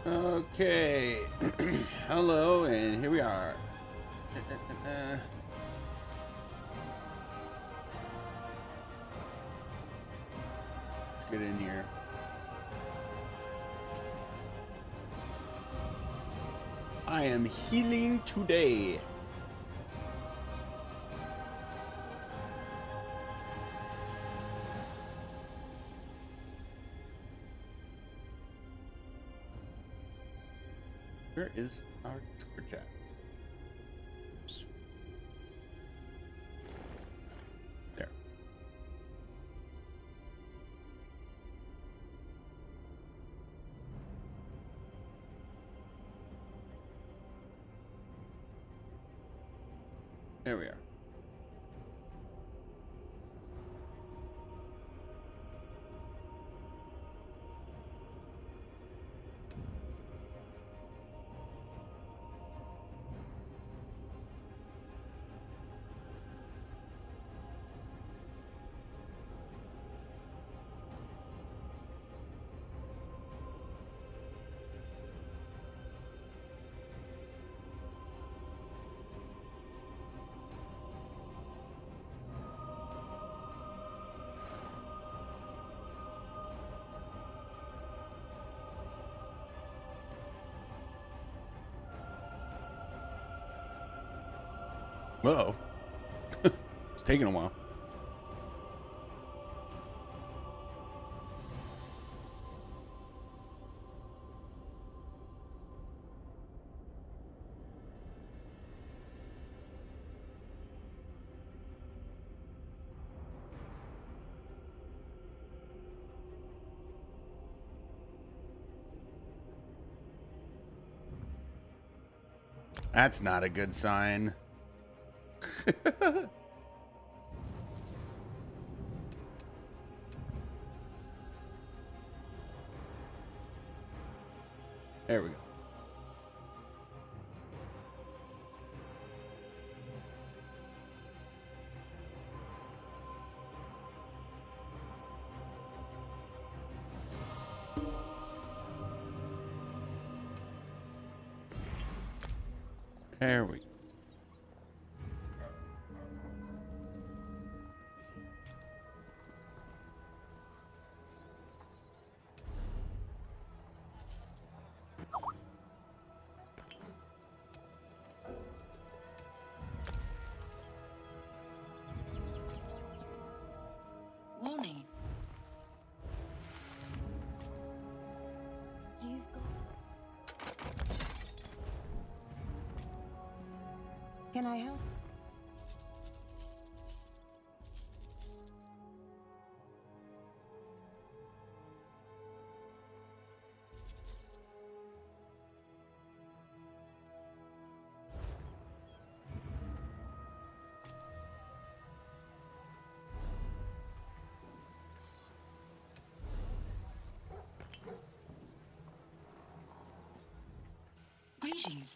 Okay. Hello, and here we are. Let's get in here. I am healing today. Where is our Discord chat? Oops. There. There we are. Whoa. It's taking a while. That's not a good sign. There we go. There we go. Warning. You've got... Can I help? Greetings.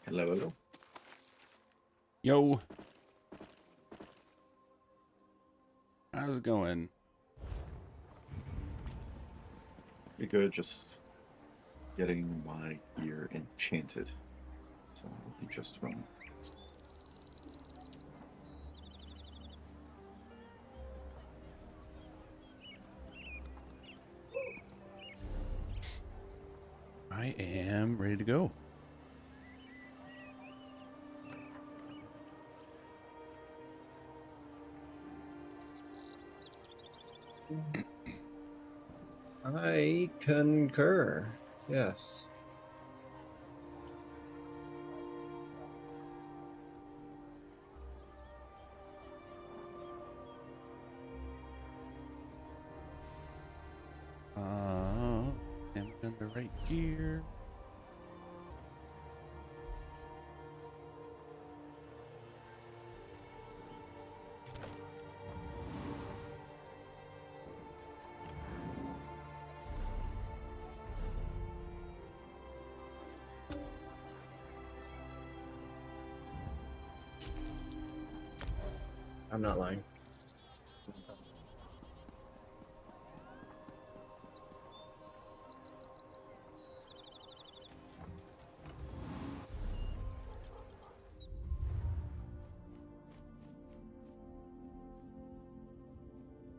Hello, hello. Yo. How's it going? Pretty good, just getting my gear enchanted. So I'll be just running. I am ready to go. I concur. Yes. Am I in the right gear? I'm not lying.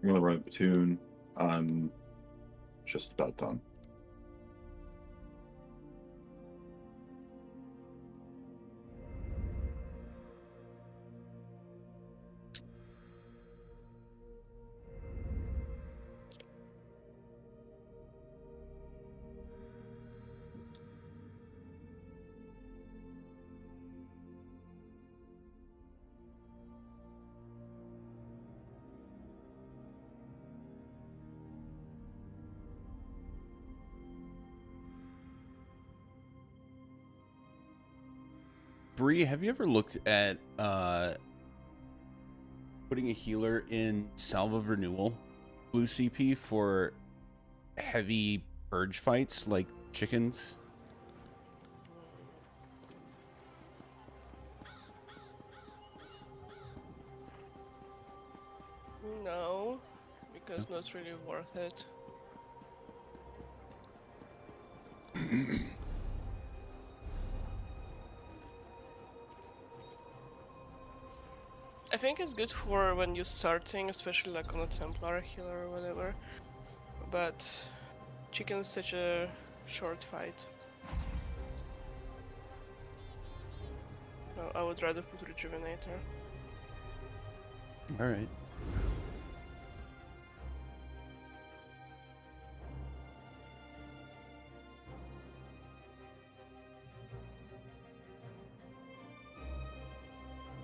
I'm gonna run a platoon. I'm just about done. Bree, have you ever looked at putting a healer in Salve of Renewal, blue CP, for heavy purge fights like chickens? No, because not really worth it. I think it's good for when you're starting, especially like on a Templar healer or whatever. But chicken is such a short fight. So I would rather put Rejuvenator. All right.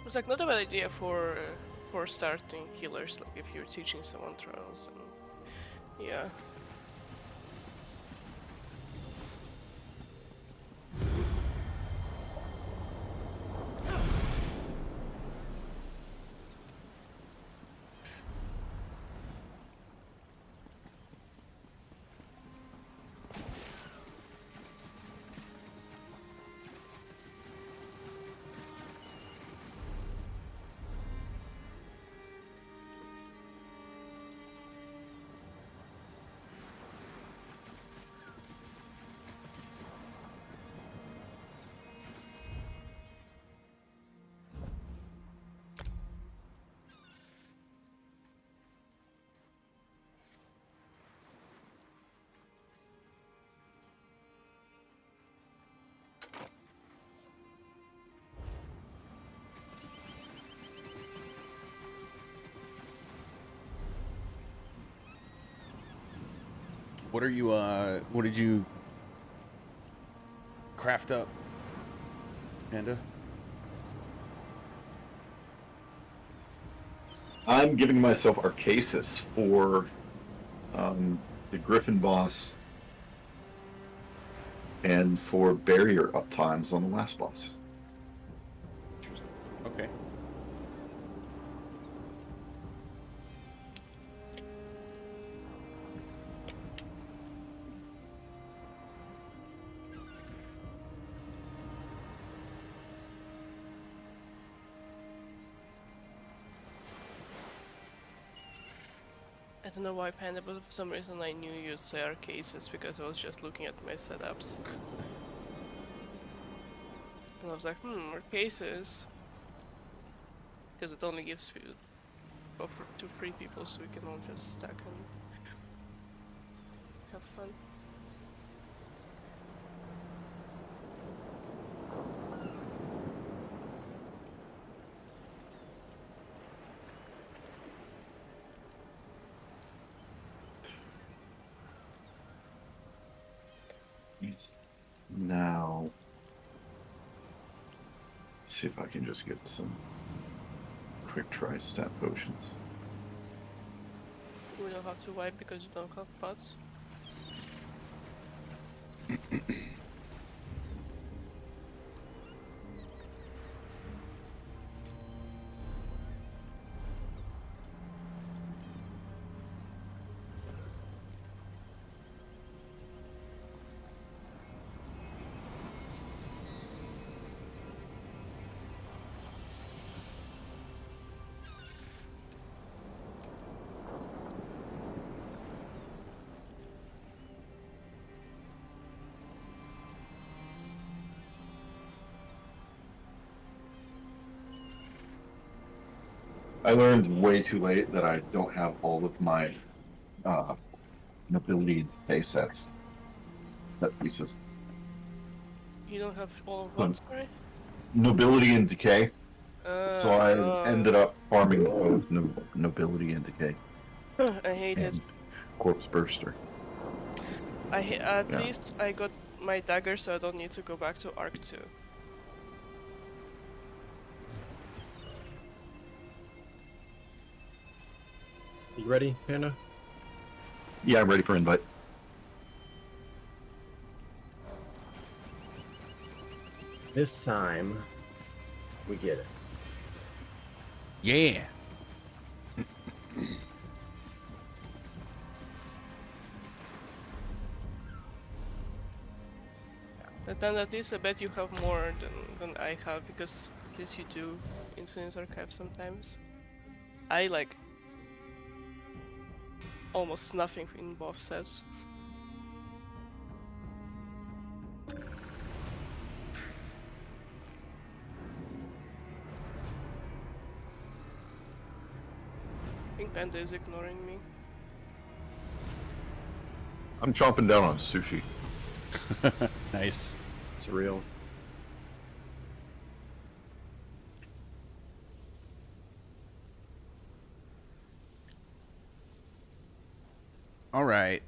It's like not a bad idea for starting healers, like if you're teaching someone trials and yeah. What are you what did you craft up, Panda? I'm giving myself Arcasis for the Griffin boss and for barrier up times on the last boss. Interesting. Okay. I don't know why Panda, but for some reason I knew you'd say Arcasis because I was just looking at my setups. And I was like, Arcasis. Because it only gives you offer to 3 people, so we can all just stack and have fun. Now, see if I can just get some quick try stat potions. We don't have to wipe because you don't have pots. I learned way too late that I don't have all of my nobility base sets. Set pieces. You don't have all of what, sorry? Nobility and decay. So I ended Uh, up farming both nobility and decay. I hate it. And corpse burster. At Yeah. least I got my dagger, so I don't need to go back to Arc 2. You ready, Panda? Yeah, I'm ready for invite. This time, we get it. Yeah. And then at least I bet you have more than I have, because at least you do Infinite Archive sometimes. I like almost nothing in both sets. I think Panda is ignoring me. I'm chomping down on sushi. Nice. It's real. All right.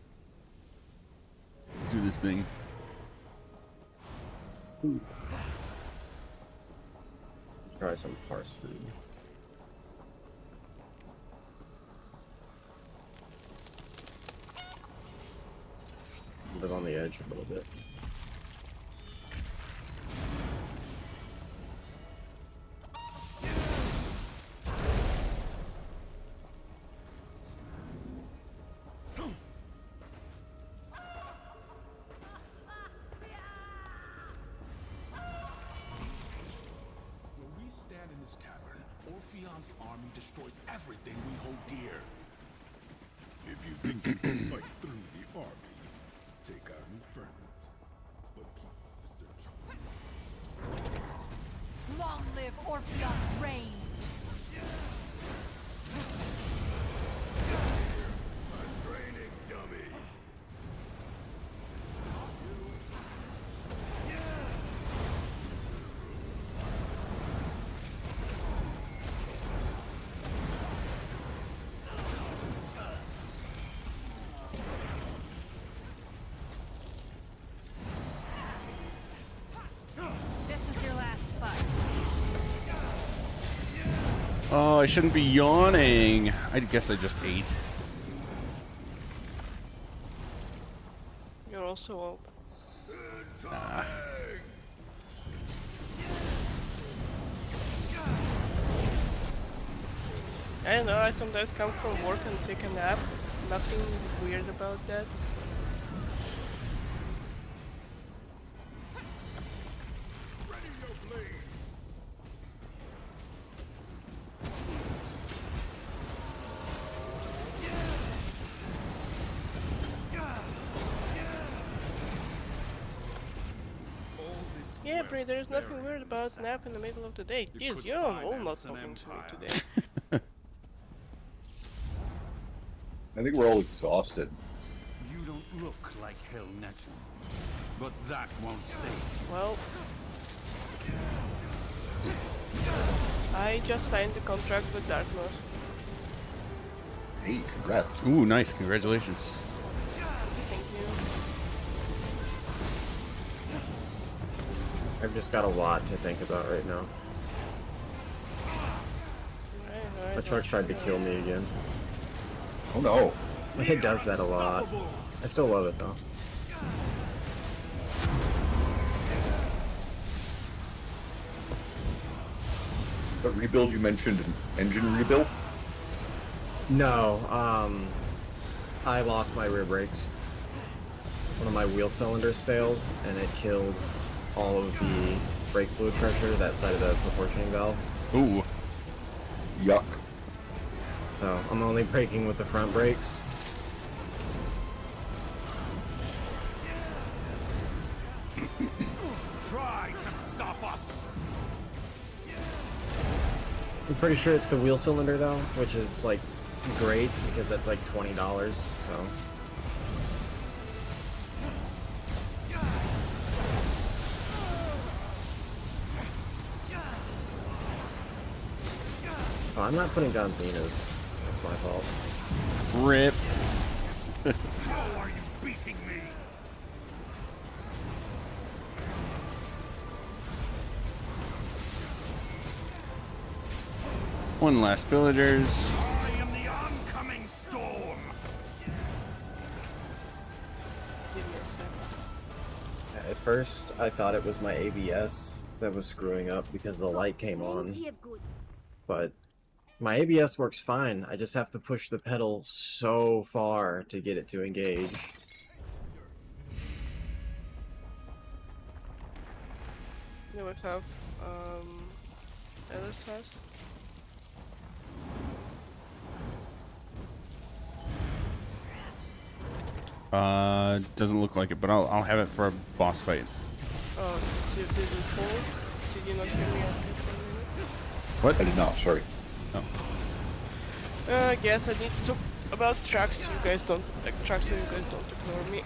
Let's do this thing. Try some parse food. Live on the edge a little bit. Where we stand in this cavern, Orpheon's army destroys everything we hold dear. If you think you can fight through the army, take out your friends. But keep Sister Charlie. Long live Orpheon's reign! Training dummy. This is your last fight. Oh, I shouldn't be yawning. I guess I just ate. You're also old. Nah. I don't know, I sometimes come from work and take a nap. Nothing weird about that. Yeah, Brie, there's nothing weird about nap in the middle of the day. Jeez, you're all not talking to me today. I think we're all exhausted. You don't look like Hell Neptune, but that won't save you. Well, I just signed the contract with Darkmoor. Hey, congrats. Ooh, nice. Congratulations. Thank you. I've just got a lot to think about right now. My truck tried to kill me again. Oh no. It does that a lot. I still love it though. The rebuild you mentioned, an engine rebuild? No, I lost my rear brakes. One of my wheel cylinders failed, and it killed all of the brake fluid pressure, that side of the proportioning valve. Ooh. Yuck. So I'm only braking with the front brakes. Try to stop us. I'm pretty sure it's the wheel cylinder though, which is like great because that's like $20, so. Oh, I'm not putting down Xenas. That's my fault. Rip. How are you beating me? One last villagers. I am the oncoming storm. Give me a sec. At first, I thought it was my ABS that was screwing up because the light came on, but my ABS works fine. I just have to push the pedal so far to get it to engage. Yeah, we have Alice has. Doesn't look like it, but I'll have it for a boss fight. Oh, since you didn't fall, did you not hear me asking for a minute? What? I did not, sorry. Oh. I guess I need to talk about tracks so you guys don't ignore me.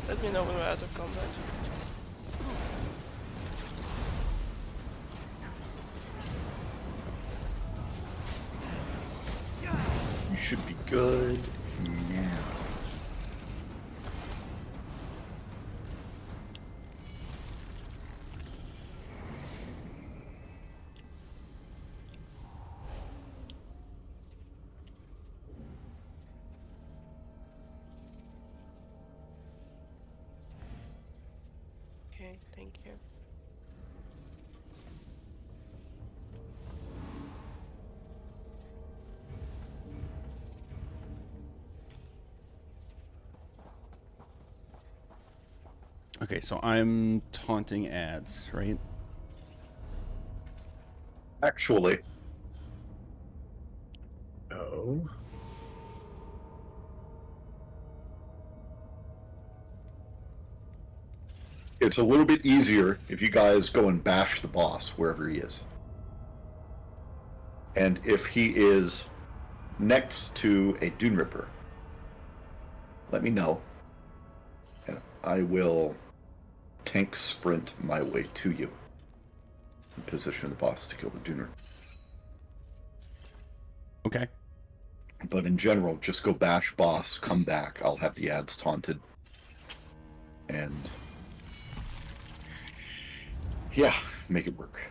Let me know when we're out of combat. You should be good. Yeah. Okay, thank you. Okay, so I'm taunting ads, right? Actually, Oh. it's a little bit easier if you guys go and bash the boss wherever he is. And if he is next to a Dune Ripper, let me know. And I will tank sprint my way to you and position the boss to kill the Dune Ripper. Okay. But in general, just go bash boss, come back. I'll have the ads taunted. And yeah, make it work.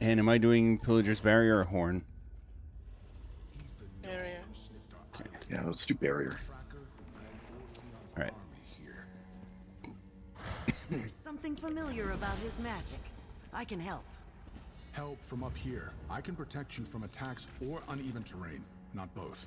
And am I doing Pillager's Barrier or Horn? Area. Yeah, let's do barrier. All right. There's something familiar about his magic. I can help. Help from up here. I can protect you from attacks or uneven terrain, not both.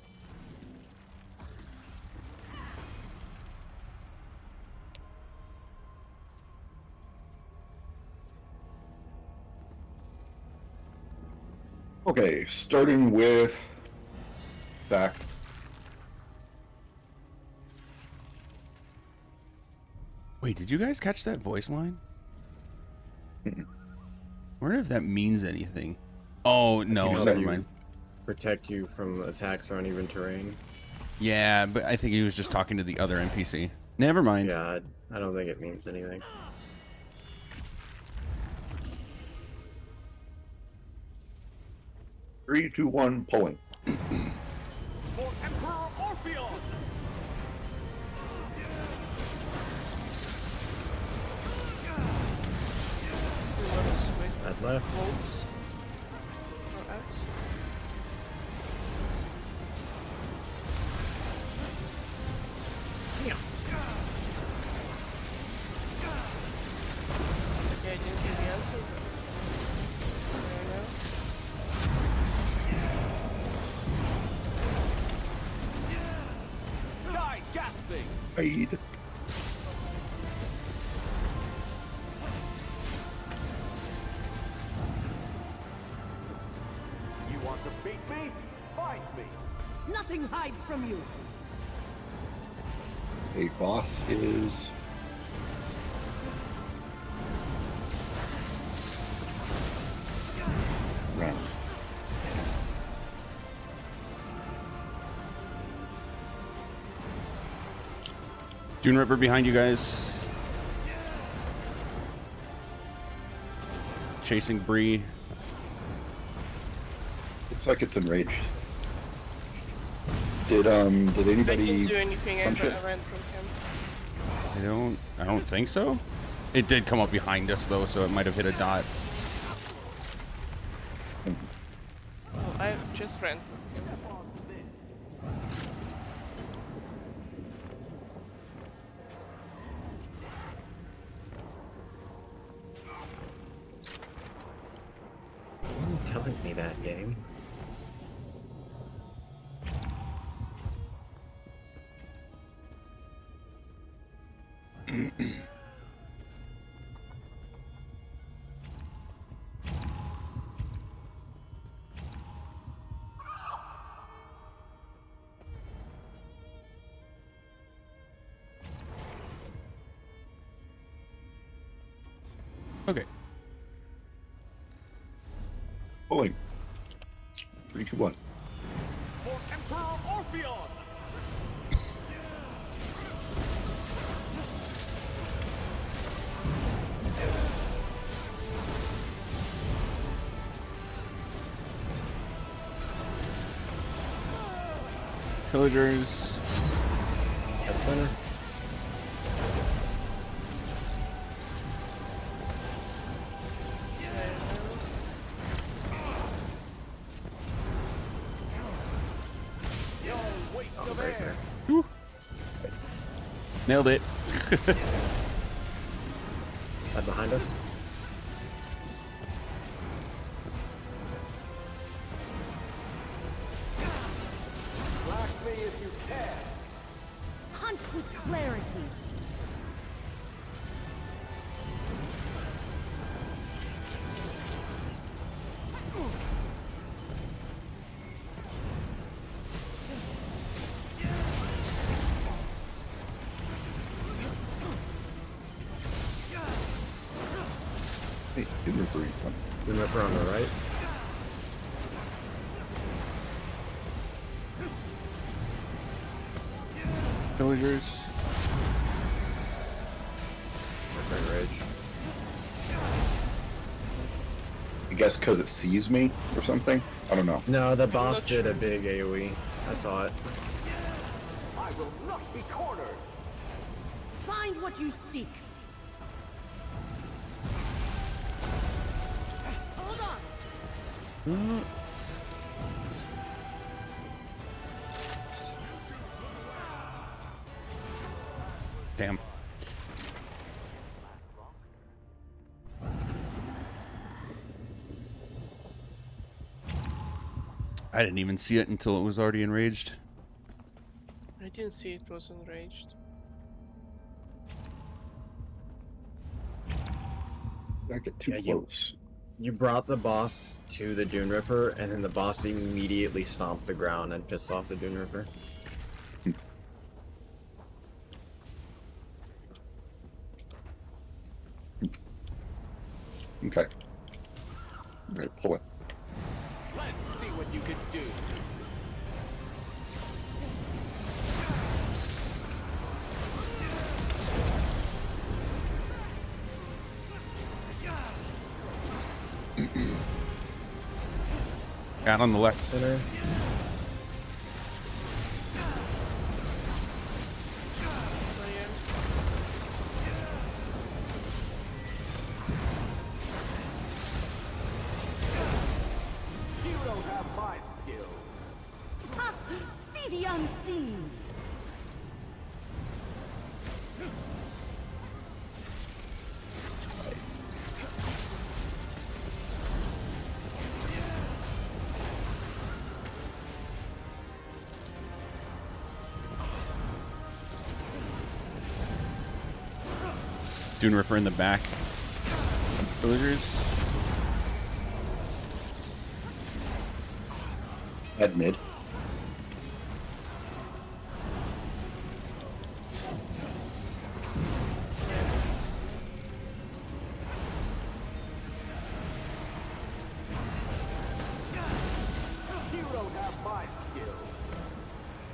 Okay, starting with back. Wait, did you guys catch that voice line? Mm-mm. I wonder if that means anything. Oh, no, Help never you. mind. Protect you from attacks or uneven terrain. Yeah, but I think he was just talking to the other NPC. Never mind. Yeah, I don't think it means anything. Three, two, one, pulling. For Emperor Orpheon! Left. Bolts. Or at. Okay, I didn't get the answer. There we go. Die gasping! Raid. You want to beat me? Fight me! Nothing hides from you. A boss is round. Dune Ripper behind you guys. Chasing Bree. Looks like it's enraged. Did I anybody didn't do anything, I punch it? ran from him. I don't think so. It did come up behind us though, so it might have hit a dot. Oh, I just ran from him. Why are you telling me that, game? Okay. pulling? 3, 2, 1. For Emperor Orpheon! Pillagers. Dead center. Nailed it. Right behind us. Blast me if you can! Hunt with clarity. Hey, Doom Ripper in front. Doom Ripper on the right. Pillagers. Ripper and Rage. I guess because it sees me or something? I don't know. No, the boss not did sure. a big AoE. I saw it. I will not be cornered! Find what you seek. Hold on. Damn. I didn't even see it until it was already enraged. I didn't see it was enraged. I get too Yeah, close. You brought the boss to the Dune Ripper, and then the boss immediately stomped the ground and pissed off the Dune Ripper. Okay. Alright, pull it. Let's see what you can do! Out on the left. Center. Dune Ripper in the back. Villagers. At mid.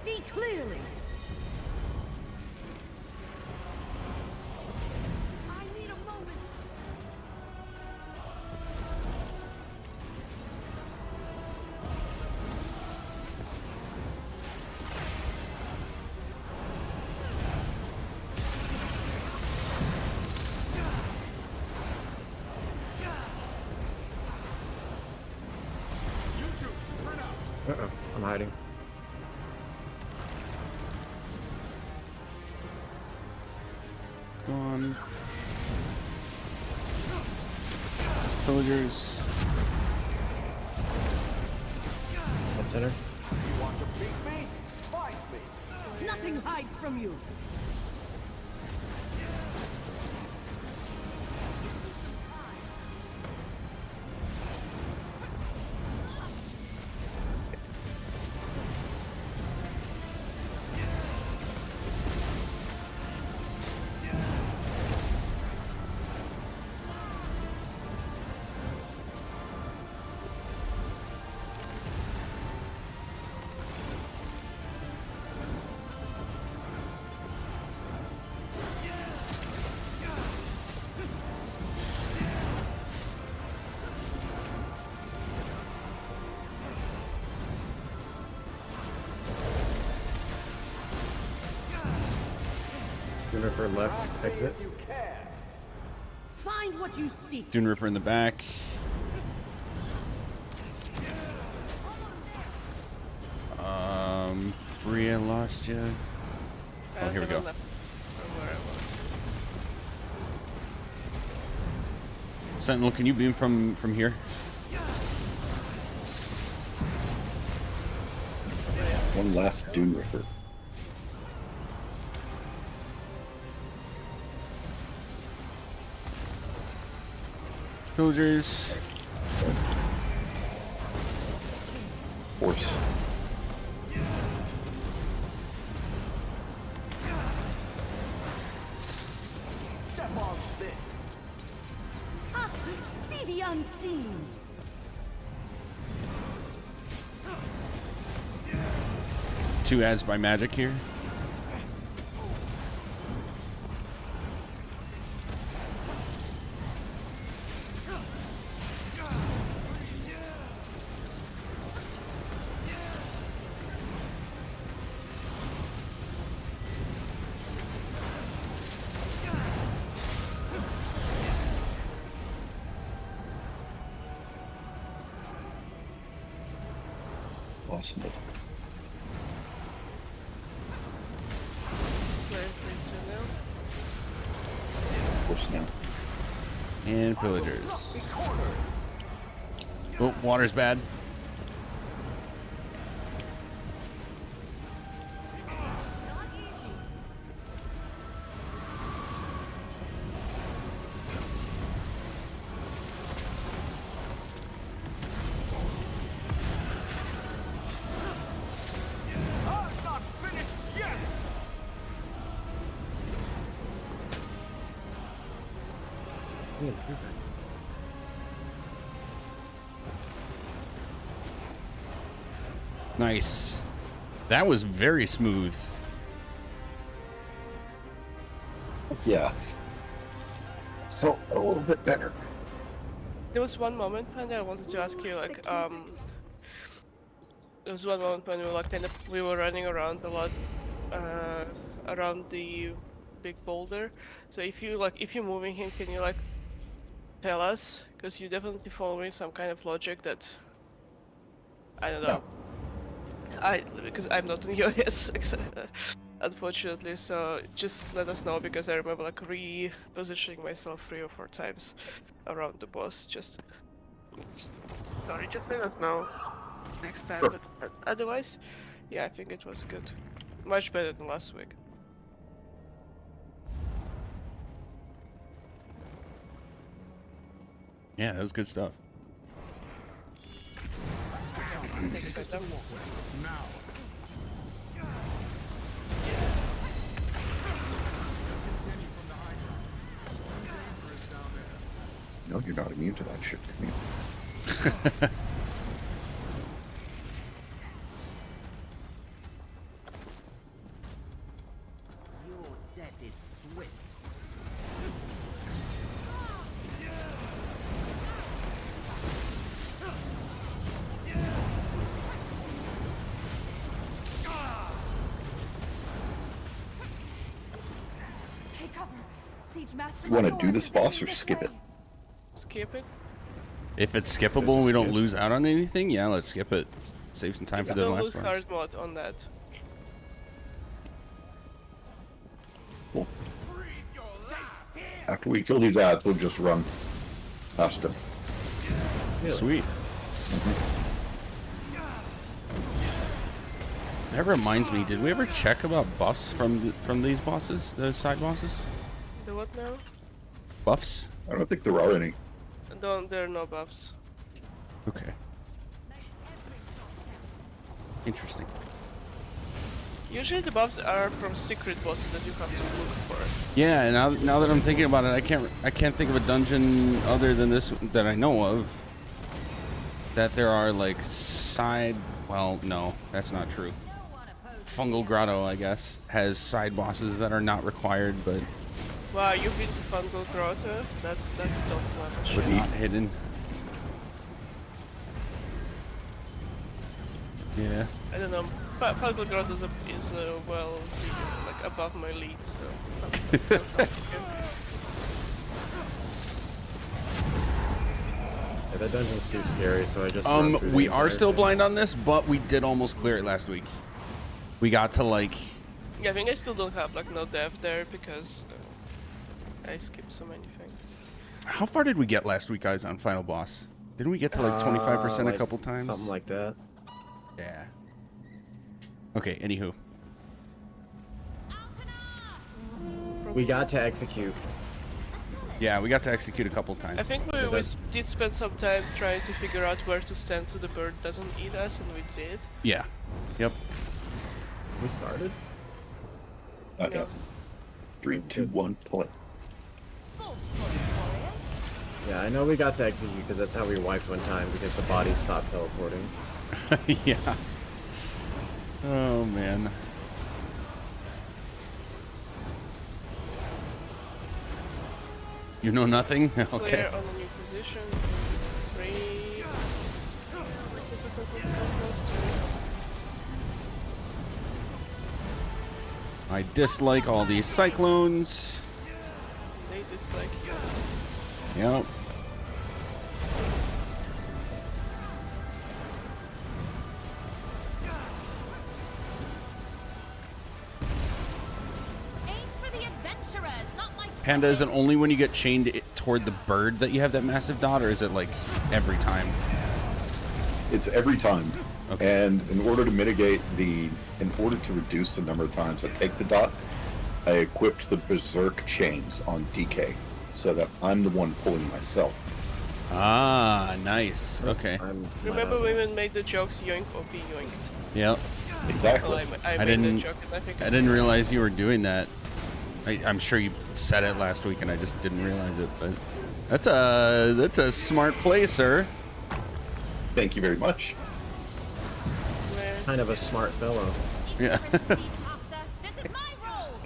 See clearly. I need a moment. Uh-oh, I'm hiding. Gone. Villagers. Dead center. Nothing hides from you. Juniper left, exit. Find what you seek. Dune Ripper in the back. Bria lost you. Oh, here we go. Left from where I was. Sentinel, can you beam from here? One last Dune Ripper. Villagers. Horse. Ah, see the unseen. Two adds by magic here. Awesome. Where is Prince now? Horse now. And pillagers. Oh, water's bad. Nice. That was very smooth. Yeah. Felt a little bit better. There was one moment, and I wanted to ask you, like, there was one moment when we were like we were running around a lot, around the big boulder. So if you're moving him, can you like tell us? Because you definitely following some kind of logic that I don't know. Because I'm not in your heads, unfortunately. So just let us know, because I remember like repositioning myself 3 or 4 times around the boss. Just sorry, just let us know next time. Sure. But otherwise, yeah, I think it was good, much better than last week. Yeah, that was good stuff. Thanks, Phantom. Now. Continue from the high ground. Too dangerous down there. No, you're not immune to that shit. Come here. Your death is swift. Take cover. Siege Master. You want to Nor do this is boss or this skip it? way. Skip it. If it's skippable, This we is don't skip. lose out on anything. Yeah, let's skip it. Save some time for the Don't last lose boss. hard mod on that. Cool. After we kill these ads, we'll just run past them. Really? Sweet. That reminds me, did we ever check about buffs from these bosses, the side bosses? The what now? Buffs? I don't think there are any. There are no buffs. Okay. Interesting. Usually the buffs are from secret bosses that you have to look for. Yeah, and now that I'm thinking about it, I can't think of a dungeon other than this that I know of that there are like side. Well, no, that's not true. Fungal Grotto, I guess, has side bosses that are not required, but Wow, you've been to Fungal Grotto? That's top notch. but not hidden. Yeah. I don't know. Fungal Grotto is well, like above my league, so. Yeah, that dungeon's too scary, so I just. run through the We are entire still thing. blind on this, but we did almost clear it last week. We got to like, Yeah, I think I still don't have like no dev there because I skipped so many things. how far did we get last week, guys, on final boss? Didn't we get to like 25% a Like, couple times? Something like that. Yeah. Okay, anywho. We got to execute. Yeah, we got to execute a couple I times. think Is we that- did spend some time trying to figure out where to stand so the bird doesn't eat us, and we did. Yeah. Yep. We started. Not Yeah. yet. 3, 2, 1, pull it. Yeah, I know we got to execute because that's how we wiped one time because the body stopped teleporting. Yeah. Oh, man. You know nothing? Okay. Clear on a new position. 3. 50% of the focus. I dislike all these cyclones. They dislike you. Yep. Aim for the adventurers, not my Panda, is it only when you get chained toward the bird that you have that massive dot, or is it like every time? It's every time. Okay. And in order to reduce the number of times I take the dot, I equipped the Berserk chains on DK so that I'm the one pulling myself. Ah, nice. Okay. Remember we even made the jokes yoink or be yoinked. Yep. Exactly. Well, I I made the didn't- joke and I think I didn't realize you were doing that. I'm sure you said it last week and I just didn't realize it, but that's a smart play, sir. Thank you very much. where Kind of a smart fellow. Yeah. Master. This is my role.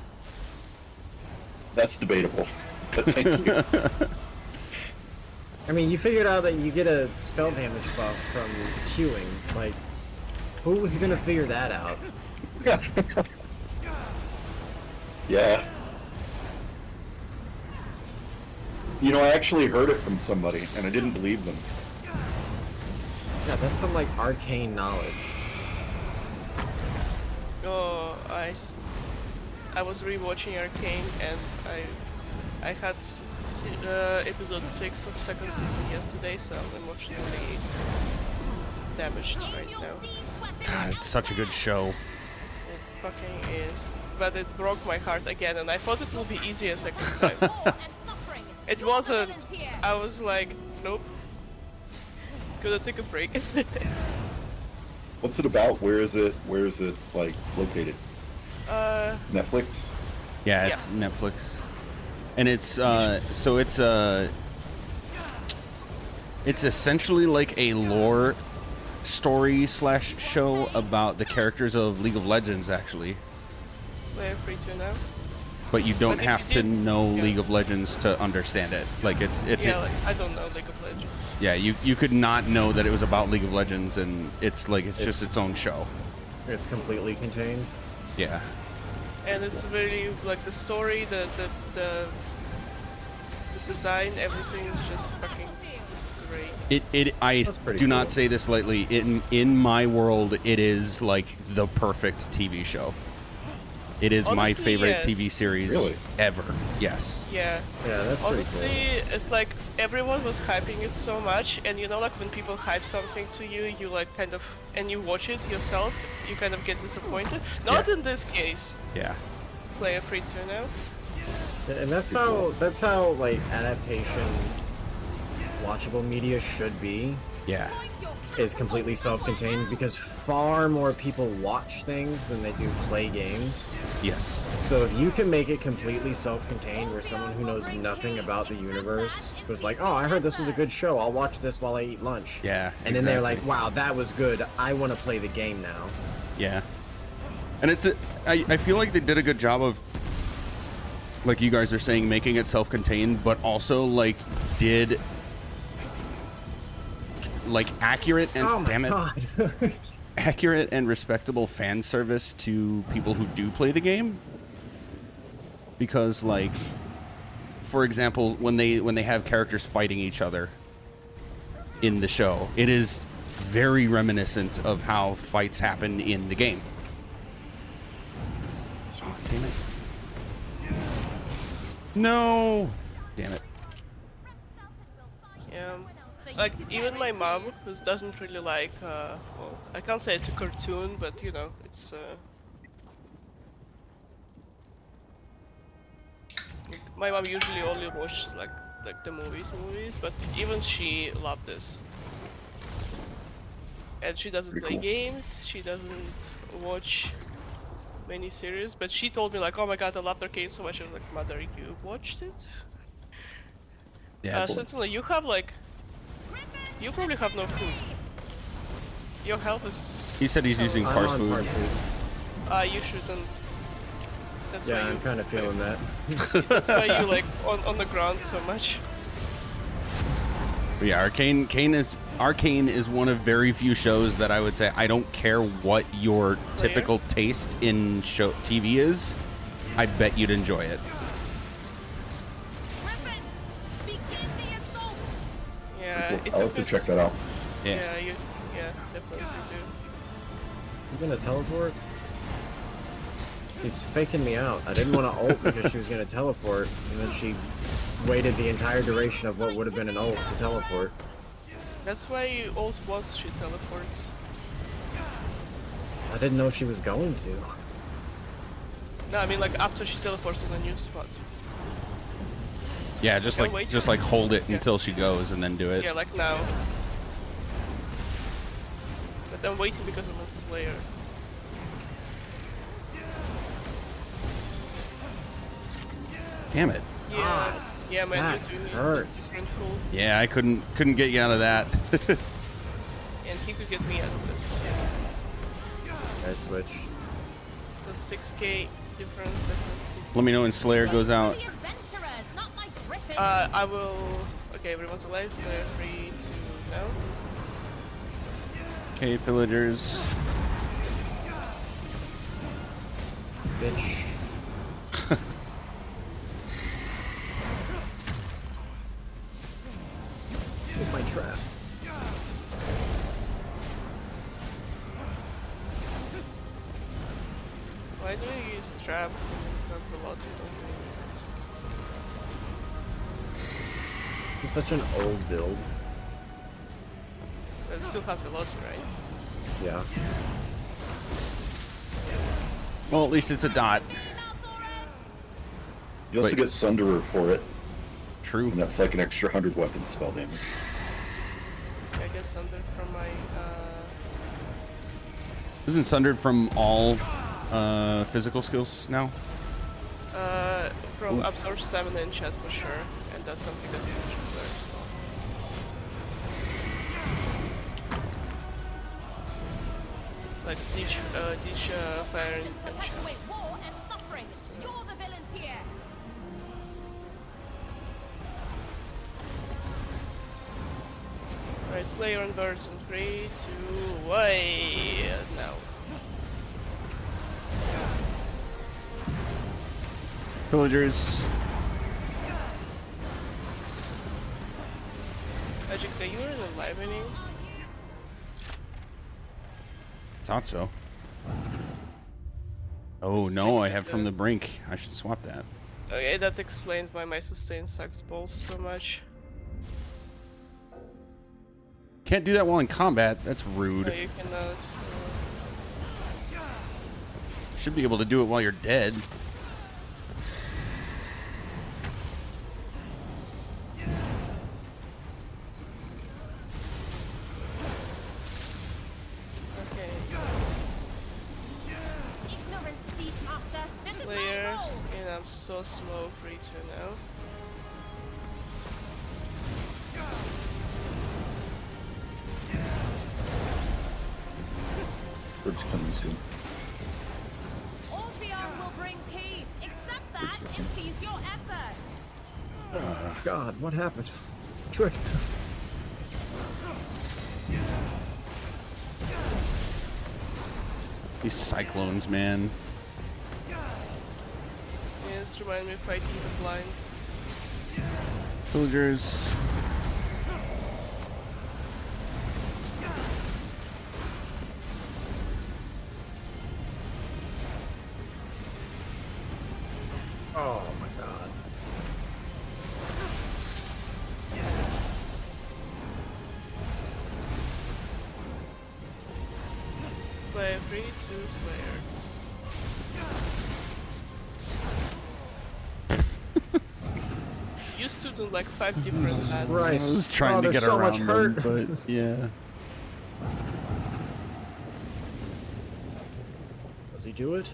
That's debatable. But thank you. I mean, you figured out that you get a spell damage buff from queuing. Like, who was gonna figure that out? Yeah. You know, I actually heard it from somebody, and I didn't believe them. Yeah, that's some like arcane knowledge. I was rewatching Arcane and I had episode 6 of second season yesterday, so I'm emotionally damaged right now. God, it's such a good show. It fucking is. But it broke my heart again, and I thought it would be easier second time. It wasn't. I was like, Nope. Gonna take a break. What's it about? Where is it? Where is it like located? Netflix. Yeah, it's Netflix, and it's so it's essentially like a lore story slash show about the characters of League of Legends, actually. So you're free to now. But you don't But if have you to did- know yeah. League of Legends to understand it. Like it's Yeah, like, I don't know League of Legends. yeah, you could not know that it was about League of Legends, and it's like it's just its own show. It's completely contained. Yeah. And it's really like the story, the design, everything is just fucking great. I That's pretty do not cool. say this lightly. In my world, it is like the perfect TV show. It is my Honestly, favorite yes. TV series Really? ever. Yes. Yeah. Yeah, that's pretty Honestly, it's like everyone was hyping it so much, and you know, like when people hype something to you, you like kind of, and you watch it yourself, you kind of get disappointed. Not Yeah. in this case. Yeah. Player free to now. cool. And that's how like adaptation watchable media should be. Yeah. Is completely self-contained because far more people watch things than they do play games. Yes. So if you can make it completely self-contained where someone who knows nothing about the universe was like, oh, I heard this was a good show, I'll watch this while I eat lunch. Yeah. And then they're exactly. like, wow, that was good, I want to play the game now. Yeah. And I feel like they did a good job of, like you guys are saying, making it self-contained, but also like did like accurate and Oh my damn it, god. accurate and respectable fan service to people who do play the game. Because like, for example, when they have characters fighting each other in the show, it is very reminiscent of how fights happen in the game. Oh, damn it. No! Damn it. Yeah. Like even my mom, who doesn't really like, well, I can't say it's a cartoon, but you know, it's. My mom usually only watches like the movies, but even she loved this. And she doesn't Pretty play cool. games. She doesn't watch many series, but she told me like, "Oh my god, I loved Arcane so much." I was like, "Mother, you watched it?" Yeah, Sentinel, you have like, you probably have no food. Your health is. he said he's using I'm parse on food. parse food. You shouldn't. That's Yeah, why I'm you. kind of feeling that. That's why you like on the ground so much. But yeah, Arcane is one of very few shows that I would say I don't care what your typical taste in show TV is. I bet you'd enjoy it. Griffin, begin the assault. Yeah, it I'll took have to us- check that out. Yeah. Yeah, definitely do. You gonna teleport? He's faking me out. I didn't want to ult because she was gonna teleport, and then she waited the entire duration of what would have been an ult to teleport. That's why you ult once she teleports. I didn't know she was going to. No, I mean like after she teleports in a new spot. Yeah, just Yeah, like wait. just like hold it Yeah. until she goes and then do it. Yeah, like now. But I'm waiting because of the Slayer. Damn it. Yeah, yeah, man, that you're doing hurts. different cool, Yeah, I couldn't get you out of that. and he could get me out of this. I switch. The 6k difference, definitely. Let me know when Slayer goes out. The adventurers, not my griffin. I will. Okay, everyone's alive. They're free to now. Okay, pillagers. Bitch. Hit my trap. Why do you use trap? Not velocity. It's such an old build. It still has velocity, right? Yeah. Well, at least it's a dot. You also Wait. get Sunderer for it. True. And that's like an extra 100 weapon spell damage. I get sundered from my Isn't sundered from all physical skills now? from absorb stamina in chat for sure, and that's something that you should learn as well. Like teach fire and chat. Perpetuate war and suffering. You're the villains here. Alright, Slayer and Birds in 3, 2, away now. Villagers. Magic, are you in enlivening? Thought so. Oh no, I have from the brink. I should swap that. Okay, that explains why my sustain sucks balls so much. Can't do that while in combat. That's No, rude. you cannot. Should be able to do it while you're dead. Okay. Ignorance, Seed Master. This is my Slayer, role. and I'm so slow, 3, 2 now. Bird's coming soon. Orpheon will bring peace. Accept that and seize your effort. Oh God, what happened? Trick. These cyclones, man. Yes, remind me of fighting the blind. Villagers. Oh my God. Slayer, 3, 2, Slayer. Used to do like 5 different Jesus ads. Christ. I was trying Oh, to there's get so around much them, hurt. but yeah. Does he do it?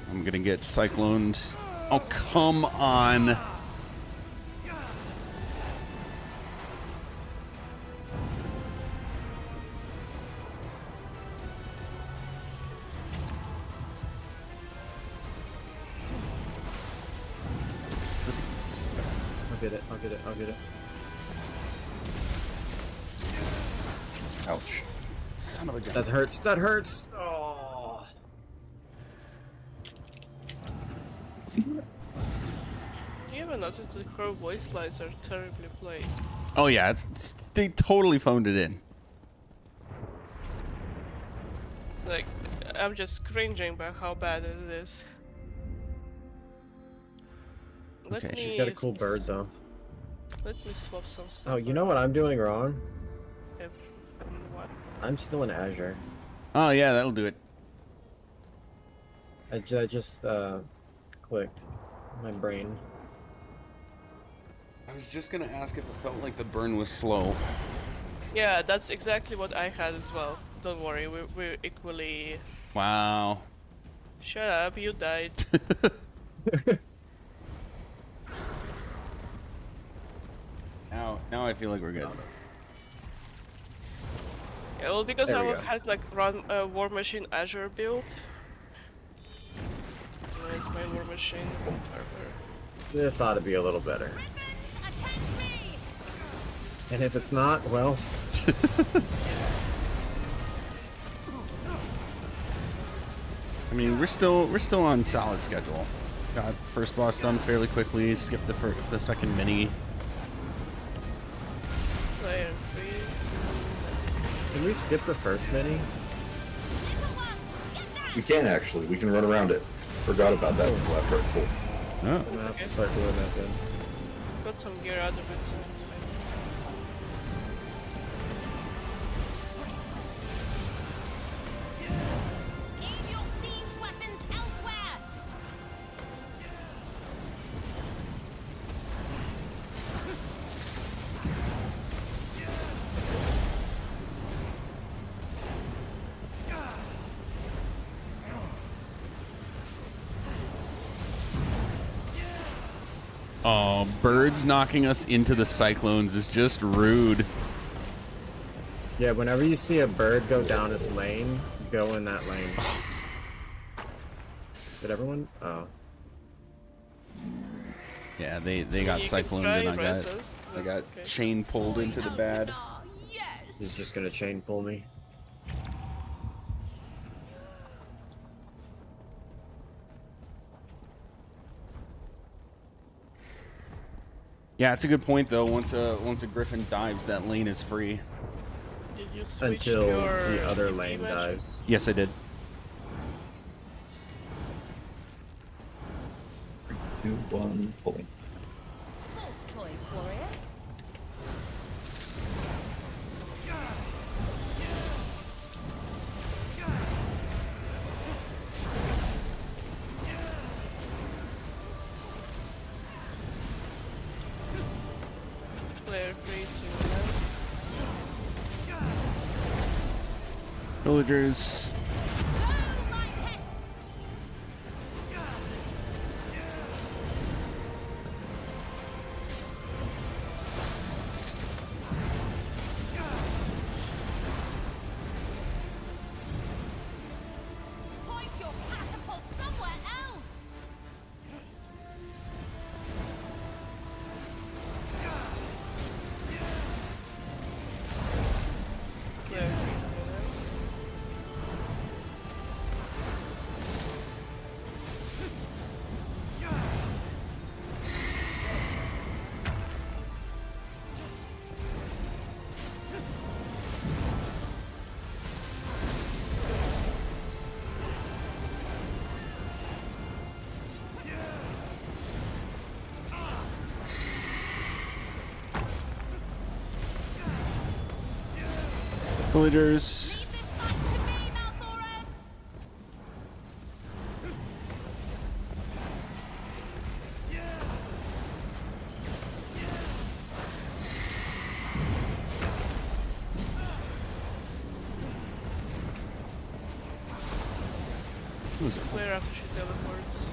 I'm gonna get cycloned. Oh, come on. I'll get it. I'll get it. I'll get it. Ouch. Son of a gun. That hurts. That hurts. Oh. Do you ever notice the Crow voice lines are terribly played? Oh yeah, they totally phoned it in. Like, I'm just cringing by how bad it is. Let Okay. me She's got a cool bird though. Let me swap some stuff. Oh, you know what I'm doing wrong? around. What? I'm still in Azure. Oh yeah, that'll do it. I just clicked my brain. I was just gonna ask if it felt like the burn was slow. Yeah, that's exactly what I had as well. Don't worry, we're equally. Wow. Shut up, you died. Now I feel like we're good. Yeah, well, because There I we go. had like run War Machine Azure build. Where's my War Machine? Harbor. This ought to be a little better. Attend me. And if it's not, well, I mean, we're still on solid schedule. Got first boss done fairly quickly. Skipped the second mini. Player 3, 2. can we skip the first mini? Little one, get down. We can actually. We can run around it. Forgot about that until after I pulled. Oh. I'm gonna have to start doing that then. Got some gear out of it, so it's fine. Oh, birds knocking us into the cyclones is just rude. Yeah, whenever you see a bird go down its lane, go in that lane. Did everyone? Oh. Yeah, they got You can cycloned try and I got resist, I that's got okay. chain pulled into the bad. Oh, yes. He's just gonna chain pull me. Yeah, it's a good point though. Once a griffin dives, that lane is free. Did you switch Until your the other CP lane magic? dives. Yes, I did. 2, 1, pulling. Toys, warriors. Player free to Villagers. Oh, my heads. Point your catapult somewhere else. player free to Villagers. Leave this fight to me, Malthorus. player after she teleports.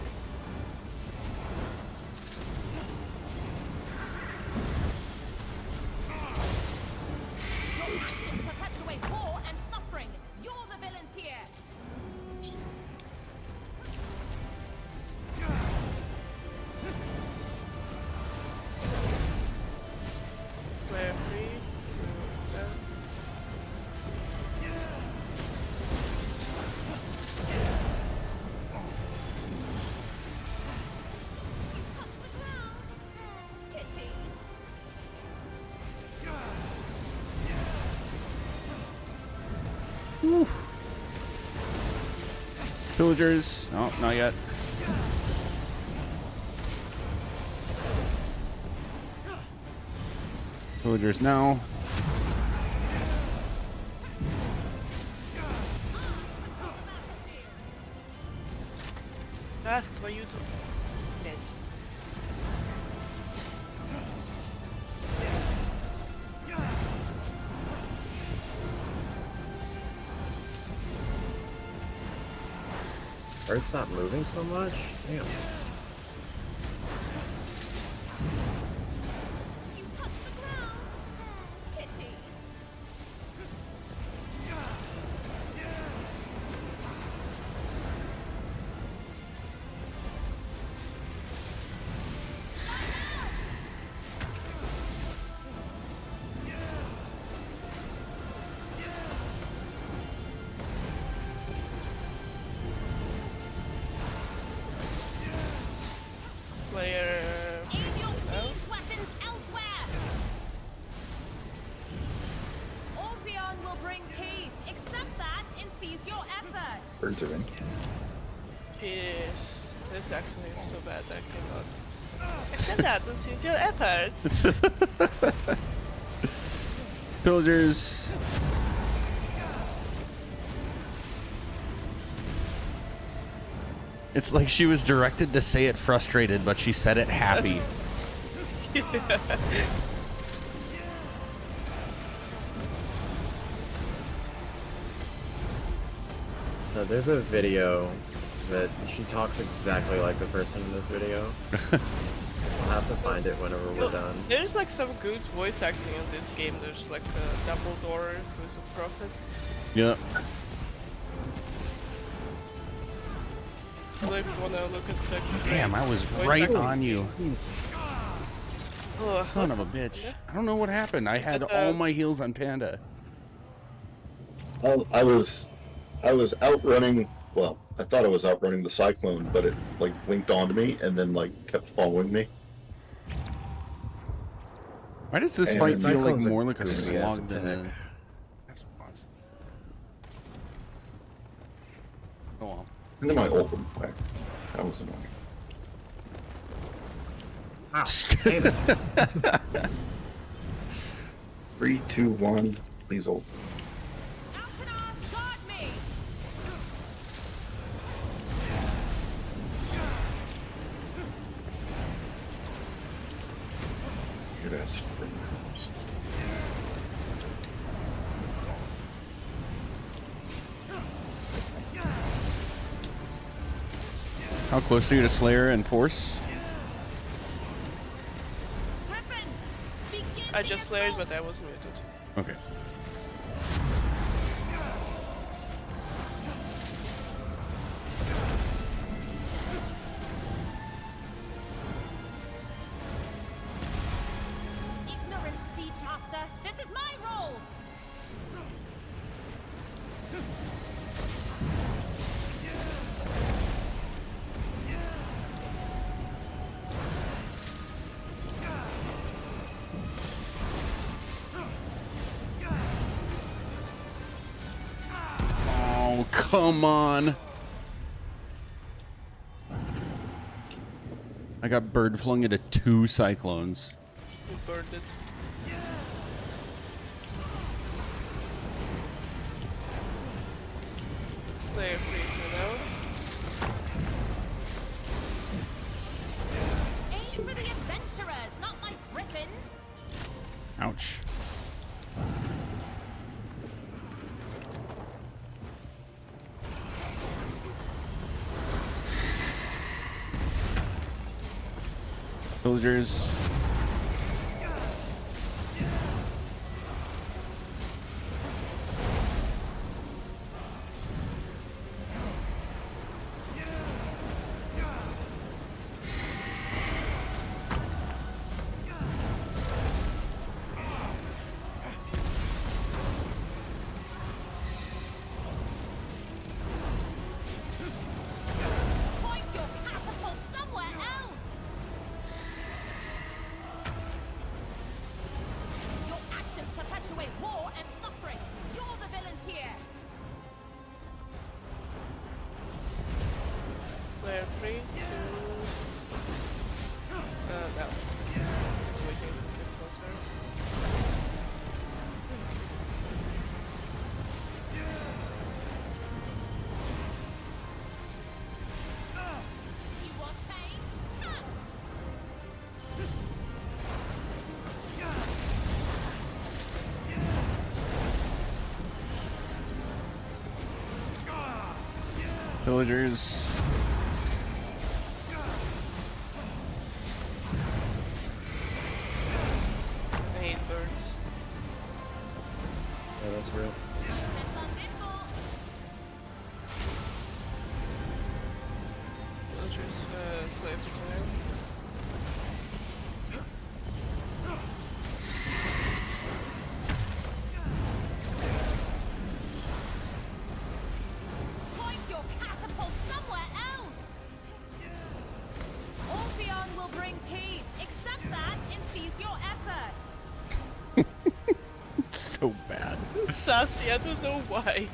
Your actions perpetuate war and suffering. You're the villains here. Player free to You touch the ground. Pity. Villagers. Oh, not yet. Villagers now. Ach, твою ту... Блять. Bird's not moving so much? Damn. You touch the ground. Pity. Player... Aim your siege weapons elsewhere. Orpheon will bring peace. Accept that and cease your efforts. Birds are in. Yes. This accent is so bad that came out. Accept that and cease your efforts. Villagers. It's like she was directed to say it frustrated, but she said it happy. No, there's a video that she talks exactly like the person in this video. I'll have to find it whenever we're done. There's like some good voice acting in this game. There's like Dumbledore, who's a prophet. Yep. So if you wanna look at the Damn, I was voice right acting. on you. Jesus. Ugh. Son of a bitch. I don't know what happened. I had that, all my heals on Panda. Well, I was outrunning. Well, I thought I was outrunning the cyclone, but it like blinked onto me and then like kept following me. Why does this And fight feel like Cyclone's a more like a goofy slog ass than a... attack. That's boss. Oh well. And then my ult went back. That was annoying. Ow. Damn it. 3, 2, 1. Please ult. Alcanar, guard me! Good ass spring moves. How close are you to Slayer and Force? Griffin, begin I the just slayed, assault. but I was muted. Okay. Ignorant Siege Master, this is my role! Oh, come on. I got bird flung into 2 cyclones. You burned it. Slayer free for now. Aim for the adventurers, not my griffins! Ouch. Villagers. Point your catapult somewhere else! Your actions perpetuate war and suffering. You're the villains here. Slayer free to... no. Just waiting to get closer. You want pain? Ouch! Villagers. I hate birds. Yeah, that's real. That's on nimble. Villagers, Slayer for time. Point your catapult somewhere else! Orpheon will bring peace. Accept that and cease your efforts. So bad. Sassy, I don't know why.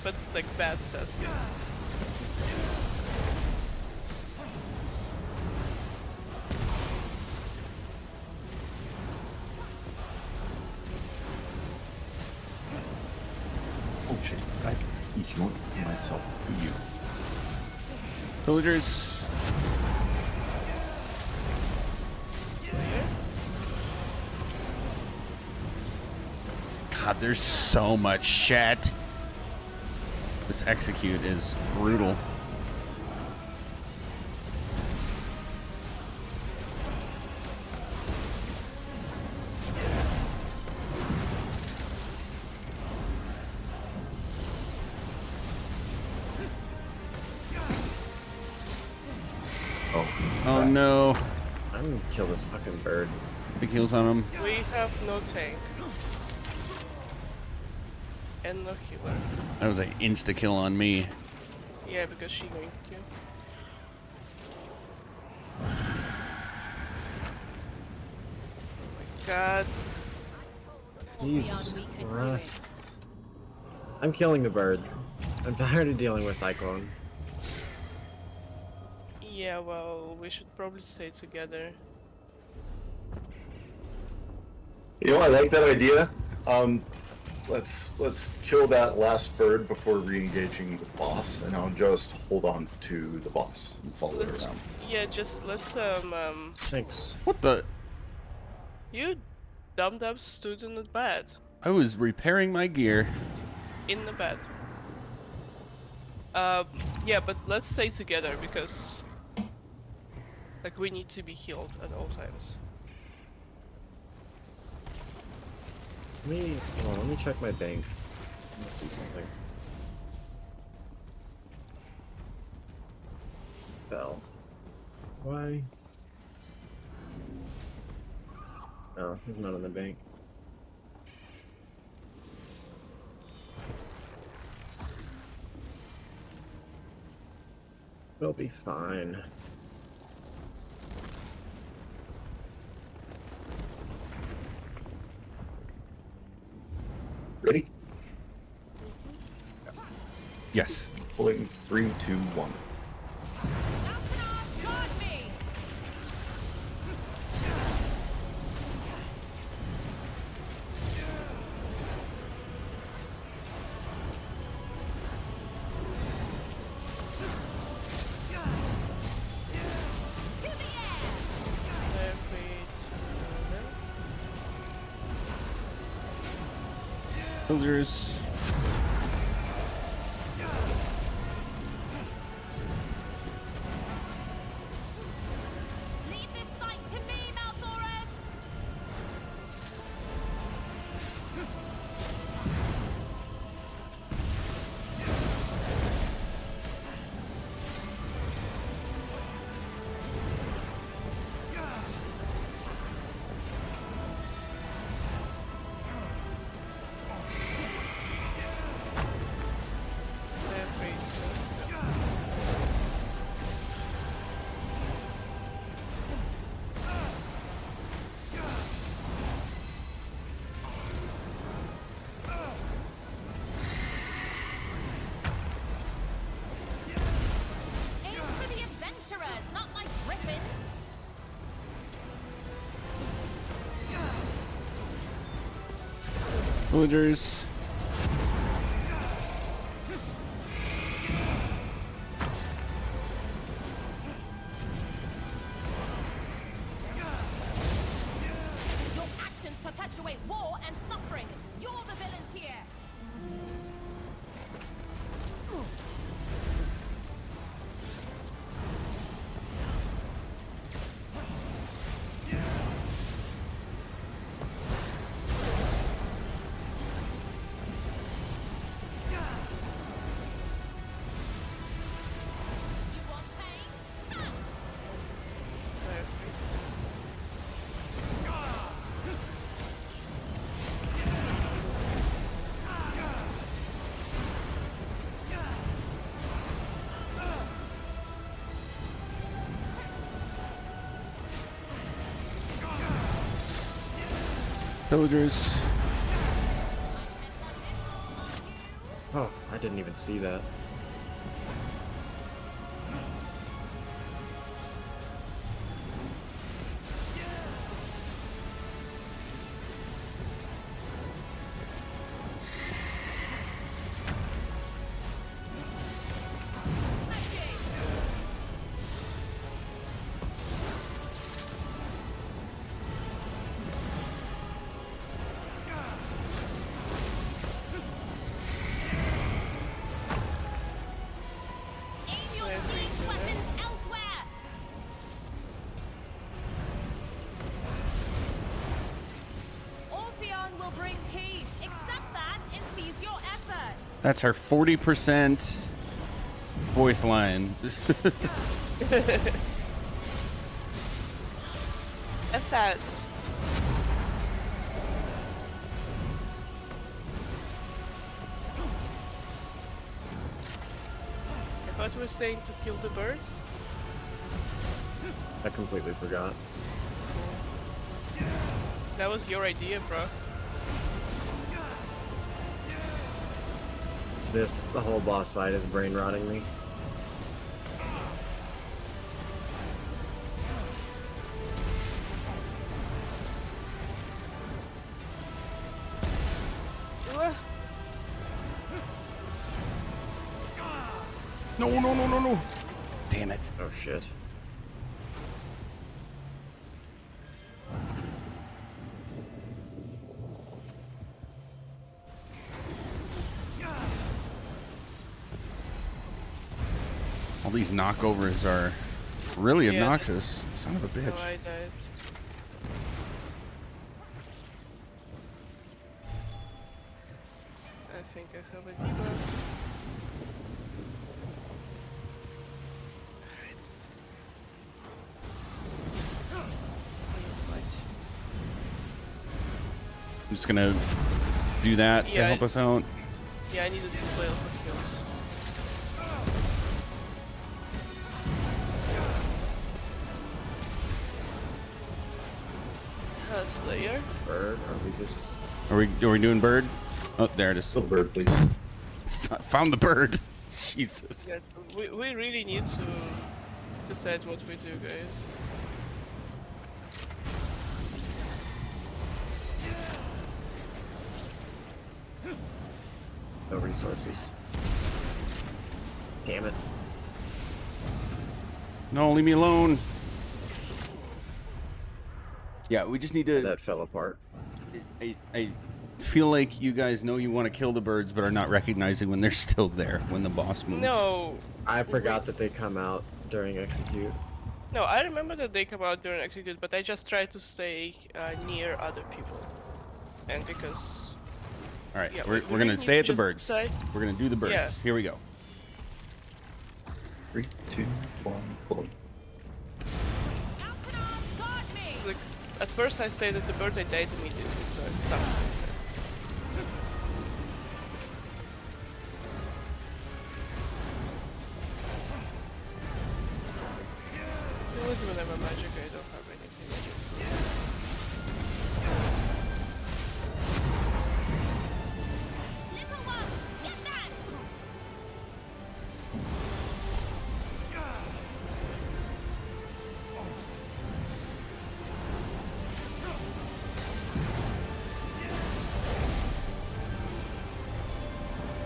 But like bad sassy. Oh shit! I healed myself to you. Villagers. God, there's so much shit. This execute is brutal. no. I'm gonna kill this fucking bird. Big heals on him. We have no tank. And no healer. That was an insta kill on me. Yeah, because she linked you. Oh my god. Jesus we could do it. Christ. I'm killing the bird. I'm tired of dealing with Cyclone. Yeah, well, we should probably stay together. You know, I like that idea. Let's kill that last bird before re-engaging the boss, and I'll just hold on to the boss and follow it Let's, around. yeah, just let's Thanks. What the? you dumb stood in the bed. I was repairing my gear. In the bed. Yeah, but let's stay together because like we need to be healed at all times. Hold on, let me check my bank. Let's see something. Bell. Why? Oh, there's none in the bank. It'll be fine. Ready? Yes. Pulling 3, 2, 1. Guard me! To the air! Villagers. Leave this fight to me, Malthorus! Aim for the adventurers, not my griffins! Villagers. Your actions perpetuate war and suffering. You're the villains here. You want pain? Thanks. Villagers. Oh, I didn't even see that. Aim your siege weapons elsewhere! Orpheon will bring peace. Accept that and cease your efforts. That's her 40% voice line. that? I thought we were saying to kill the birds. I completely forgot. That was your idea, bro. This whole boss fight is brain rotting me. No, no, no, no, no. Damn it. Oh shit. All these knockovers are really Yeah. obnoxious. Son of a So bitch. I died. I think I have a debuff. Alright. I'm just gonna do that to Yeah, help us out. Yeah, I needed to play for kills. Slayer. Bird, are we just... Are we doing bird? Oh, there it is. Kill the bird, please. Found the bird. Jesus. Yeah, we really need to decide what we do, guys. No resources. Damn it. No, leave me alone. Yeah, we just need to. That fell apart. I feel like you guys know you want to kill the birds, but are not recognizing when they're still there when the boss moves. No, I forgot that they come out during execute. no, I remember that they come out during execute, but I just try to stay near other people. And because... All right, Yeah, we're we gonna really stay need at to the just birds. decide. We're gonna do the birds. Yeah. Here we go. 3, 2, 1, pull. Alkanon, guard me! Like, at first I stayed at the bird, I died immediately, so I stopped. With whatever magic, I don't have anything against them. Little one, get that!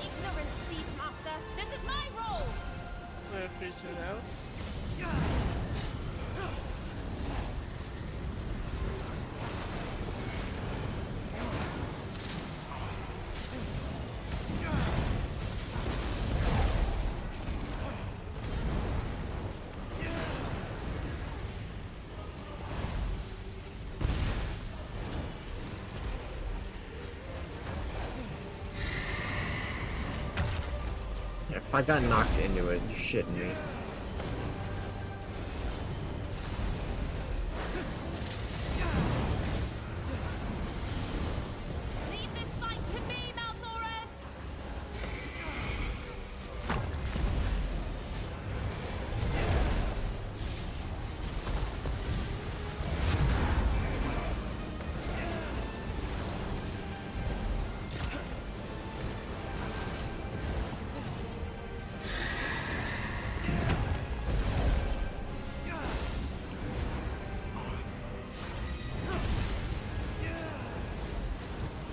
Ignorant siege master, this is my role! We're free to now. If I got knocked into it, you shitting me. Leave this fight to me, Malthorus!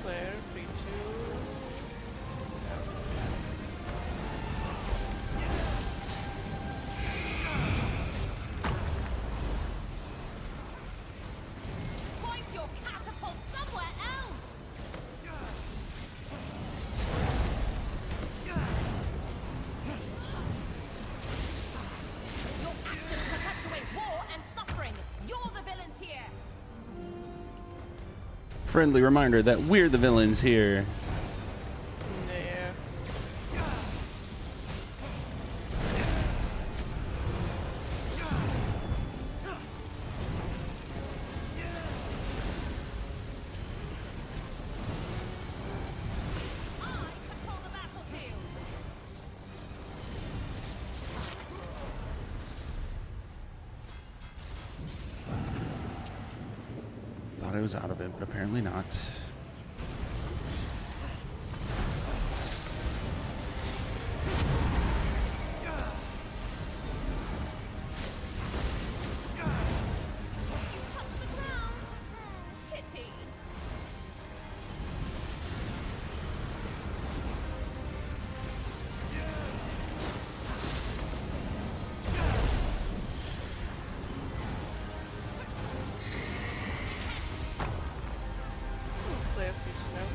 Claire, free to... Point your catapult somewhere else! Your actions perpetuate war and suffering. You're the villains here. Friendly reminder that we're the villains here. Yeah. Thought I was out of it, but apparently not. Touch the ground. Pity. Play a piece now.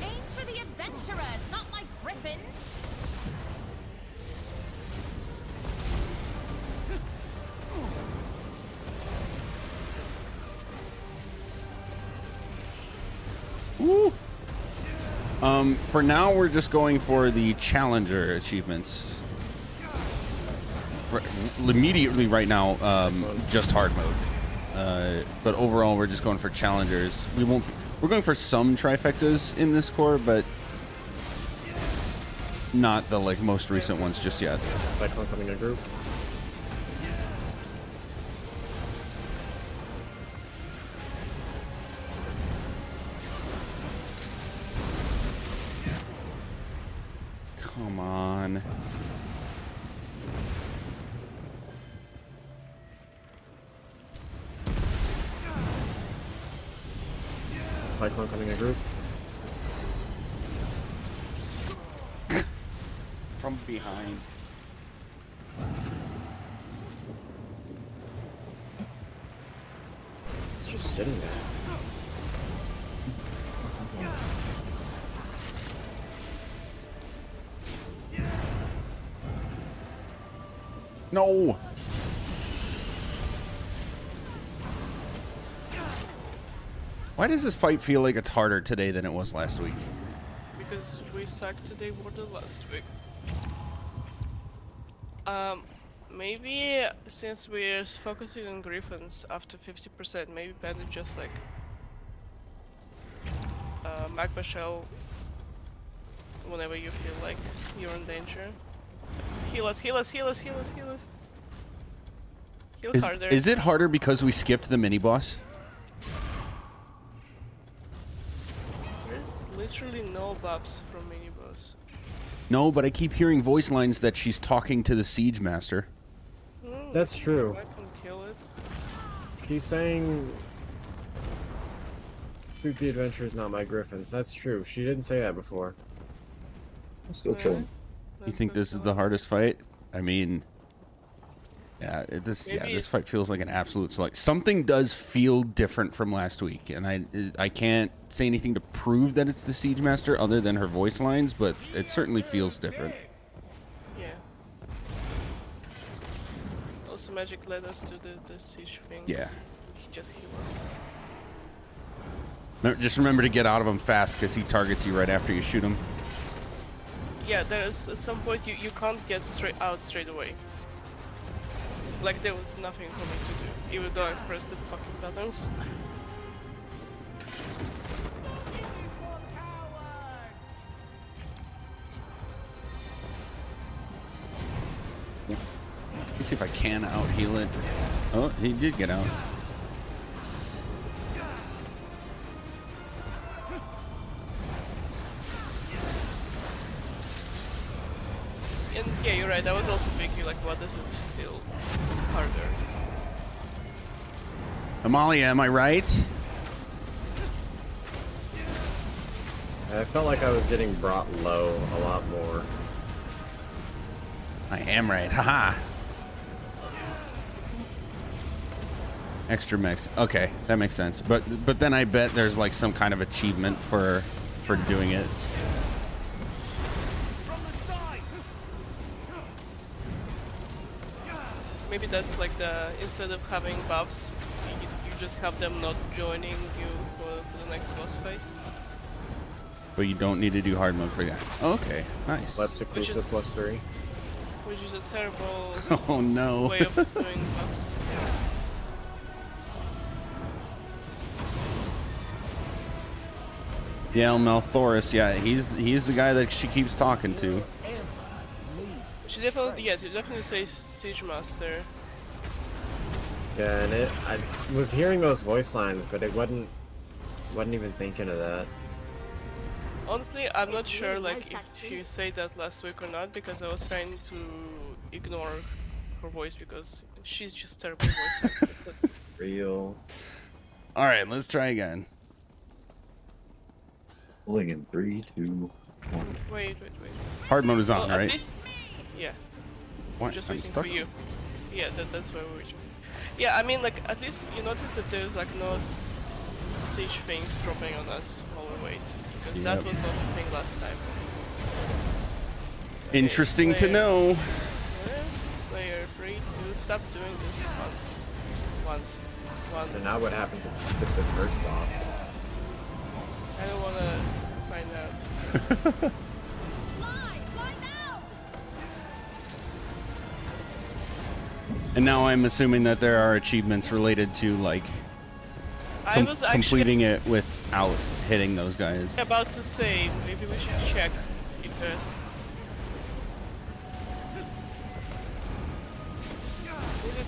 Aim for the adventurers, not my griffins. Woo! For now, we're just going for the challenger achievements. Immediately right now, just hard mode. But overall, we're just going for challengers. We're going for some trifectas in this core, but not the like most recent ones just yet. Cyclone coming in a group. Come on. Cyclone coming in a group. From behind. It's just sitting there. No! Why does this fight feel like it's harder today than it was last week? Because we sucked today more than last week. Maybe since we're focusing on griffins after 50%, maybe Bandit just like magma shell whenever you feel like you're in danger. Heal us, heal us, heal us, heal us, heal us. Heal harder. Is it harder because we skipped the mini boss? There's literally no buffs from mini boss. No, but I keep hearing voice lines that she's talking to the Siege Master. That's true. I can kill it. He's saying, "Shoot the adventurers, not my griffins." That's true. She didn't say that before. I'll still kill him. You think this is the hardest fight? I mean, yeah, this Maybe fight feels like an absolute select. Something does feel different from last week, and I can't say anything to prove that it's the Siege Master other than her voice lines, but it certainly feels different. Yeah. Also, magic led us to the siege things. Yeah. He just heal us. Just remember to get out of him fast, because he targets you right after you shoot him. Yeah, there's at some point you can't get straight away. Like there was nothing for me to do, even though I pressed the fucking buttons. Let me see if I can out heal it. Oh, he did get out. And yeah, you're right. I was also thinking like, what does it feel harder? Amalia, am I right? I felt like I was getting brought low a lot more. I am right. Haha. Extra mix. Okay, that makes sense. But then I bet there's like some kind of achievement for doing it. Maybe that's like the instead of having buffs, you just have them not joining you for the next boss fight. But you don't need to do hard mode for that. Okay, nice. Let's exclusive +3. Which is a terrible Oh no. way of doing buffs. Yeah, Malthoris. Yeah, he's the guy that she keeps talking to. She definitely says Siege Master. Yeah, and I was hearing those voice lines, but it wasn't even thinking of that. Honestly, I'm not sure like if she said that last week or not, because I was trying to ignore her voice because she's just terrible voice actor. But Real. All right, let's try again. Pulling in 3, 2, 1. wait. Hard mode is on, Well, at right? least, yeah. What? Just I'm waiting stuck. for you. Yeah, that's why we're waiting. Yeah, I mean, like, at least you notice that there's like no siege things dropping on us while we wait, because that Yep. was not a thing last time. Interesting to Slayer. know. Yeah, Slayer, free to stop doing this. One. So now what happens if you skip the first boss? I don't wanna find out. Fly now! And now I'm assuming that there are achievements related to like I was actually completing it without hitting those guys. about to say maybe we should check if there's.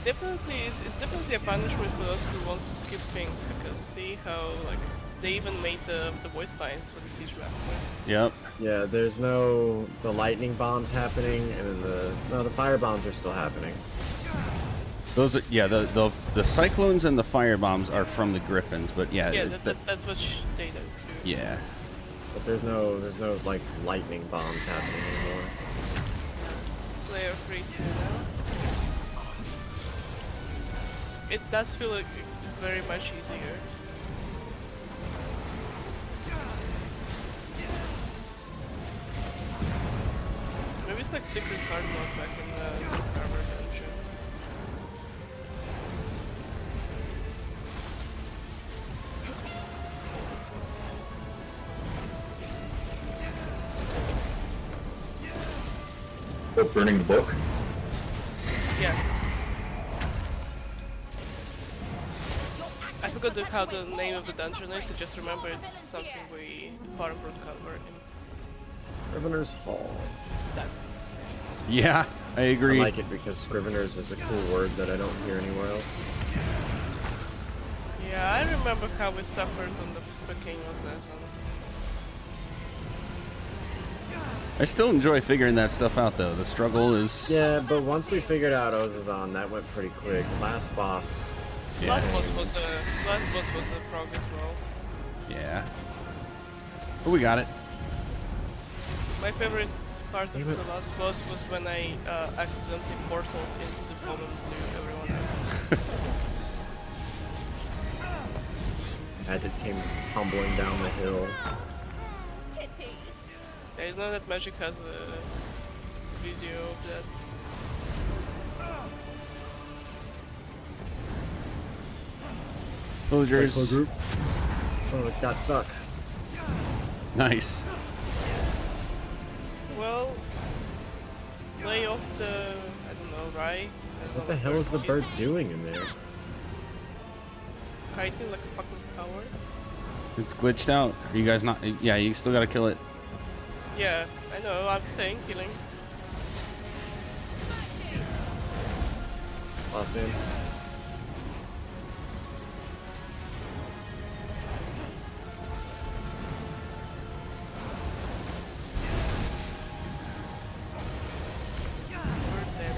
It's definitely a punishment for those who want to skip things, because see how like they even made the voice lines for the Siege Master. Yep. Yeah, there's the lightning bombs happening, and then the fire bombs are still happening. Those are, yeah, the cyclones and the fire bombs are from the griffins, but yeah. Yeah, that's what they do. Yeah. But there's no like lightning bombs happening anymore. Player free to now. It does feel like very much easier. Maybe it's like secret card mode back in the Harbor dungeon. Oh, burning the book. Yeah. I forgot how the name of the dungeon is, I just remember it's something we far from cover in Scrivener's Hall. that. Yeah, I agree. I like it because Scriveners is a cool word that I don't hear anywhere else. Yeah, I remember how we suffered on the fucking Assassin. I still enjoy figuring that stuff out though. The struggle is Yeah, but once we figured out Ozazon, that went pretty quick. Last boss. Yeah. Last boss was a prog as well. Yeah. But we got it. My favorite part of Even- the last boss was when I accidentally portaled into the bomb and blew everyone up. As it came tumbling down the hill. Pity. I know that Magic has a video of that. Villagers. Oh, it got stuck. Nice. Well, lay off the, I don't know, Rye. What the hell is the bird doing in there? Kiting like a fucking coward. It's glitched out. Are you guys not? Yeah, you still gotta kill it. Yeah, I know, I'm staying healing. Lost in. We're dead.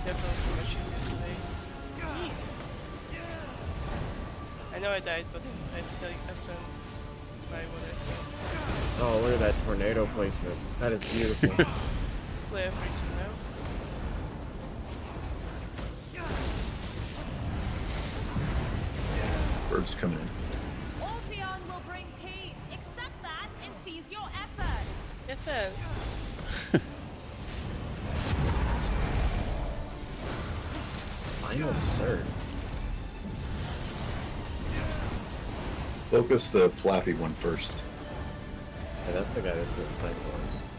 Definitely much easier today. I know I died, but I still stand by what I said. Oh, look at that tornado placement. That is beautiful. Slayer freezing now. Birds coming in. Orpheon will bring peace. Accept that and seize your effort. Yes, then. Spinal Surge. Focus the flappy one first. Yeah, that's the guy that's doing Cyclones.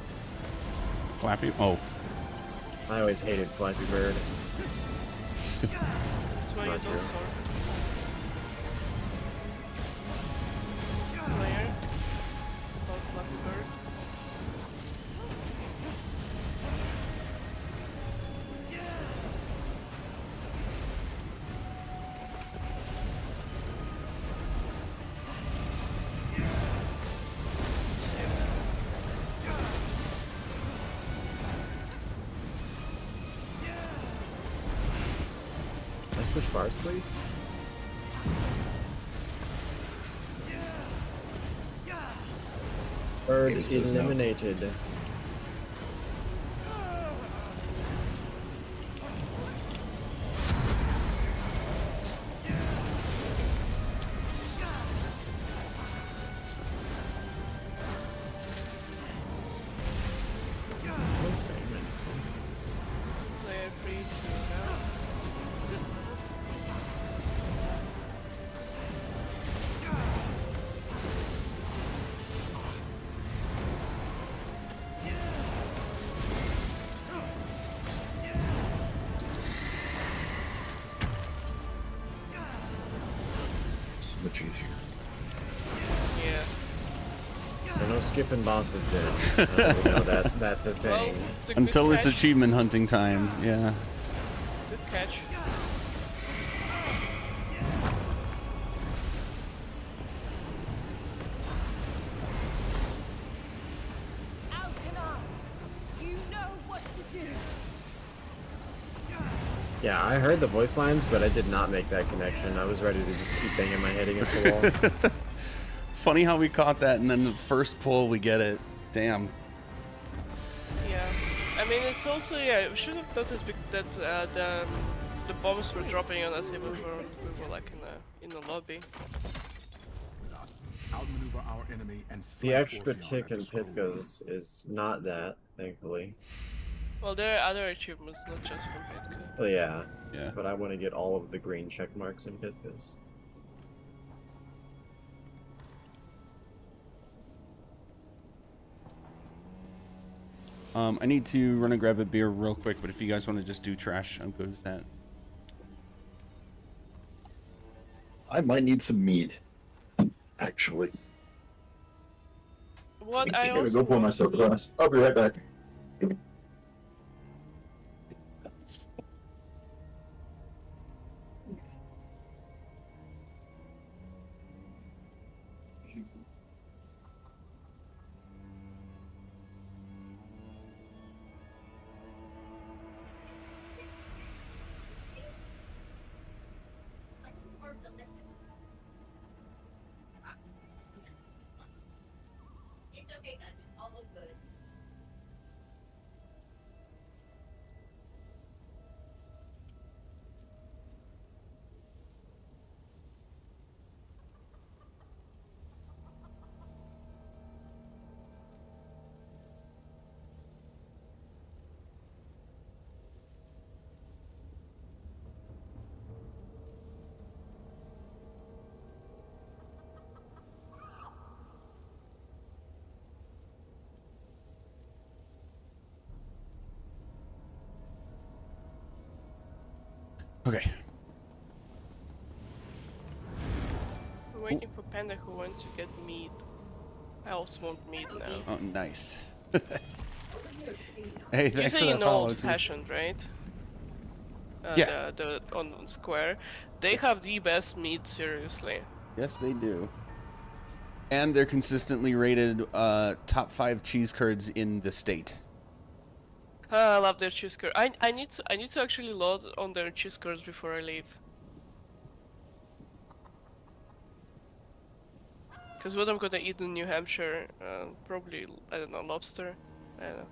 Flappy. Oh, I always hated Flappy Bird. That's why you not don't true. sword. Slayer. switch bars, please? Bird Maybe still snow. eliminated. Player free to now. So much easier. Yeah. So no skipping bosses then. We know that's a Well, thing. it's a good Until it's catch. achievement hunting time. Yeah. Good catch. Alkanar, you know what to do. Yeah, I heard the voice lines, but I did not make that connection. I was ready to just keep banging my head against the wall. Funny how we caught that, and then the first pull we get it. Damn. Yeah. I mean, it's also, yeah, we should have noticed that the bombs were dropping on us even when we were like in the lobby. Outmaneuver our enemy and The flank extra Orpheon tick at the in scroll Pithka room. is not that, thankfully. Well, there are other achievements, not just from Pitka. Well, yeah. Yeah. But I want to get all of the green check marks in Pithkas. I need to run and grab a beer real quick, but if you guys want to just do trash, I'm good with that. I might need some mead. Actually. What I I gotta also go pour want- myself a glass. I'll be right back. Okay. I'm waiting for Panda who went to get meat. I also want meat now. Oh, nice. Hey, You thanks say for you that know follow, Old too. Fashioned, right? Yeah. The on Square. They have the best meat, seriously. Yes, they do. And they're consistently rated top 5 cheese curds in the state. I love their cheese curd. I need to actually load on their cheese curds before I leave. Cause what I'm gonna eat in New Hampshire, probably, I don't know, lobster. I don't know.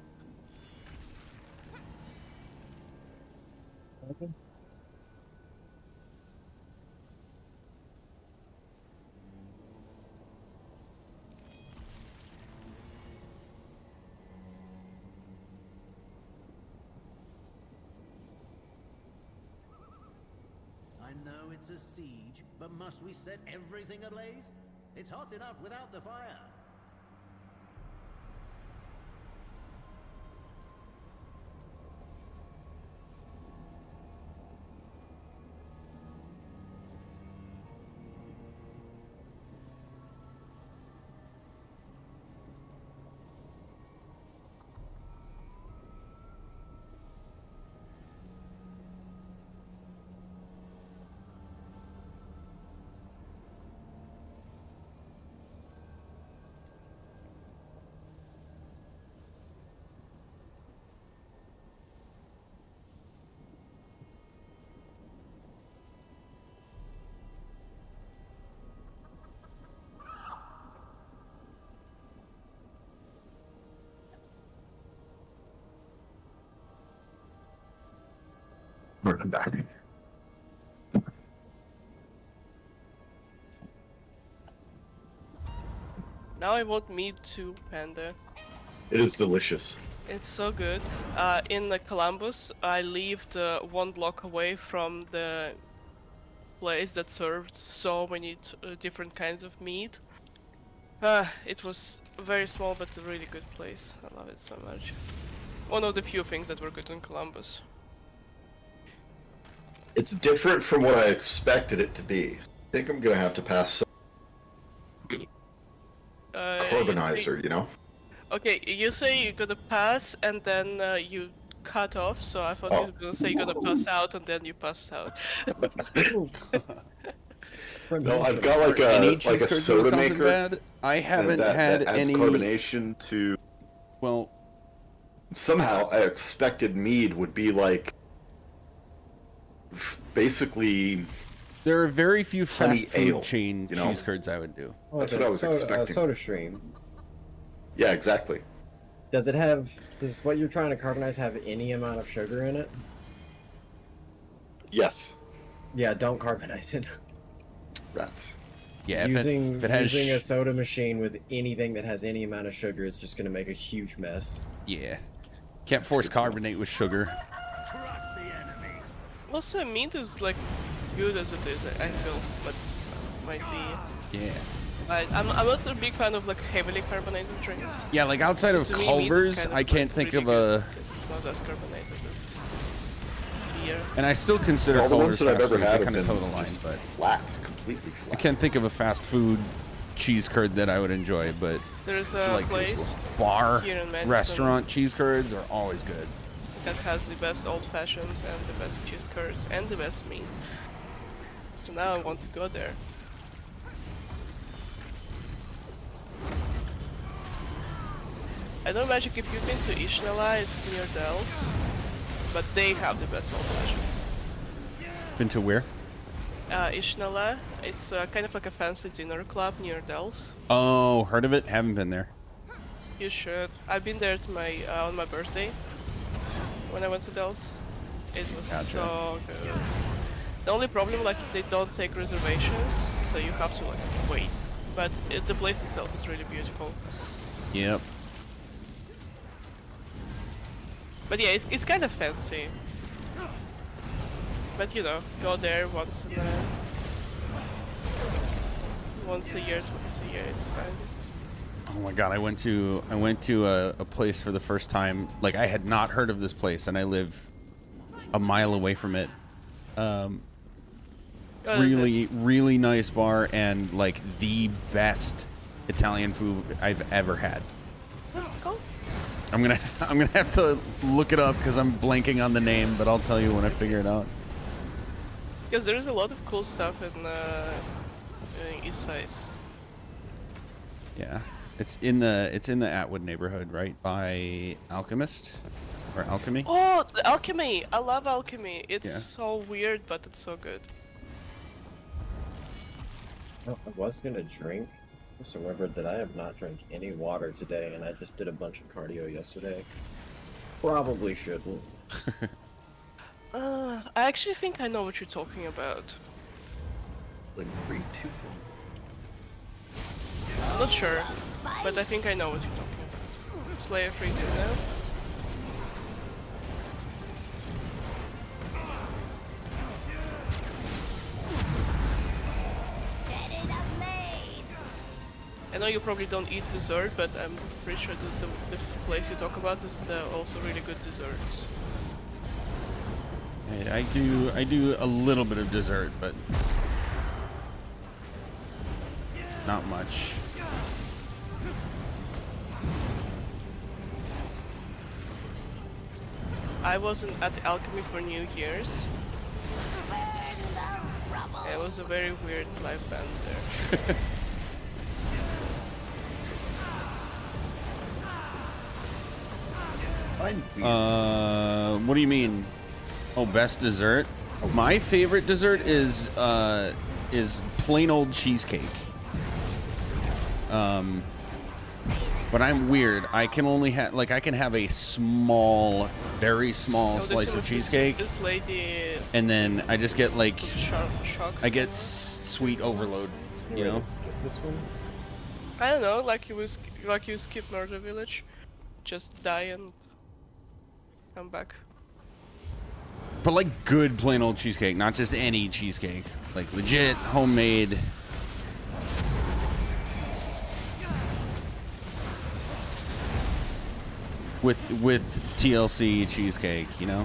I know it's a siege, but must we set everything ablaze? It's hot enough without the fire. Welcome back. Now I want meat too, Panda. It is delicious. It's so good. In Columbus, I lived 1 block away from the place that served so many different kinds of meat. It was very small but a really good place. I love it so much. One of the few things that were good in Columbus. It's different from what I expected it to be. I think I'm gonna have to pass some carbonizer, you know? Okay, you say you're gonna pass and then you cut off, so I thought you were gonna say you're gonna pass out and then you passed out. No, I've got like Any a cheese curds in soda Wisconsin maker bad? I haven't that had adds any. carbonation to. Well, Somehow I expected mead would be like basically. there are very few Honey fast food ale, chain you know? cheese curds I would do. Oh, That's the what I was soda, expecting. Soda Stream. Yeah, exactly. Does it have? Does what you're trying to carbonize have any amount of sugar in it? Yes. Yeah, don't carbonize it. Rats. Yeah, Using if it has using a soda machine with anything that has any amount of sugar is just going to make a huge mess. yeah, can't force carbonate with sugar. Trust the enemy. Also, meat is like good as it is, I feel, but might be. Yeah. I'm not a big fan of like heavily carbonated drinks. Yeah, like outside of To me, meat is Culver's, kind of, I can't like, think really of a. good. It's not as carbonated as beer. And I still consider All the ones Culver's that I've fast ever food. had They have kind of been toe the line, just but flat, completely flat. I can't think of a fast food cheese curd that I would enjoy. But There's a like place bar, here in Madison restaurant cheese curds are always good. that has the best old fashions and the best cheese curds and the best meat. So now I want to go there. I don't imagine if you've been to Ishnala, it's near Dells, but they have the best old fashioned. Been to where? Ishnala, it's kind of like a fancy dinner club near Dells. Oh, heard of it? Haven't been there. You should. I've been there to my on my birthday when I went to Dells. It was Gotcha. so good. The only problem, like, they don't take reservations, so you have to like wait. But the place itself is really beautiful. Yep. But yeah, it's kind of fancy. But you know, go there once a year, twice a year, it's fine. Oh my god, I went to a place for the first time. Like, I had not heard of this place, and I live a mile away from it. Oh, is it? Really nice bar, and like the best Italian food I've ever had. What's it called? I'm gonna have to look it up because I'm blanking on the name, but I'll tell you when I figure it out. Because there is a lot of cool stuff in East Side. Yeah, it's in the Atwood neighborhood, right by Alchemist or Alchemy. Oh, the Alchemy! I love Alchemy. It's Yeah. so weird, but it's so good. Oh, I was going to drink. Just remembered that I have not drank any water today, and I just did a bunch of cardio yesterday. Probably shouldn't. I actually think I know what you're talking about. Like 3, 2, I'm not sure, but I think I know what you're talking about. Slayer freezing now. I know you probably don't eat dessert, but I'm pretty sure that the place you talk about is also really good desserts. I do a little bit of dessert, but not much. I wasn't at Alchemy for New Year's. It was a very weird live band there. What do you mean? Oh, best dessert? My favorite dessert is plain old cheesecake. But I'm weird. I can only have, like, I can have a small, very small No, this slice one of is cheesecake, This lady and then I just get, like, shocks. I get sweet overload, you know? Skip this one. I don't know, like you skip Murder Village, just die and come back. But, like, good plain old cheesecake, not just any cheesecake. Like, legit, homemade. With TLC cheesecake, you know?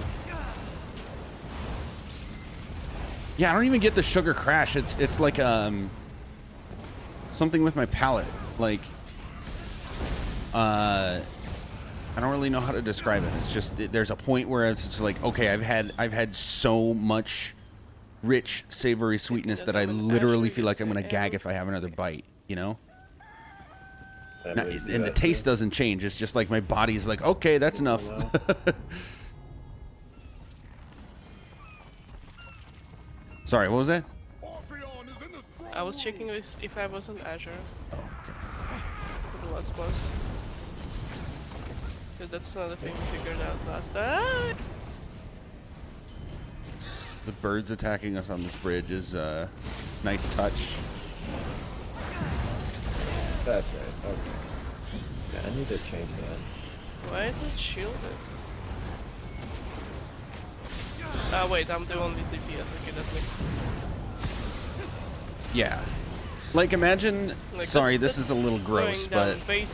Yeah, I don't even get the sugar crash. It's like something with my palate. Like I don't really know how to describe it. It's just there's a point where it's just like, okay, I've had so much rich savory sweetness that I literally feel like I'm gonna gag if I have another bite, you know? Now, and the taste doesn't change. It's just like my body's like, okay, that's enough. Sorry, what was that? I was checking if I was on Azure. Oh, okay. For the last boss. But that's another thing we figured out last time. The birds attacking us on this bridge is a nice touch. That's right. Okay. Yeah, I need to change that. Why is it shielded? Ah wait, I'm the only DPS. Okay, that makes sense. Yeah. Like, imagine... Like, sorry, that's this is a little gross, going but... down way too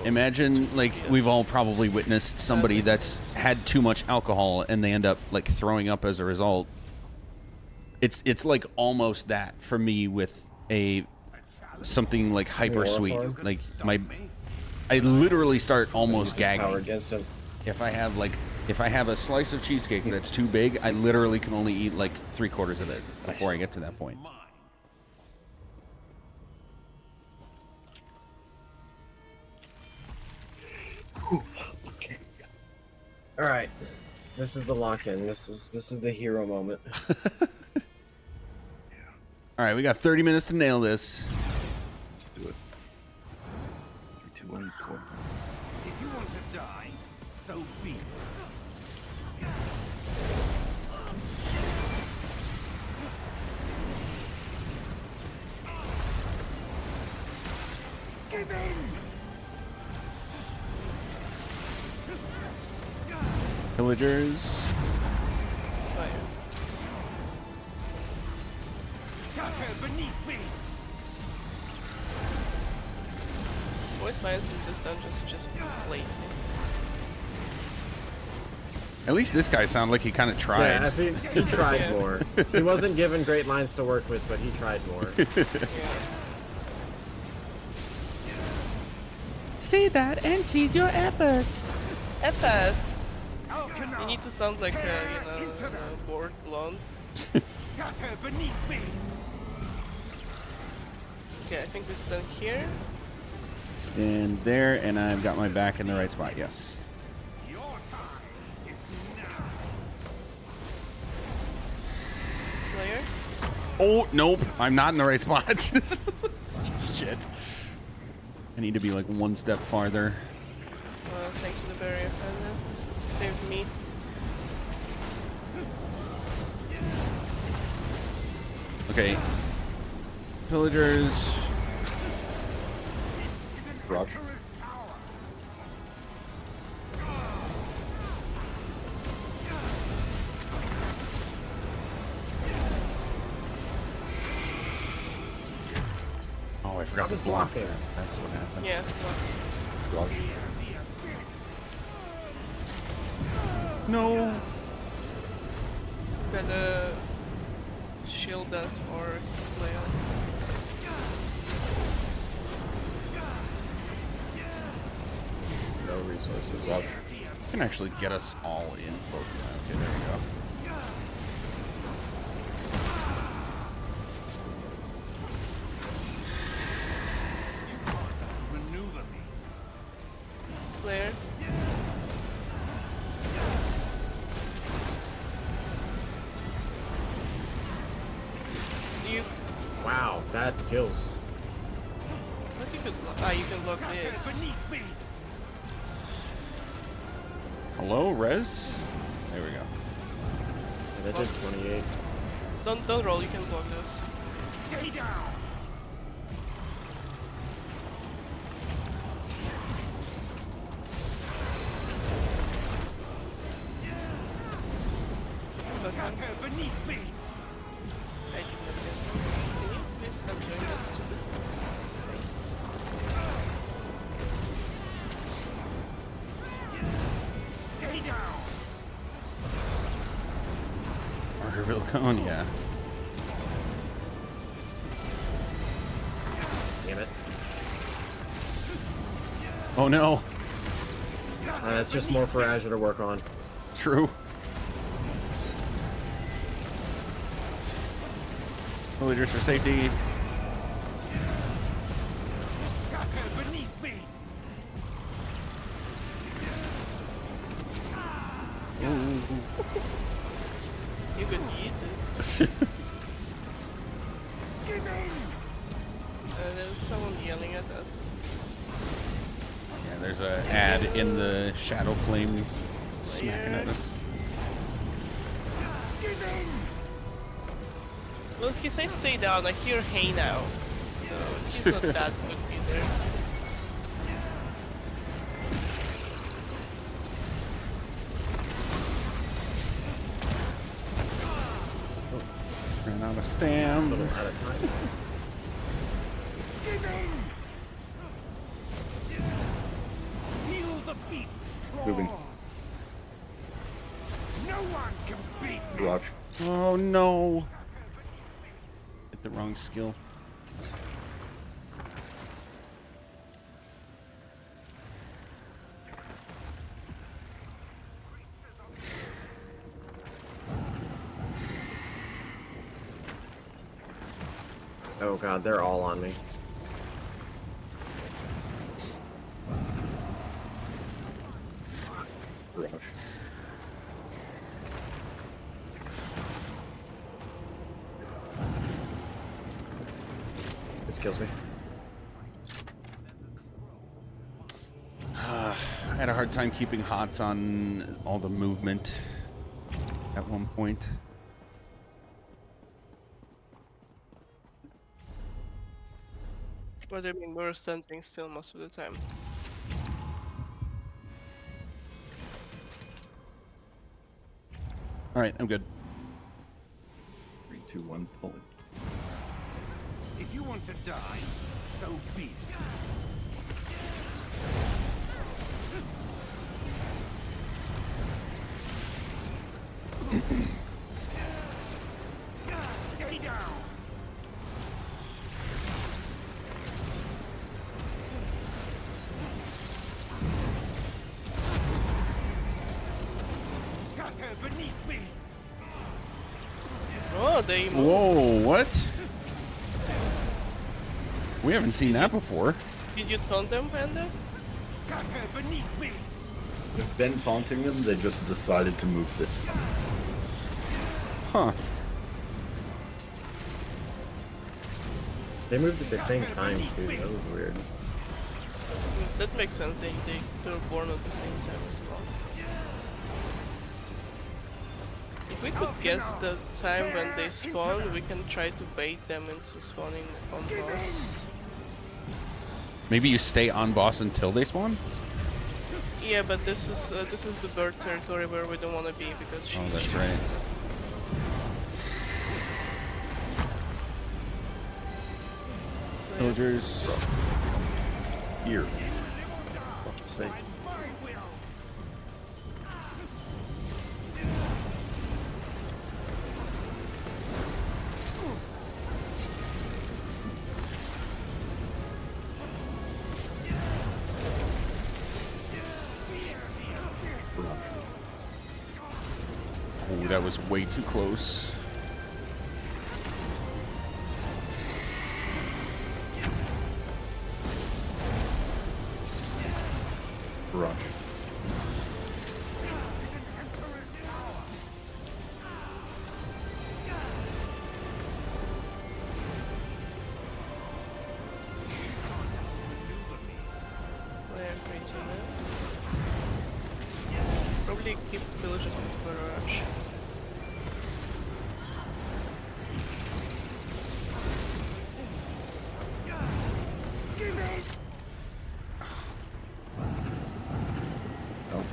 low. Imagine, like, DPS. we've all probably witnessed somebody makes that's sense. had too much alcohol and they end up, like, throwing up as a result. It's like almost that for me with something like hyper sweet. Warfarm? Like, I literally start Use almost his power gagging. against him. If I have a slice of cheesecake that's too big, I literally can only eat like 3/4 of it before I get to that point. All right, this is the lock-in. This is the hero moment. All right, we got 30 minutes to nail this. Let's do it. 3, 2, 1, go. If you want to die, so be it. Give in! Villagers. Oh, yeah. Scatter beneath me! Voice lines in this dungeon is just lazy. At least this guy sounded like he kind of tried. Yeah, I think he tried Yeah. more. He wasn't given great lines to work with, but he tried more. Yeah. See that and seize your efforts. FS! How can You I need to sound like a, bored blonde. scatter beneath me? Okay, I think we stand here. Stand there, and I've got my back in the right spot. Yes. Your time is now. Player. Oh nope, I'm not in the right spot. Shit. I need to be like one step farther. Thanks to the barrier defender. Saved me. Okay. Villagers. Rock. Oh, I forgot to Just block block that. it. That's what happened. Yeah. Rock. No. Better shield that or player. No resources. Rock. Can actually get us all in. Both. Okay, there we go. Maneuver me. Slayer. You. Wow, that kills. What you could block? Ah, you can block this. Beneath me. Hello, Rez? There we go. Yeah, that did 28. Don't roll. You can block this. Stay down. Okay. Beneath me. I did not get it. Can you please stop doing this stupid things? Stay down. Margaret Cone, yeah. Damn it. Oh no. That's just more for Azure to work on. True. Villagers for safety. Beneath me. You could eat it. Give in. There's someone yelling at us. Yeah, there's a ad in the Shadow Flame smacking at us. Give in. Well, if he says stay down, I hear hey now. So he's not that good either. Ran out of stam. Out of time. Give in. Feel the beast. Moving. No one can beat me. Rock. Oh no. Hit the wrong skill. Oh god, they're all on me. Rush. This kills me. I had a hard time keeping HOTS on all the movement at one point. But I mean, we're standing still most of the time. Alright, I'm good. 3, 2, 1, pull. If you want to die, so be it. Stay down. Cutter beneath me. Oh, they move. Whoa, what? We haven't seen that before. Did you taunt them, Panda? Cutter beneath me. I've been taunting them, they just decided to move this time. Huh. They moved at the same time too. That was weird. That makes sense. They were born at the same time as well. If we could guess the time when they spawn, we can try to bait them into spawning on boss. Maybe you stay on boss until they spawn? Yeah, but this is the bird territory where we don't want to be because she. Oh, that's she right. hates us. Villagers. Here. What to say? Oh, that was way too close. Rush. definitely keep villagers with barrage. Oh.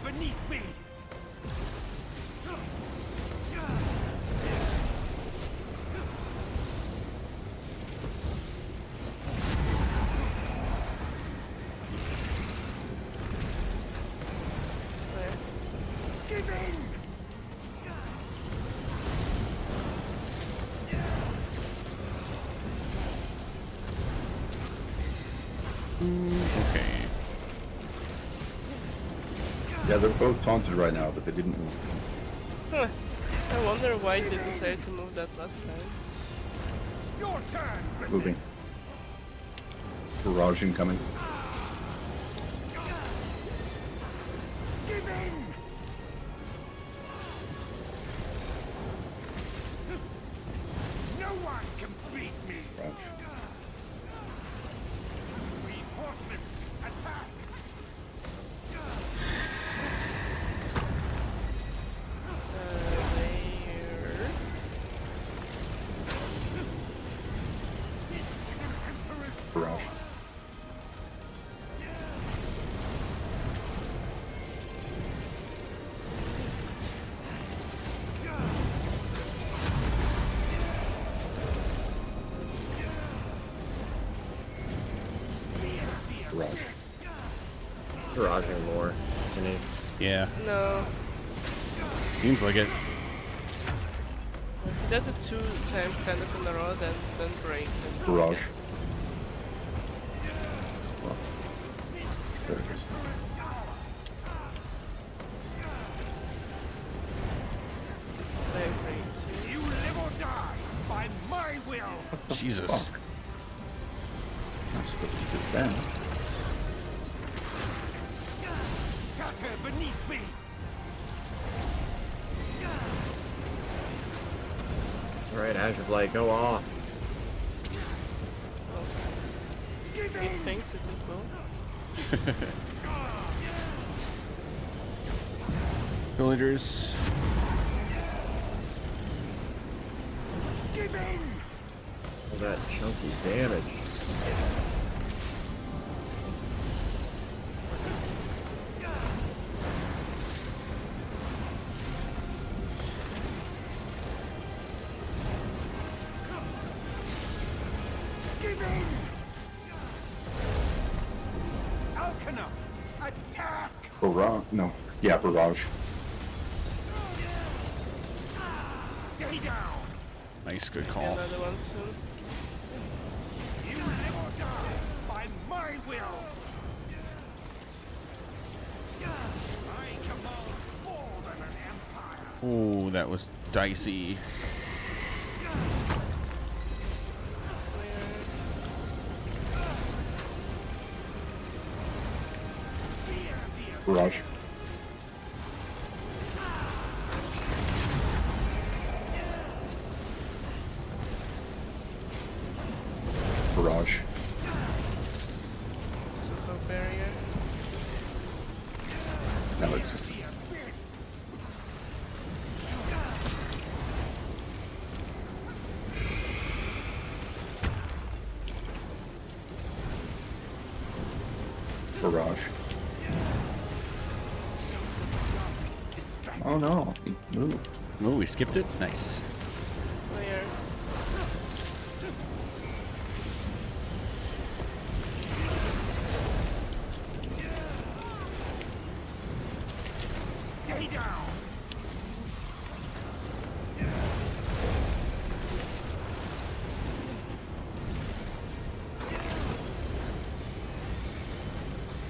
Beneath me! There. Give in! Okay. Yeah, they're both taunted right now, but they didn't move. Huh. I wonder why they decided to move that last time. Your turn! Moving. Barrage incoming. Give in! No one can beat me! Barrage. Reinforcements, attack! There. Barrage. Barrage. Barraging more, isn't he? Yeah. No. Seems like it. He does it 2 times kind of in a row, then break. and Barrage. again. Well, there it is. So I agree too. You live or die by my will! Jesus. Fuck. I'm supposed to do that. Shatter beneath me! Alright, Azure Blade, go off. Give He in! thinks it will. Villagers. Give in! All that chunky damage. Give in! Alcana! Attack! Barrage. No. Yeah, barrage. Stay down! Nice, good Get call. another one soon. You live or die by my will! I command more than an empire! Ooh, that was dicey. Barrage. Barrage. Super barrier. Now it's barrage. Oh no, he moved. Oh, we skipped it? Nice. Clear. Stay down!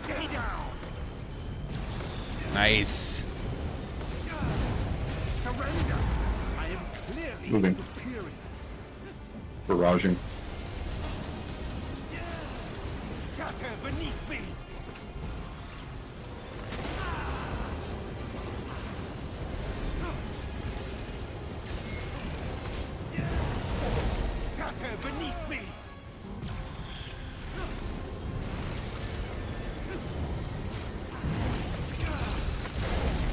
Stay down! Nice. Surrender! Moving. Barraging. Shatter beneath me! Shatter beneath me!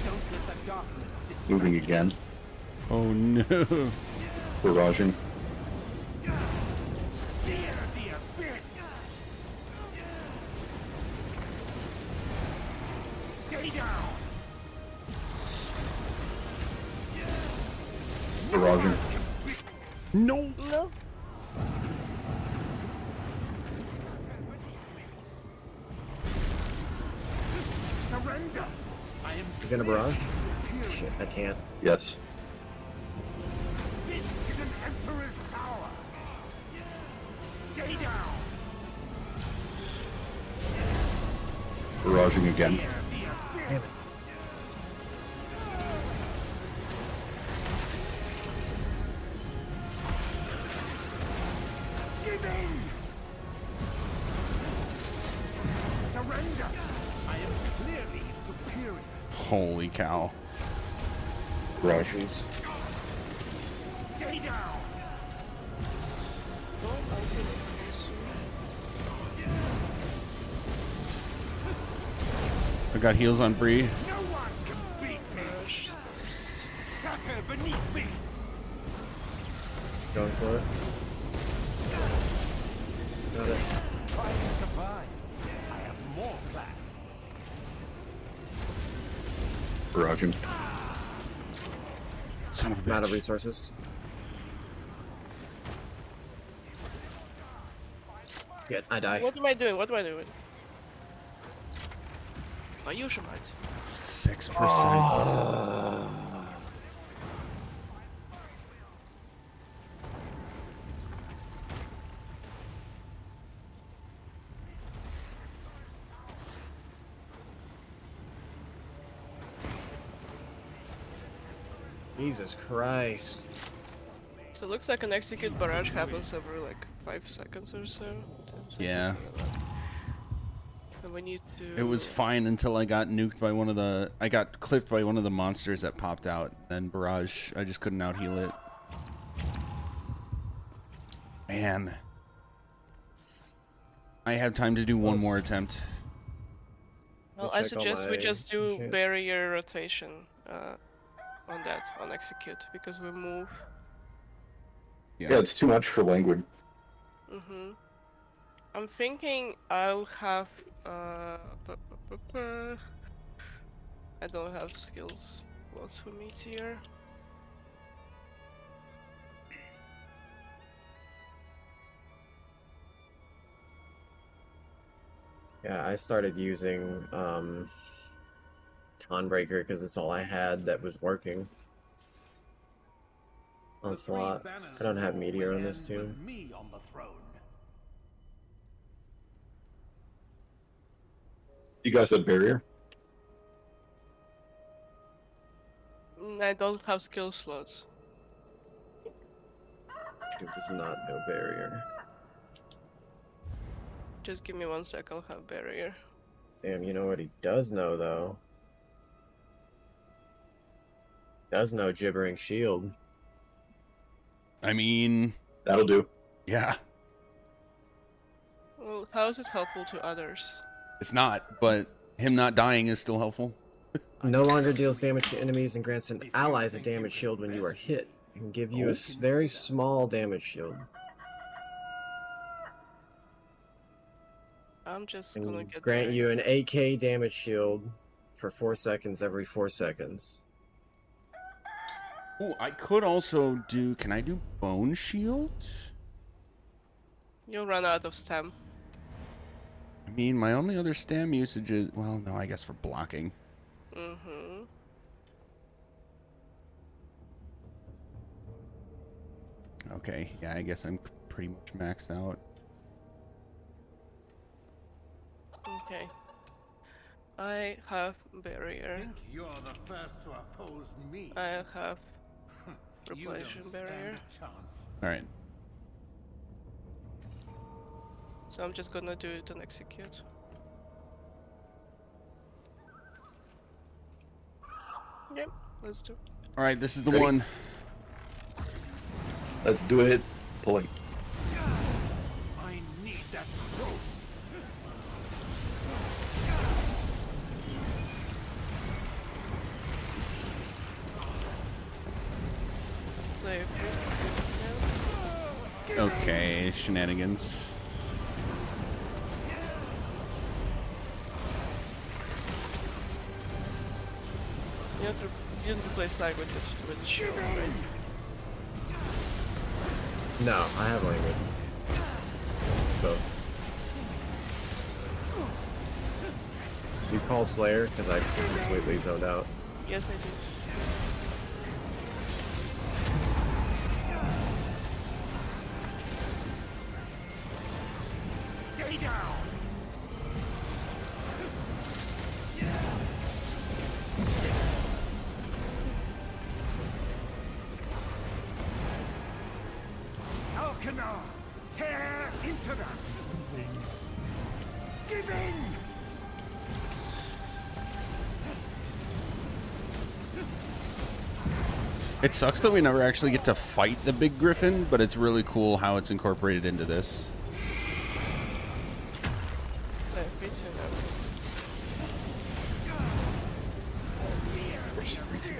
Don't let the darkness Moving again. Oh no. Barraging. fear the abyss! Stay down! Barraging. No. No. Surrender! I am You gonna barrage? Shit, I can't. Yes. This is an emperor's power! Stay down! Barraging again. Fear the abyss! Damn it. Give in! Surrender! I am clearly superior. Holy cow. Barraging. Stay down! Oh my goodness gracious. I got heals on Bree. No one can beat me! Gosh, first. Shatter beneath me! Going for it. Got it. Try to survive. I have more plans. Barraging. Son of a I'm out of bitch. resources. Good, I die. What am I doing? What am I doing? Oh, you should might. 6%. Jesus Christ. So it looks like an execute barrage happens every like 5 seconds or so. 10 seconds, Yeah. something like that. And we need to. It was fine until I got nuked by one of the. I got clipped by one of the monsters that popped out. Then barrage, I just couldn't out heal it. Man. I have time to do one more attempt. Well, I'll I check all suggest we my just do shits. barrier rotation on that, on execute, because we move. Yeah, it's too much for languid. I'm thinking I'll have. I don't have skills. What's for meteor? Yeah, I started using Dawnbreaker because it's all I had that was working. Onslaught. I don't have Meteor on this too. Me on the throne. You guys have barrier? I don't have skill slots. It was not no barrier. Just give me 1 sec, I'll have barrier. Damn, you know what he does know though? Does know Gibbering Shield. I mean, That'll do. yeah. Well, how is it helpful to others? It's not, but him not dying is still helpful. No longer deals damage to enemies and grants an allies a damage shield when you are hit. It can give you a very small damage shield. I'm just gonna And get grant barrier. you an AK damage shield for 4 seconds every 4 seconds. Ooh, I could also do. Can I do bone shield? You'll run out of stam. I mean, my only other stam usage is. Well, no, I guess for blocking. Okay, yeah, I guess I'm pretty much maxed out. Okay. I have barrier. Think you're the first to oppose me. I have You don't replenishing stand barrier. a chance. All right. So I'm just gonna do it and execute. Yep, let's do. All right. This is the Ready? one. Let's do it. Pulling. I need that crow. Play free. Okay, shenanigans. You didn't replace lag with the shield, right? No, I have language. Both. You call Slayer because I completely zoned out. Yes, I did. Stay down. Alcanar, tear into them. Give in. It sucks that we never actually get to fight the big griffin, but it's really cool how it's incorporated into this. Play free to now. Force 3-2.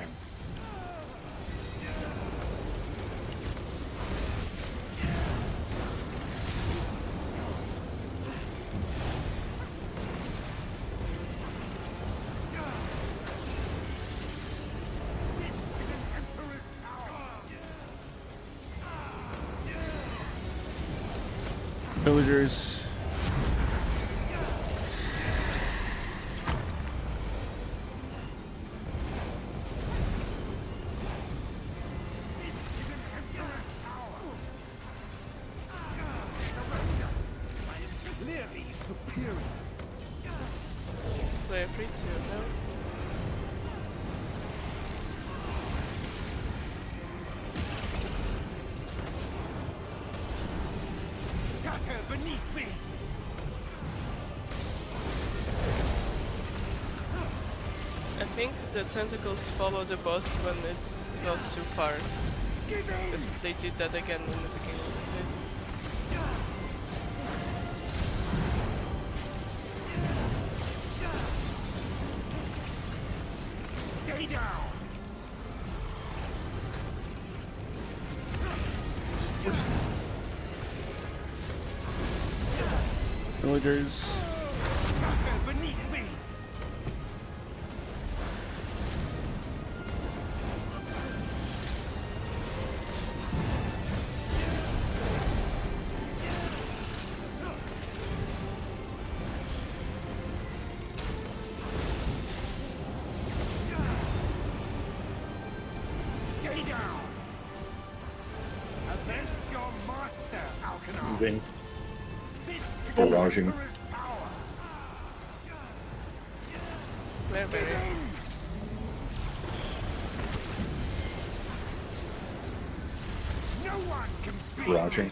Villagers. Clearly superior. Play free to now. Shatter beneath me. I think the tentacles follow the boss when it goes too far. Give in. Because they did that again in the beginning of it. Stay down. Villagers. Shatter beneath me. Stay down. Avenge your master, Alcanar. Moving. This is Barraging. Emperor's power. Play barrier. No one can beat Barraging.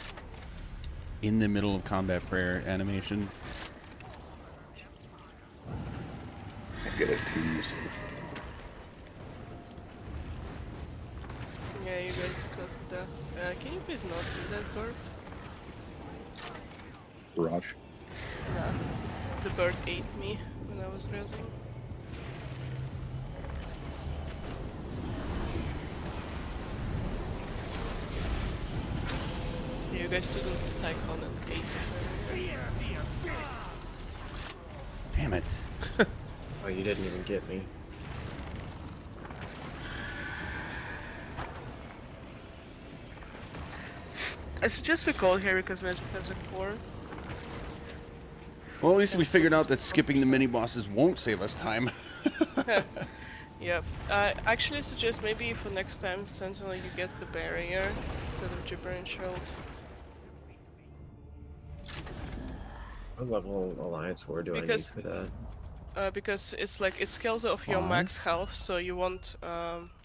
In the middle of combat prayer animation. I get it too. So Yeah, you guys got that. Can you please not do that, bird? barrage. Nah. The bird ate me when I was resing. You guys didn't cyclone and ate me. Damn it. Oh, you didn't even get me. I suggest we call here because Magic has a core. Well, at least we figured out that skipping the mini bosses won't save us time. Yep. I actually suggest maybe for next time, Sentinel, you get the barrier instead of Gibbering Shield. What level Alliance War do Because- I need for that? Because it's like it scales off your max health, so you want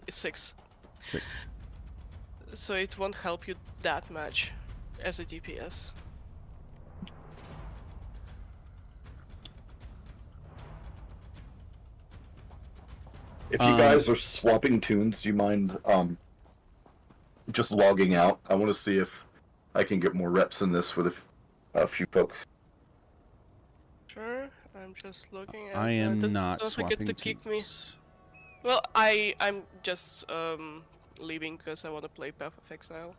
it's 6. 6. so it won't help you that much as a DPS. If you guys are swapping tunes, do you mind just logging out? I want to see if I can get more reps in this with a few folks. Sure, I'm just looking at. I am not don't forget swapping to kick me. tunes. Well, I'm just leaving because I want to play Path of Exile.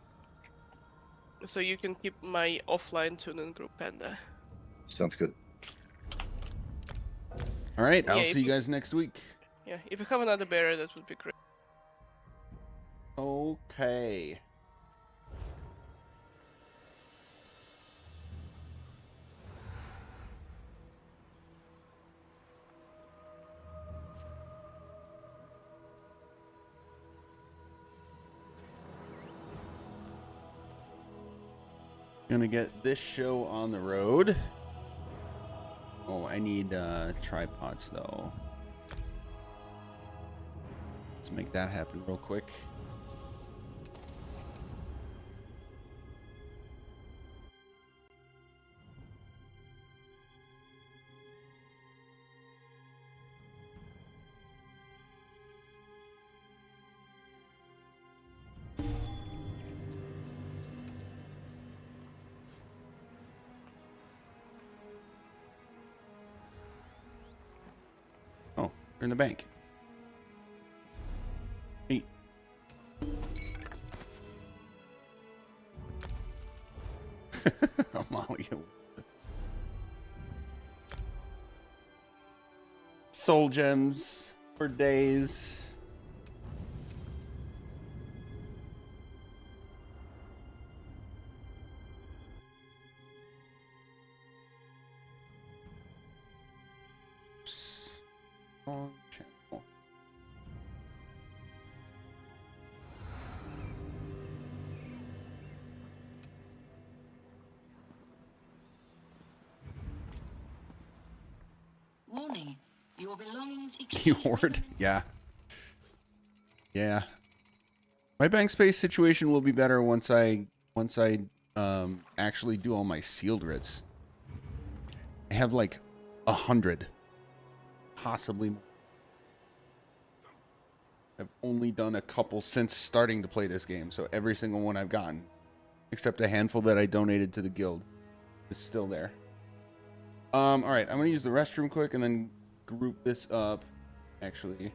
So you can keep my offline tune and group Panda. Sounds good. All right, I'll Yeah, see you guys next week. Yeah, if you have another barrier, that would be great. Okay. Gonna get this show on the road. Oh, I need tripods though. Let's make that happen real quick. Oh, they're in the bank. Hey. Molly. Soul gems for days. On channel. Warning. Your belongings Keyword. Yeah. Yeah. My bank space situation will be better once I actually do all my sealed writs. I have like 100. Possibly more. I've only done a couple since starting to play this game, so every single one I've gotten, except a handful that I donated to the guild, is still there. All right, I'm gonna use the restroom quick and then group this up. Actually,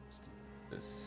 let's do this.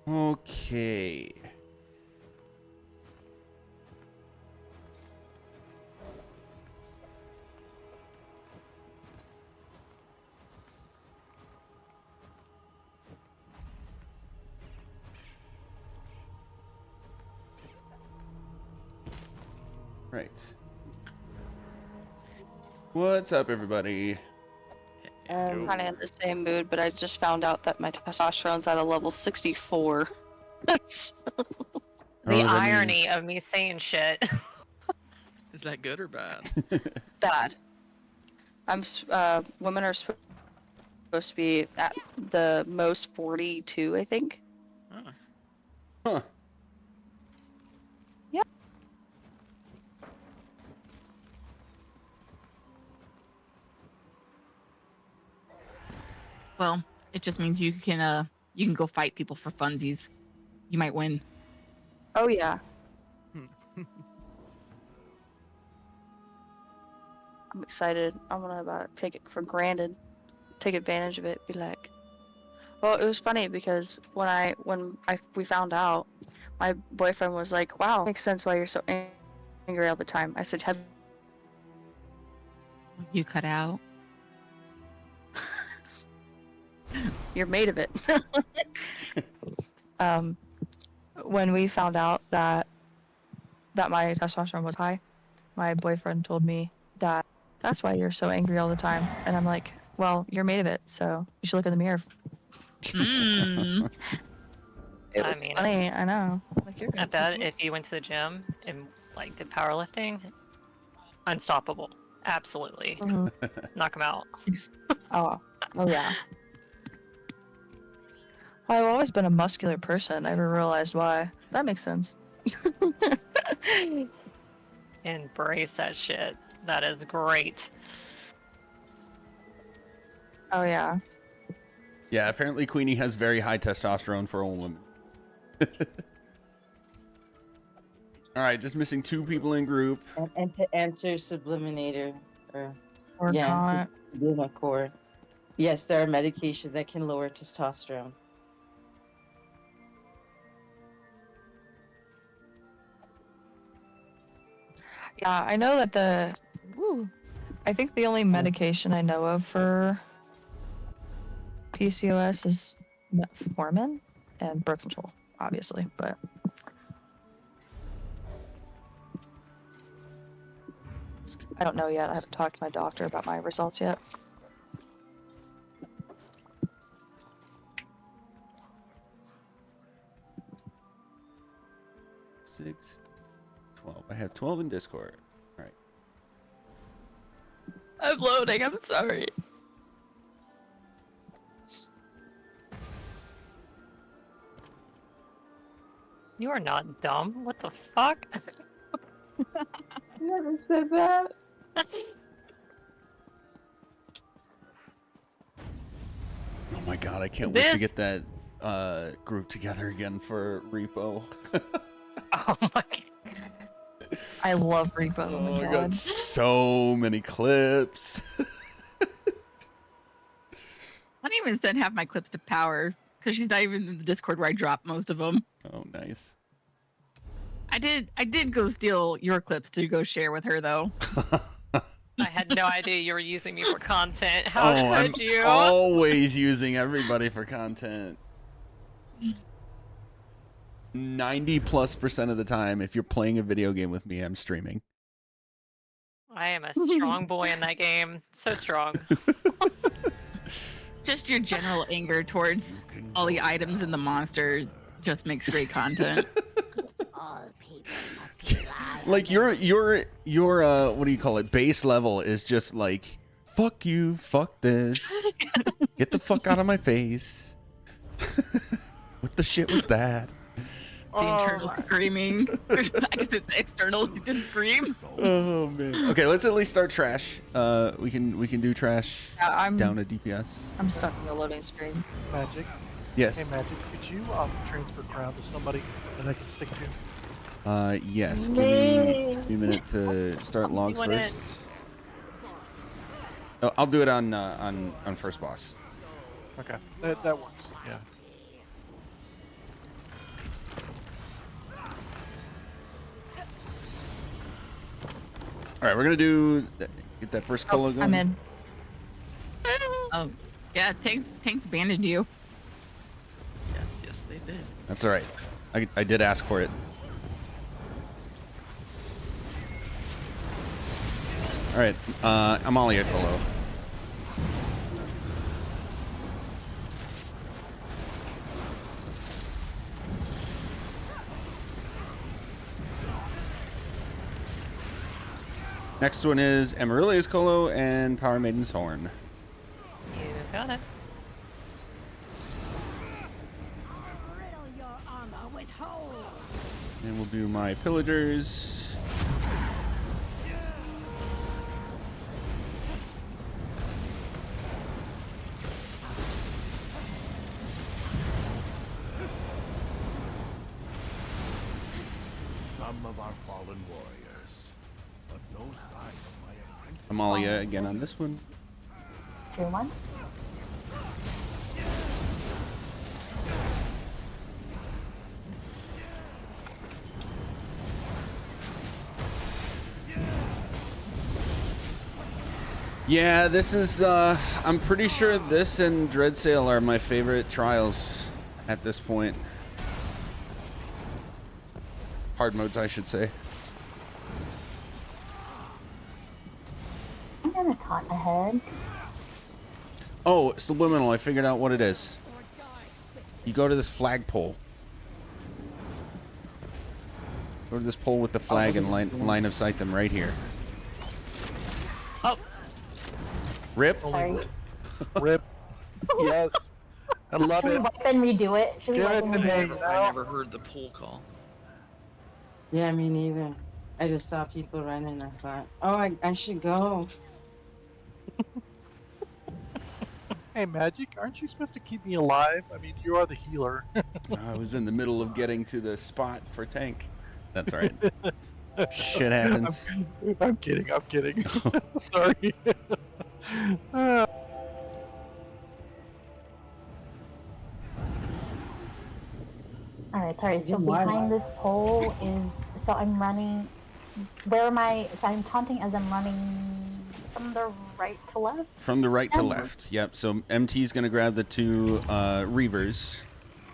Okay. Right. What's up, everybody? I'm kind of in the same mood, but I just found out that my testosterone's at a level 64. That's Oh, The that irony means- of me saying shit. Is that good or bad? bad. Women are supposed to be at the most 42, I think. Huh. Yep. Well, it just means you can go fight people for funsies. You might win. Oh yeah. I'm excited. I'm gonna about take it for granted, take advantage of it. Be like, well, it was funny because we found out, my boyfriend was like, "Wow, makes sense why you're so angry all the time." I said, "Have You cut out. you're made of it." When we found out that my testosterone was high, my boyfriend told me that that's why you're so angry all the time, and I'm like, well, you're made of it, so you should look in the mirror. Mm. It was funny, I know. Like, you're I bet if you went to the gym and like did powerlifting, unstoppable. Absolutely. Knock him out. Oh yeah. Well, I've always been a muscular person. I never realized why. That makes sense. Embrace that shit. That is great. Oh yeah. Yeah, apparently Queenie has very high testosterone for a woman. All right, just missing 2 people in group. And to answer Subliminator, Or not. Lunacore, yes, there are medications that can lower testosterone. Yeah, I know that I think the only medication I know of for PCOS is metformin and birth control, obviously, but I don't know yet. I haven't talked to my doctor about my results yet. Six, 12. I have 12 in Discord. All right. I'm loading, I'm sorry. You are not dumb. What the fuck? Never said that. Oh my god, I can't wait to get that group together again for Repo. Oh my god. I love Repo. Oh my I god. got so many clips. I don't even send half my clips to Power because she's not even in the Discord where I drop most of them. Oh, nice. I did go steal your clips to go share with her though. I had no idea you were using me for content. How could I'm you? always using everybody for content. 90+% of the time, if you're playing a video game with me, I'm streaming. I am a strong boy in that game. So strong. Just your general anger towards all the items and the monsters just makes great content. All people must be Like your what do you call it? Base level is just like, fuck you, fuck this, get the fuck out of my face. What the shit was that? The internal screaming. I guess it's external. You didn't scream. Oh man. Okay, let's at least start trash. We can do trash down to DPS. I'm stuck in the loading screen. Magic. Yes. Hey, Magic, could you transfer crown to somebody that I can stick to? Yes. Give me a minute to start logs You went first. Oh, I'll do it on first boss. Okay, that works. Yeah. All right, we're gonna do get that first color going. I'm in. Oh, yeah, tank banded you. Yes, they did. That's all right. I did ask for it. All right, Amalia Colo. Next one is Amaryllis Colo and Power Maiden's Horn. You got it. And we'll do my Pillagers. Some of our fallen warriors, but no sign of my apprentice. Amalia again on this one. 2-1. Yeah, this is, I'm pretty sure this and Dreadsail are my favorite trials at this point. Hard modes, I should say. I'm gonna taunt ahead. Oh, Subliminal, I figured out what it is. You go to this flagpole. Go to this pole with the flag and line of sight them right here. Oh. Rip. Sorry. Rip. Yes. I love Should we it. wipe and redo it? Should we Give wipe it and to redo me. it? I never heard the pull call. Yeah, me neither. I just saw people running. I thought, oh, I should go. Hey, Magic, aren't you supposed to keep me alive? I mean, you are the healer. I was in the middle of getting to the spot for tank. That's all right. Shit happens. I'm kidding. I'm kidding. Sorry. Alright, sorry. So Yeah, why behind not? this pole is. So I'm running. Where am I? So I'm taunting as I'm running from the right to left? From the right to Yeah. left. Yep. So MT's gonna grab the two Reavers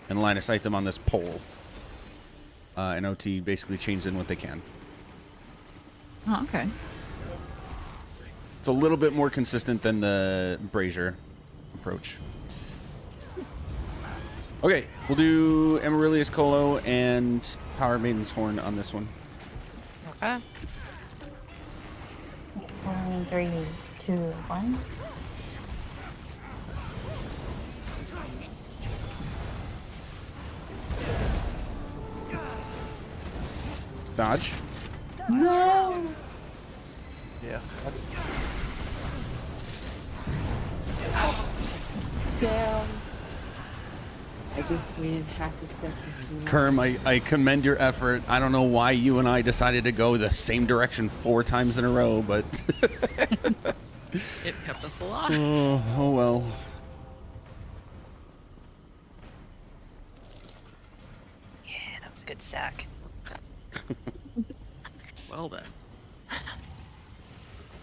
and line of sight them on this pole. And OT basically chains in what they can. Oh, okay. It's a little bit more consistent than the Brazier approach. Okay, we'll do Amaryllis Colo and Power Maiden's Horn on this one. Okay. 3, 2, 1. Dodge. No. Yeah. Damn. I just waited half a second too long. Kerm, I commend your effort. I don't know why you and I decided to go the same direction 4 times in a row, but... It kept us alive. oh well. Yeah, that was a good sack. Well then.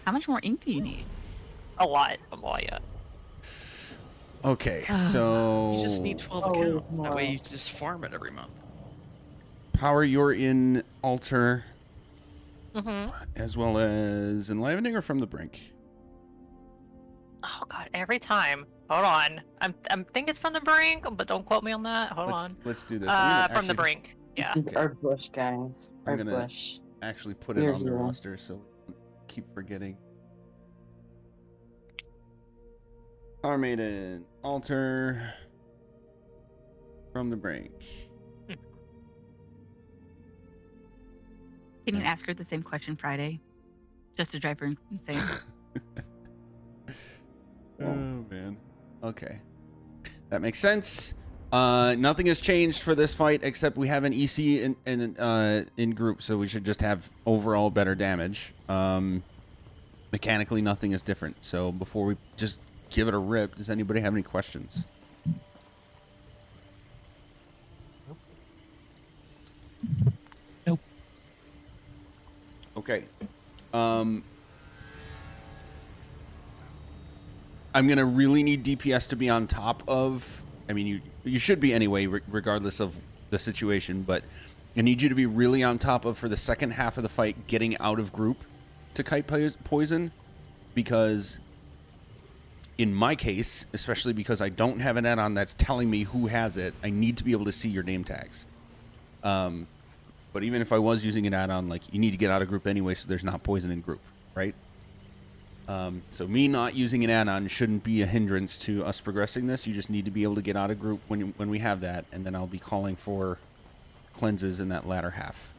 How much more ink do you need? A lot, Amalia. Okay, so... You just need 12 Oh, account. That way wow. you just farm it every month. Power, you're in Altar, Mm-hmm. as well as Enlivening or From the Brink? Oh god, every time. Hold on. I'm think it's from the brink, but don't quote me on that. Hold on. Let's do this. I'm gonna From the actually- brink. Yeah. Our bush, guys. I'm Our gonna bush. actually put it Here's on the your one. roster so we don't keep forgetting. Power Maiden, Altar, From the Brink. Can you ask her the same question Friday? Just to drive her insane. Oh man. Okay. That makes sense. Nothing has changed for this fight except we have an EC in group, so we should just have overall better damage. Mechanically, nothing is different. So before we just give it a rip, does anybody have any questions? Nope. Okay. I'm gonna really need DPS to be on top of. I mean, you should be anyway, regardless of the situation. But I need you to be really on top of for the second half of the fight, getting out of group to kite poison, because in my case, especially because I don't have an add-on that's telling me who has it, I need to be able to see your name tags. But even if I was using an add-on, like, you need to get out of group anyway, so there's not poison in group, right? So me not using an add-on shouldn't be a hindrance to us progressing this. You just need to be able to get out of group when we have that, and then I'll be calling for cleanses in that latter half.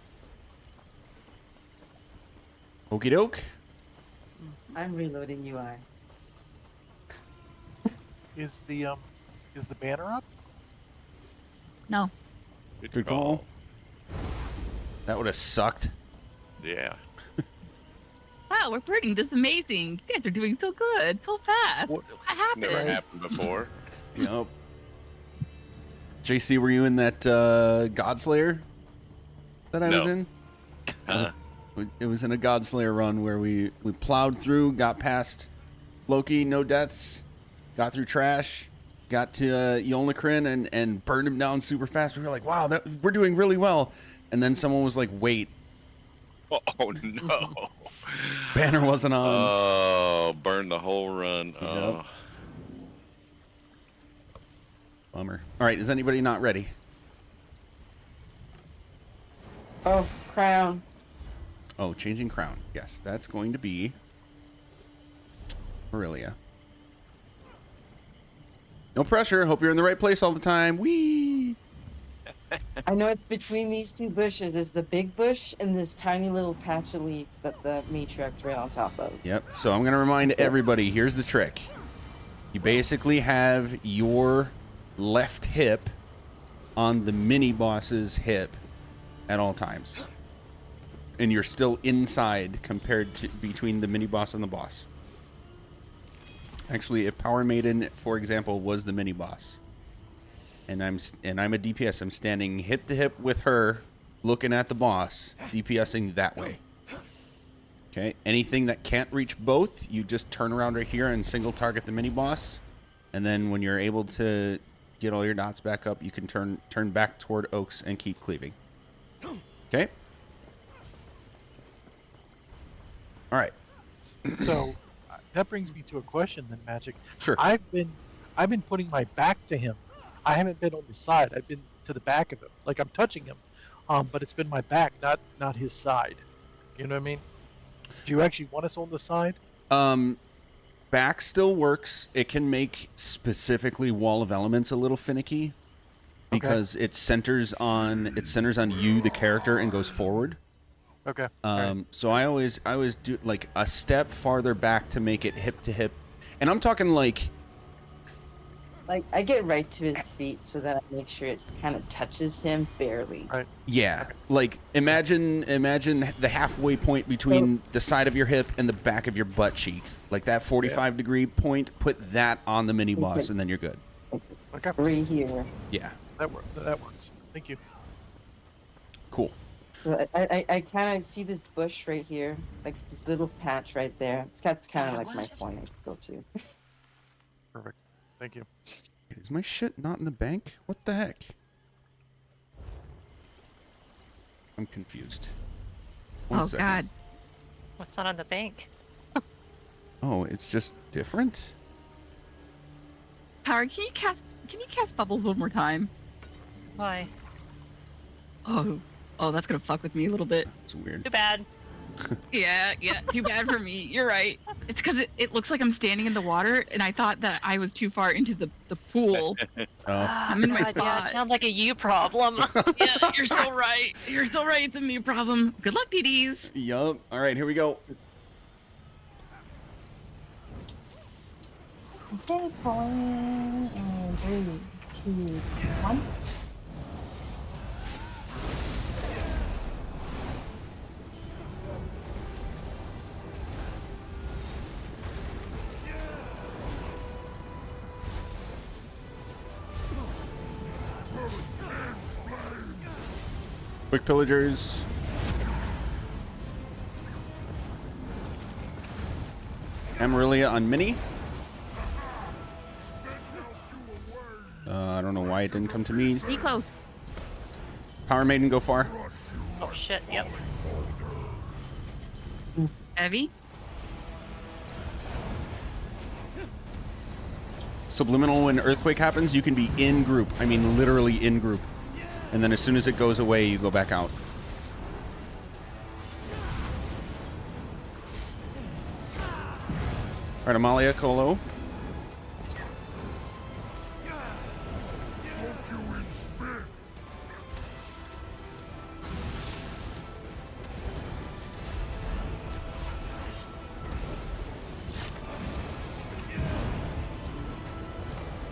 Okie doke. I'm reloading UI. Is the banner up? No. Good call. That would have sucked. Yeah. Wow, we're burning. This is amazing. You guys are doing so good, so fast. What happened? Never happened before. Yep. JC, were you in that Godslayer that I was in? It was in a Godslayer run where we plowed through, got past Loki, no deaths, got through Trash, got to Yolnahkrin and burned him down super fast. We were like, wow, we're doing really well. And then someone was like, wait. Oh, no. Banner wasn't on. Oh, burned the whole run. Yep. Oh. Bummer. All right, is anybody not ready? Oh, crown. Oh, changing crown. Yes, that's going to be Aurelia. No pressure. Hope you're in the right place all the time. Whee! I know it's between these two bushes. There's the big bush and this tiny little patch of leaf that the matriarch's right on top of. Yep. So I'm going to remind everybody, here's the trick. You basically have your left hip on the mini boss's hip at all times. And you're still inside compared to between the mini boss and the boss. Actually, if Power Maiden, for example, was the mini boss, and I'm a DPS, I'm standing hip to hip with her, looking at the boss, DPSing that way. Okay. Anything that can't reach both, you just turn around right here and single target the mini boss, and then when you're able to get all your dots back up, you can turn back toward Oaks and keep cleaving. Okay. All right. So that brings me to a question then, Magic. Sure. I've been putting my back to him. I haven't been on the side. I've been to the back of him. Like, I'm touching him, but it's been my back, not his side. You know what I mean? Do you actually want us on the side? Back still works. It can make specifically Wall of Elements a little finicky because it centers on you, the character, and goes forward. Okay. So I always do like a step farther back to make it hip to hip, and I'm talking like I get right to his feet so that I make sure it kind of touches him barely. Right. Yeah. Like imagine the halfway point between the side of your hip and the back of your butt cheek. Like that 45-degree point, put that on the mini boss and then you're good. Okay. Right here. Yeah. That works. Thank you. Cool. So I kind of see this bush right here, like this little patch right there. That's kind of like my point I go to. Perfect. Thank you. Is my shit not in the bank? What the heck? I'm confused. One second. God. What's not on the bank? Oh, it's just different? Power, can you cast bubbles one more time? Why? Oh, that's gonna fuck with me a little bit. It's weird. Too bad. Yeah, too bad for me. You're right. It's because it looks like I'm standing in the water, and I thought that I was too far into the pool. I'm in my God, spot. yeah, it sounds like a you problem. Yeah, you're so right. You're so right. It's a me problem. Good luck, DDs. Yup. All right, here we go. Okay, pulling in 3, 2, 1. Quick pillagers. Amarillia on mini. I don't know why it didn't come to me. Pretty close. Power Maiden, go far. Oh shit, yep. Heavy. Subliminal, when Earthquake happens, you can be in group. I mean, literally in group. And then as soon as it goes away, you go back out. All right, Amalia, Colo.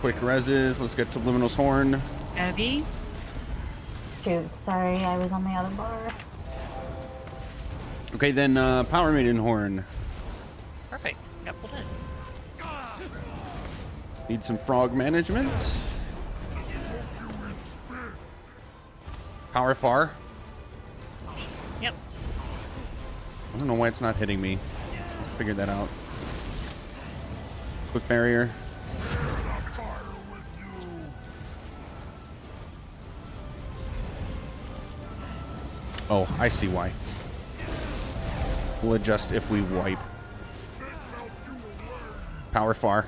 Quick reses. Let's get Subliminal's Horn. Heavy. Shoot, sorry, I was on the other bar. Okay, then Power Maiden Horn. Perfect. Got pulled in. Need some frog management. Power Far. Yep. I don't know why it's not hitting me. Figured that out. Quick barrier. Oh, I see why. We'll adjust if we wipe. Power Far.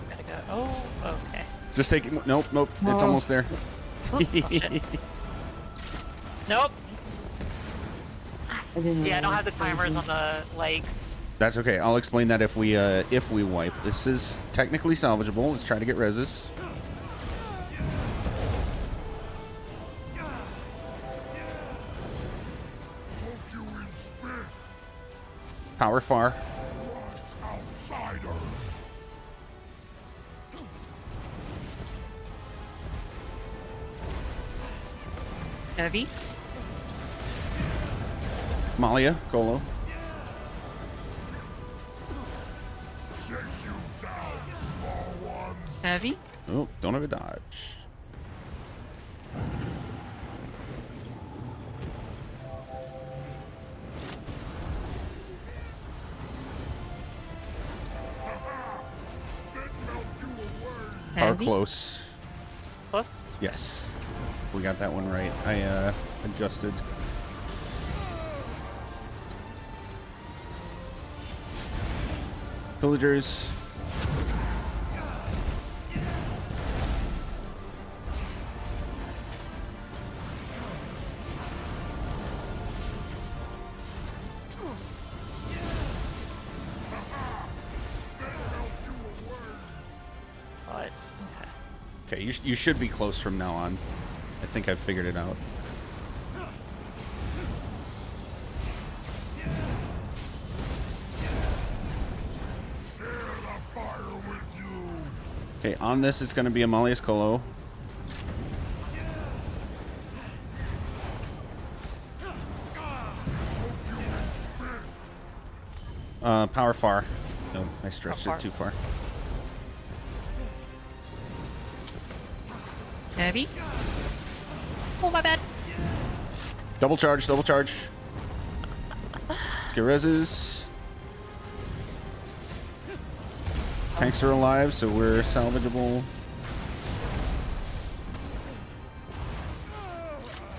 Gotta go. Oh, okay. Just take it. Nope, nope. It's No. almost there. Oh, shit. Nope. I didn't Yeah, I don't have realize the timers on the legs. That's okay. I'll explain that if we wipe. This is technically salvageable. Let's try to get reses. Power Far. Heavy. Malia, Colo. Heavy. Oh, don't have a dodge. Are Heavy. close. Close? Yes. We got that one right. I adjusted. Pillagers. Saw it. Okay. Okay, you should be close from now on. I think I've figured it out. Okay, on this it's going to be Amalia's Colo. Power Far. No, I stretched it too far. Heavy. Oh, my bad. Double charge, double charge. Let's get reses. Tanks are alive, so we're salvageable.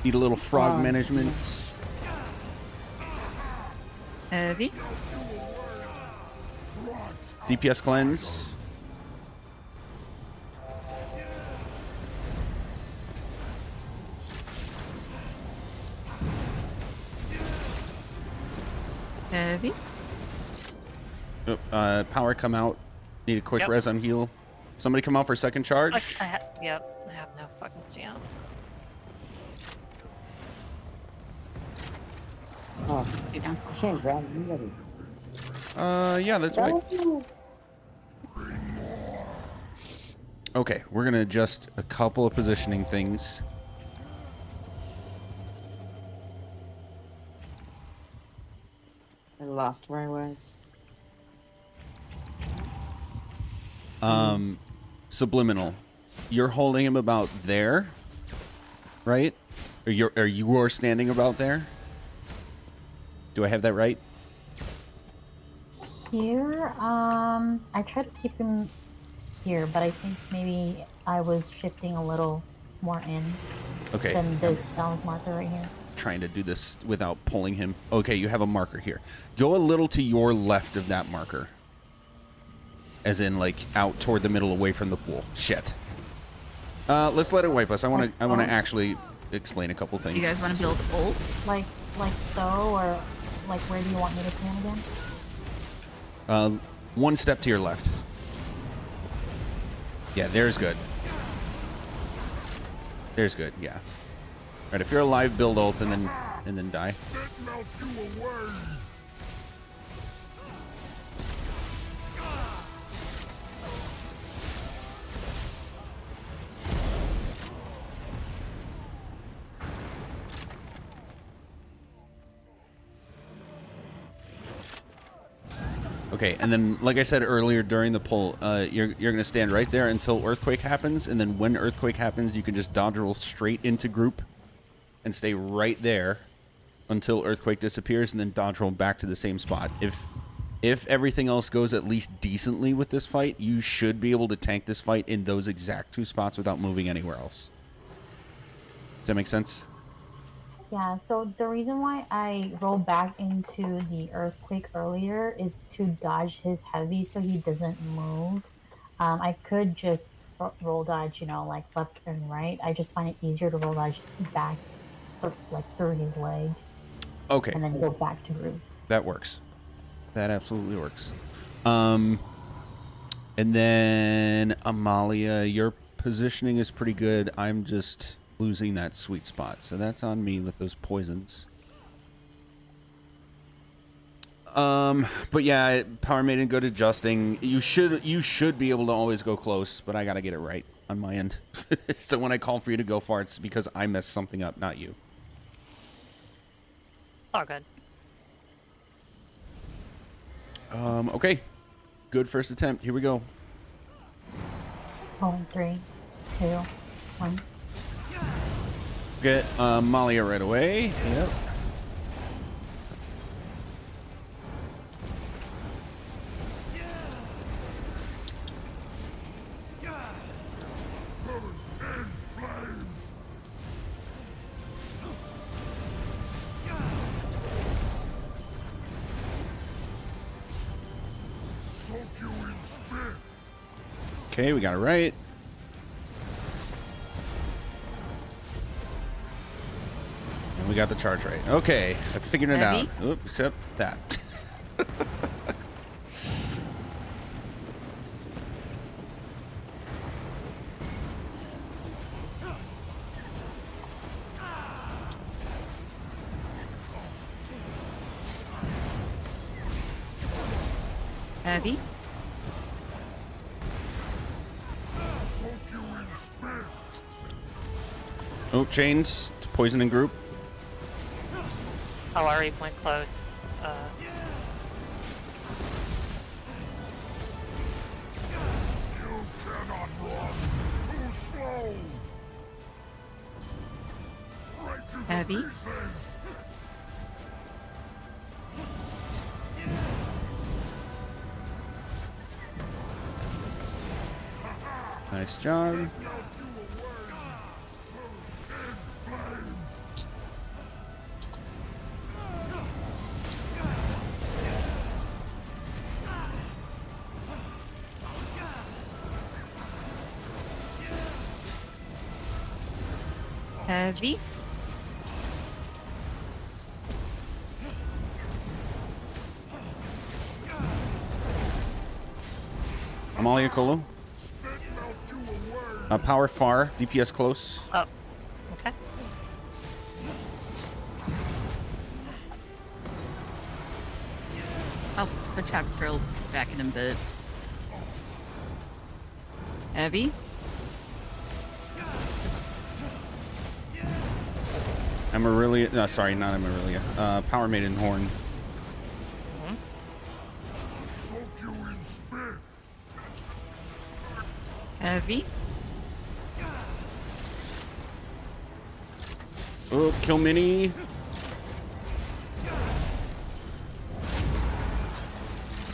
Need a little frog management. Heavy. DPS cleanse. Heavy. Oh, power come out. Need a quick res on heal. Somebody come out for second charge. Yep. I have no fucking stand. Oh, I can't grab anybody. Yeah, that's right. Okay, we're gonna adjust a couple of positioning things. I lost where I was. Subliminal. You're holding him about there, right? Or you are standing about there? Do I have that right? here. I try to keep him here, but I think maybe I was shifting a little more in Okay. than this Dallas marker right here. Trying to do this without pulling him. Okay, you have a marker here. Go a little to your left of that marker. As in, like, out toward the middle, away from the pool. Shit. Let's let it wipe us. I want to actually explain a couple things. You guys want to build ult? Like so, or like where do you want me to stand again? One step to your left. Yeah, there's good. There's good, yeah. Alright, if you're alive, build ult and then die. Okay, and then, like I said earlier during the pull, you're going to stand right there until Earthquake happens, and then when Earthquake happens, you can just dodge roll straight into group and stay right there until Earthquake disappears, and then dodge roll back to the same spot. If everything else goes at least decently with this fight, you should be able to tank this fight in those exact 2 spots without moving anywhere else. Does that make sense? Yeah, so the reason why I rolled back into the Earthquake earlier is to dodge his heavy so he doesn't move. I could just roll dodge, you know, like left and right. I just find it easier to roll dodge back, like through his legs. Okay. And then go back to group. That works. That absolutely works. And then Amalia, your positioning is pretty good. I'm just losing that sweet spot, so that's on me with those poisons. But yeah, Power Maiden, good adjusting. You should be able to always go close, but I gotta get it right on my end. So when I call for you to go far, it's because I messed something up, not you. It's all good. Okay. Good first attempt. Here we go. Rolling 3, 2, 1. Get Malia right away. Yep. Okay, we got it right. And we got the charge right. Okay, I figured it out. Oops, except that. Heavy. Oh, chains to poison and group. I'll already point close. Heavy. Nice job. Heavy. Amalia Kolo. Power far, DPS close. Oh, okay. I'll put Trap Drill back in a bit. Heavy. Amarillia. No, sorry, not Amarillia. Power Maiden Horn. Heavy. Oh, kill Mini.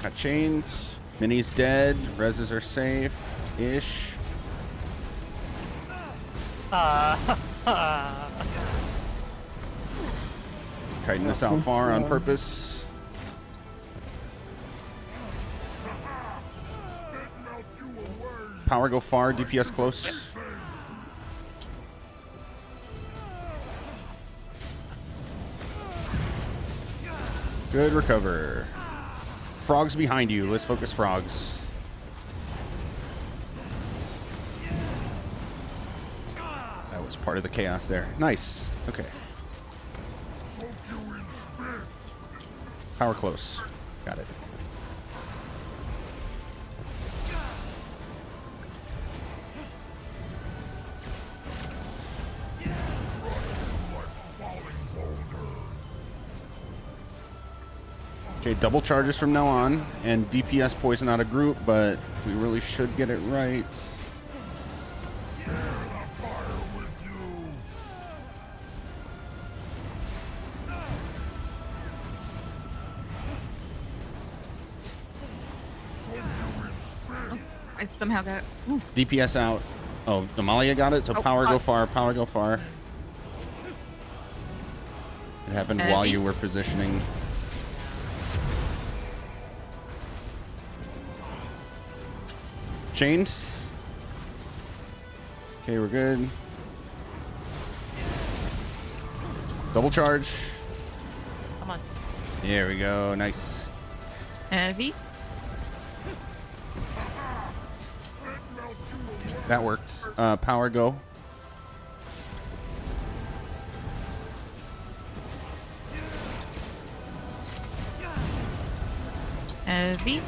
Got chains. Minnie's dead. Reses are safe-ish. Kiting this out far on purpose. Power go far, DPS close. Good recover. Frogs behind you. Let's focus frogs. That was part of the chaos there. Nice. Okay. Power close. Got it. Okay, double charges from now on, and DPS poison out of group, but we really should get it right. I somehow got. Ooh. DPS out. Oh, Amalia got it, so power go far, power go far. It happened while you were positioning. Chained. Okay, we're good. Double charge. Come on. There we go. Nice. Heavy. That worked. Power go. Heavy.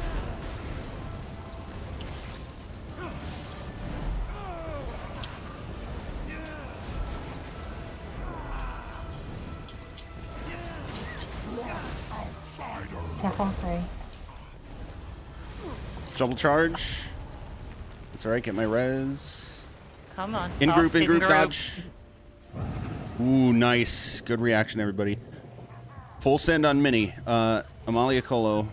Careful, sorry. Double charge. That's alright, get my res. Come on. In group, he's dodge. Ooh, nice. Good reaction, everybody. Full send on Mini. Amalia Colo.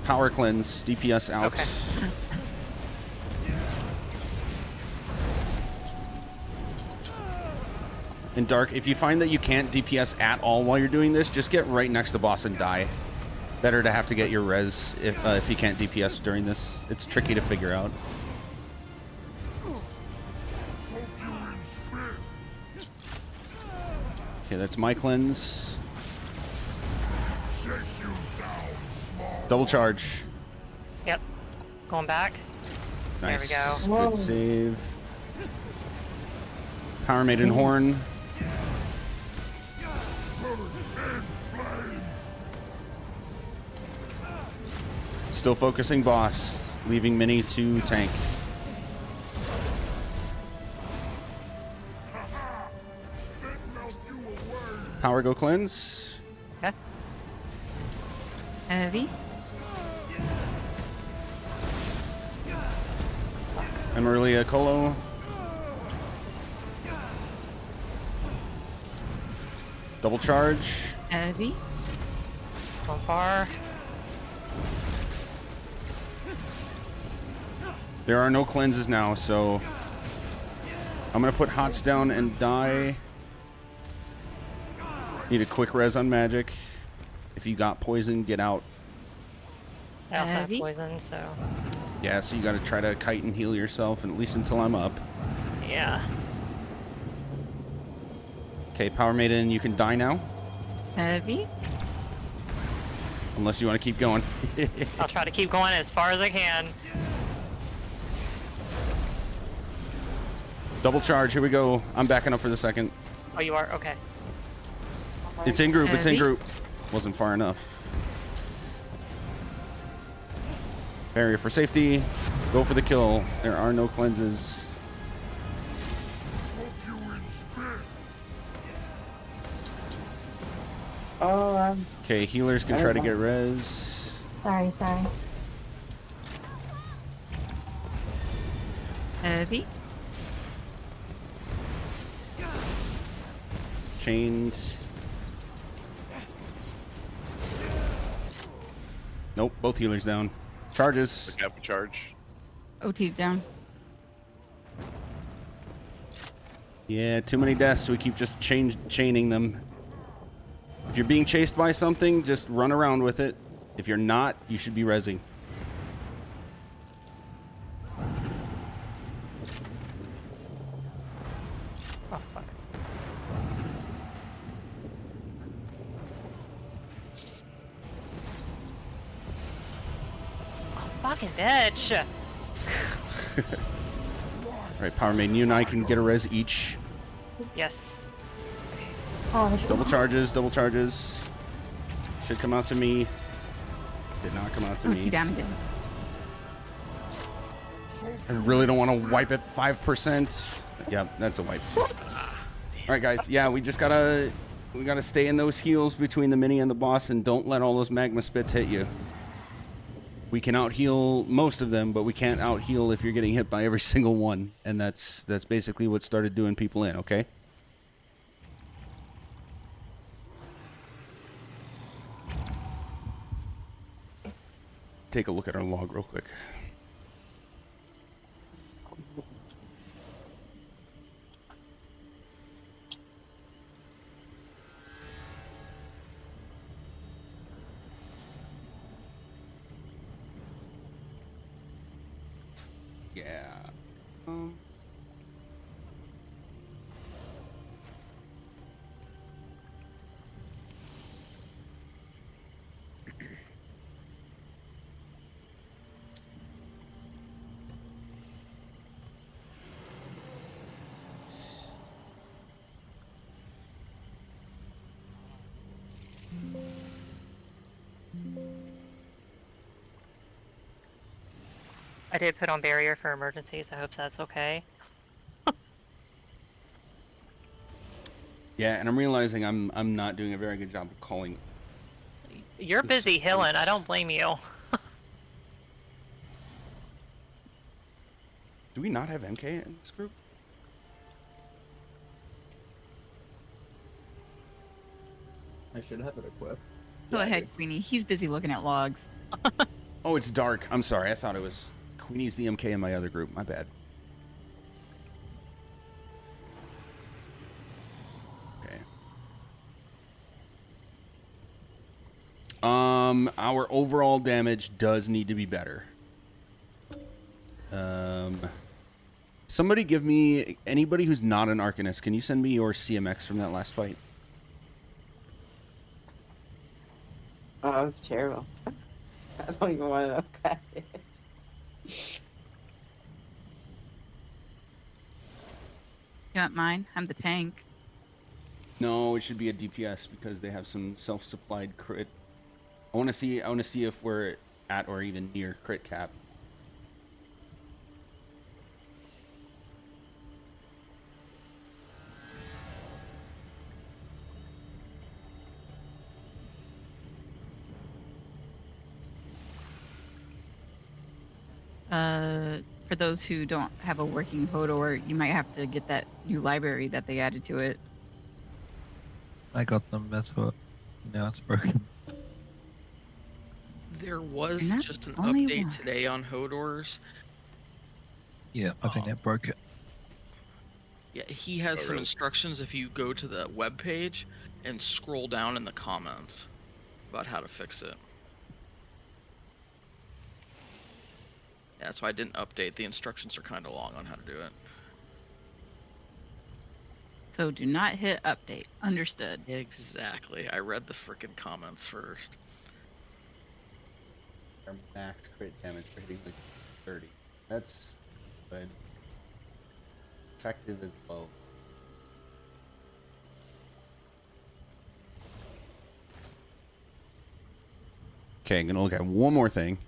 Power cleanse. DPS out. Okay. And Dark, if you find that you can't DPS at all while you're doing this, just get right next to boss and die. Better to have to get your res if you can't DPS during this. It's tricky to figure out. Okay, that's my cleanse. Double charge. Yep. Going back. Nice. There we go. Good save. Power Maiden Horn. Still focusing boss, leaving Mini to tank. Power go cleanse. Okay. Heavy. Amalia Colo. Double charge. Heavy. Going far. There are no cleanses now, so I'm gonna put Hots down and die. Need a quick res on magic. If you got poison, get out. I also have poison, so. Yeah, so you gotta try to kite and heal yourself, and at least until I'm up. Yeah. Okay, Power Maiden, you can die now. Heavy. Unless you want to keep going. I'll try to keep going as far as I can. Double charge, here we go. I'm backing up for the second. Oh, you are? Okay. It's in group, it's in Heavy. group. Wasn't far enough. Barrier for safety. Go for the kill. There are no cleanses. Oh, Okay, healers can try to get res. Sorry. Heavy. Chained. Nope, both healers down. Charges. Look out for charge. OT's down. Yeah, too many deaths, so we keep just chaining them. If you're being chased by something, just run around with it. If you're not, you should be rezzing. Oh, fuck. Oh, fucking bitch. Alright, Power Maiden, you and I can get a res each. Yes. Oh, Double charges, double charges. Should come out to me. Did not come out to me. OT down again. I really don't want to wipe at 5%. Yep, that's a wipe. Alright guys, yeah, we gotta stay in those heals between the mini and the boss, and don't let all those magma spits hit you. We can out heal most of them, but we can't out heal if you're getting hit by every single one. And that's basically what started doing people in, okay? Take a look at our log real quick. Yeah. I did put on barrier for emergencies. I hope that's okay. Yeah, and I'm realizing I'm not doing a very good job of calling. You're busy healing. I don't blame you. Do we not have MK in this group? I should have it equipped. Go ahead, Queenie. He's busy looking at logs. Oh, it's dark. I'm sorry. I thought it was Queenie's the MK in my other group. My bad. Okay. Our overall damage does need to be better. Somebody give me, anybody who's not an Arcanist, can you send me your CMX from that last fight? Oh, that was terrible. I don't even want to look at it. You want mine? I'm the tank. No, it should be a DPS because they have some self-supplied crit. I want to see if we're at or even near crit cap. For those who don't have a working Hodor, you might have to get that new library that they added to it. I got them, that's what. Now it's broken. There was And that's just an only update one. today on Hodor's. Yeah, I think that broke it. Yeah, he has Oh, some really? instructions if you go to the web page and scroll down in the comments about how to fix it. Yeah, that's why I didn't update. The instructions are kind of long on how to do it. So do not hit update. Understood. Exactly. I read the frickin' comments first. Our max crit damage for hitting like 30. That's good. Effective is low. Okay, I'm gonna look at one more thing.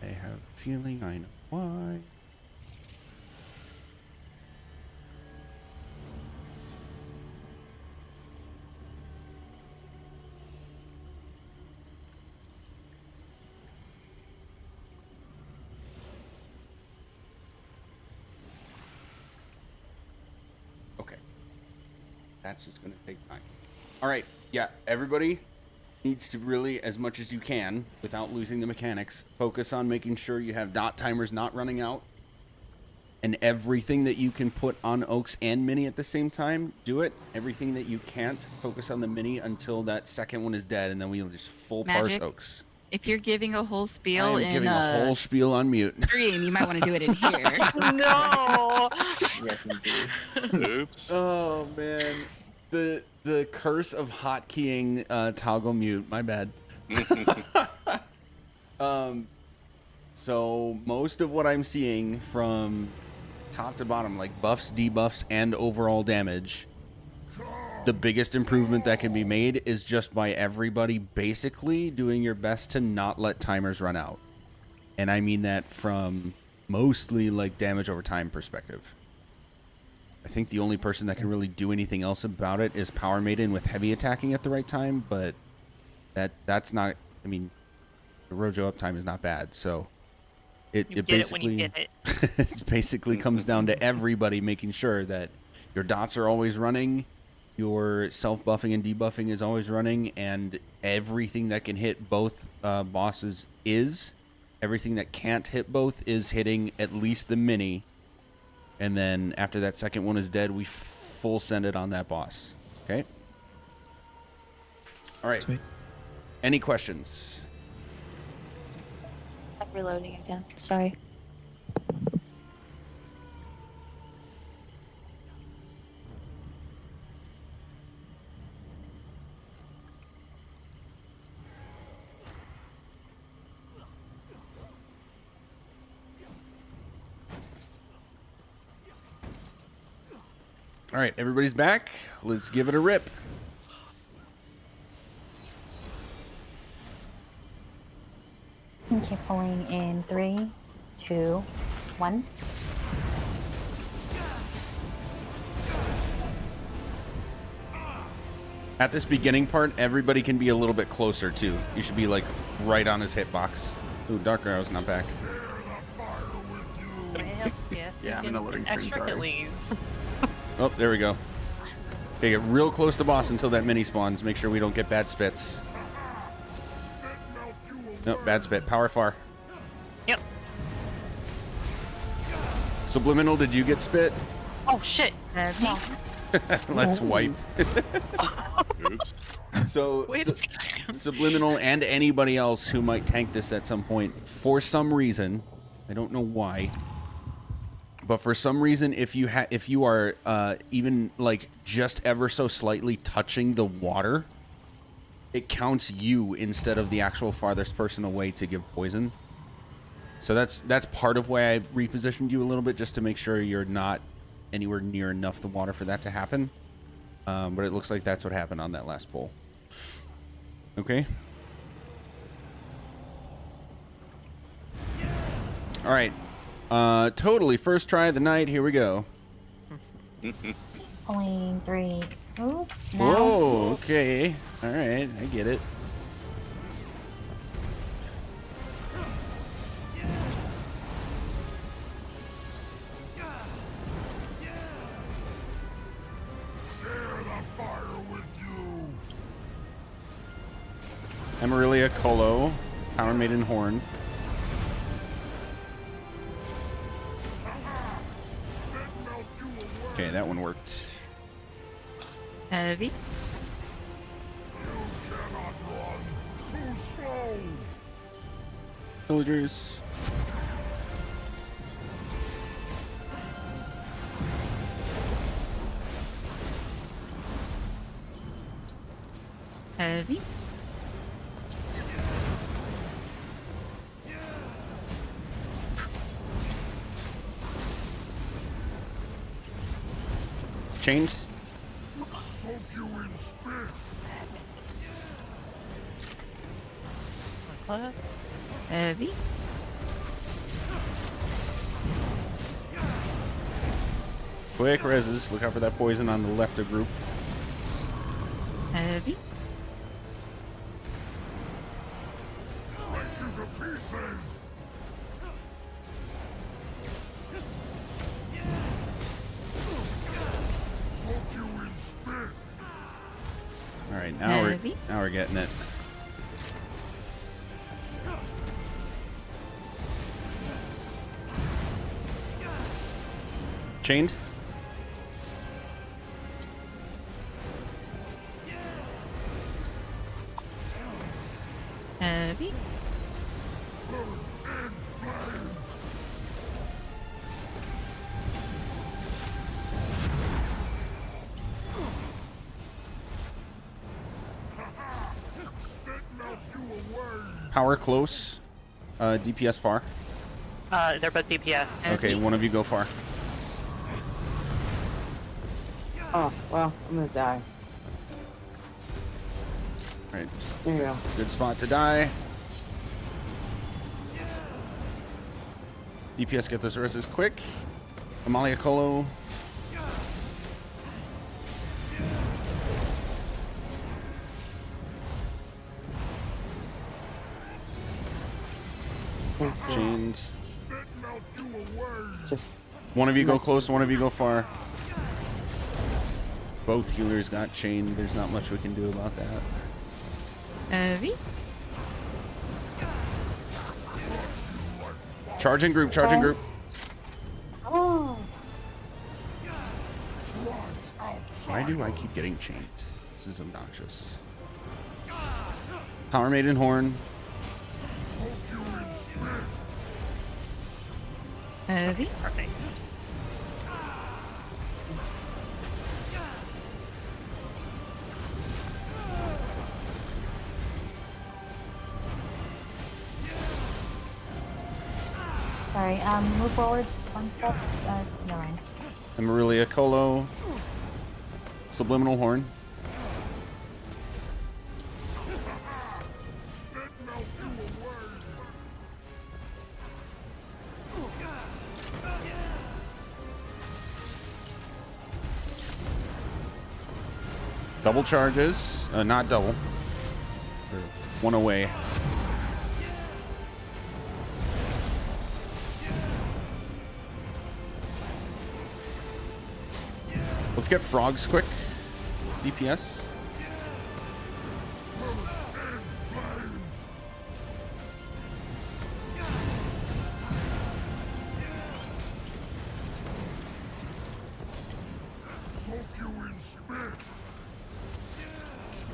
I have a feeling I know why. Okay. That's just gonna take time. Alright, yeah, everybody, needs to really, as much as you can, without losing the mechanics, focus on making sure you have dot timers not running out. And everything that you can put on Oaks and Mini at the same time, do it. Everything that you can't, focus on the Mini until that second one is dead, and then we'll just full parse Oaks. If you're giving a whole spiel I'm giving a whole spiel on mute. stream, you might want to do it in here. No. Oops. Oh man, the curse of hotkeying toggle mute. My bad. So most of what I'm seeing from top to bottom, like buffs, debuffs, and overall damage, the biggest improvement that can be made is just by everybody basically doing your best to not let timers run out. And I mean that from mostly like damage over time perspective. I think the only person that can really do anything else about it is Power Maiden with heavy attacking at the right time, but that's not, I mean, the Rojo uptime is not bad, so it basically it basically comes down to everybody making sure that your dots are always running, your self-buffing and debuffing is always running, and everything that can hit both bosses is. Everything that can't hit both is hitting at least the Mini. And then after that second one is dead, we full send it on that boss. Okay? All right. Sweet. Any questions? I'm reloading again. Sorry. All right, everybody's back. Let's give it a rip. Okay, pulling in 3, 2, 1. At this beginning part, everybody can be a little bit closer, too. You should be, like, right on his hitbox. Ooh, Dark Arrow's not back. Yes, Yeah, I'm in the loading screen, extra sorry. Achilles. Oh, there we go. Okay, get real close to boss until that mini spawns. Make sure we don't get bad spits. Nope, bad spit. Power far. Yep. Subliminal, did you get spit? Oh shit. No. Let's wipe. Oops. So, Wait a Subliminal and anybody else who might tank this at some point, for some reason, I don't know why, but for some reason, if you are even like just ever so slightly touching the water, it counts you instead of the actual farthest person away to give poison. So that's part of why I repositioned you a little bit, just to make sure you're not anywhere near enough the water for that to happen. But it looks like that's what happened on that last pull. Okay. All right. Totally first try of the night. Here we go. Pulling 3. Oops. Now. Whoa. Okay. All right. I get it. Amarillia Colo, Power Maiden Horn. Okay, that one worked. Heavy. Villagers. Heavy. Chained. Close. Heavy. Quick reses. Look out for that poison on the left of group. Heavy. All right, now Heavy. we're getting it. Chained. Heavy. Power close. DPS far. They're both DPS. Okay, one of you go far. Oh, well, I'm gonna die. Right. There you go. Good spot to die. DPS get those reses quick. Amalia Colo. Chained. Just One of you go close, one of you go far. Both healers got chained. There's not much we can do about that. Heavy. Charging group, charging group. Oh. Why do I keep getting chained? This is obnoxious. Power Maiden Horn. Heavy. Perfect. Sorry, move forward one step. Never mind. Amarillia Colo. Subliminal Horn. Double charges. Not double. They're one away. Let's get frogs quick. DPS.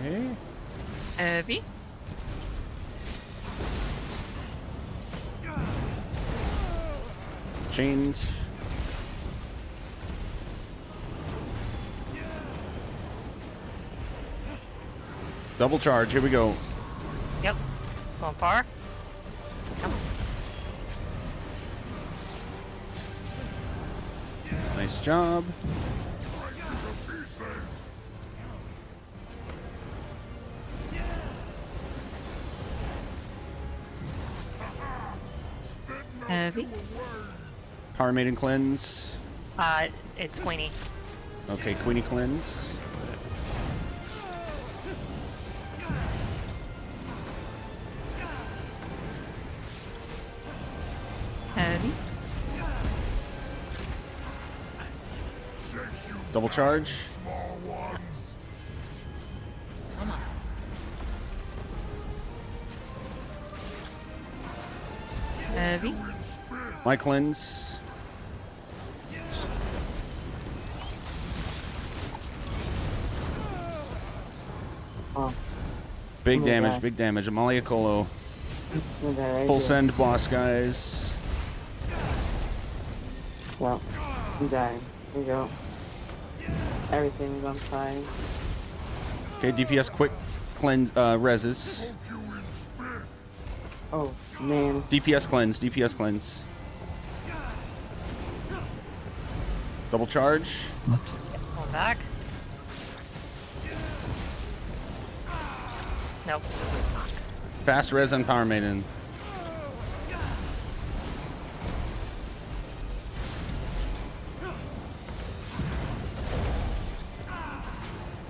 Okay. Heavy. Chained. Double charge. Here we go. Yep. Going far. Nice job. Heavy. Power Maiden cleanse. It's Queenie. Okay, Queenie cleanse. Heavy. Double charge. Heavy. My cleanse. Oh. Big Oh my damage, God. big damage. Amalia Colo. I'm gonna die right Full here. send boss, guys. Well, I'm dying. Here we go. Everything's on fire. Okay, DPS quick cleanse, reses. Oh, man. DPS cleanse, DPS cleanse. Double charge. Going back. Nope. Fast res and Power Maiden.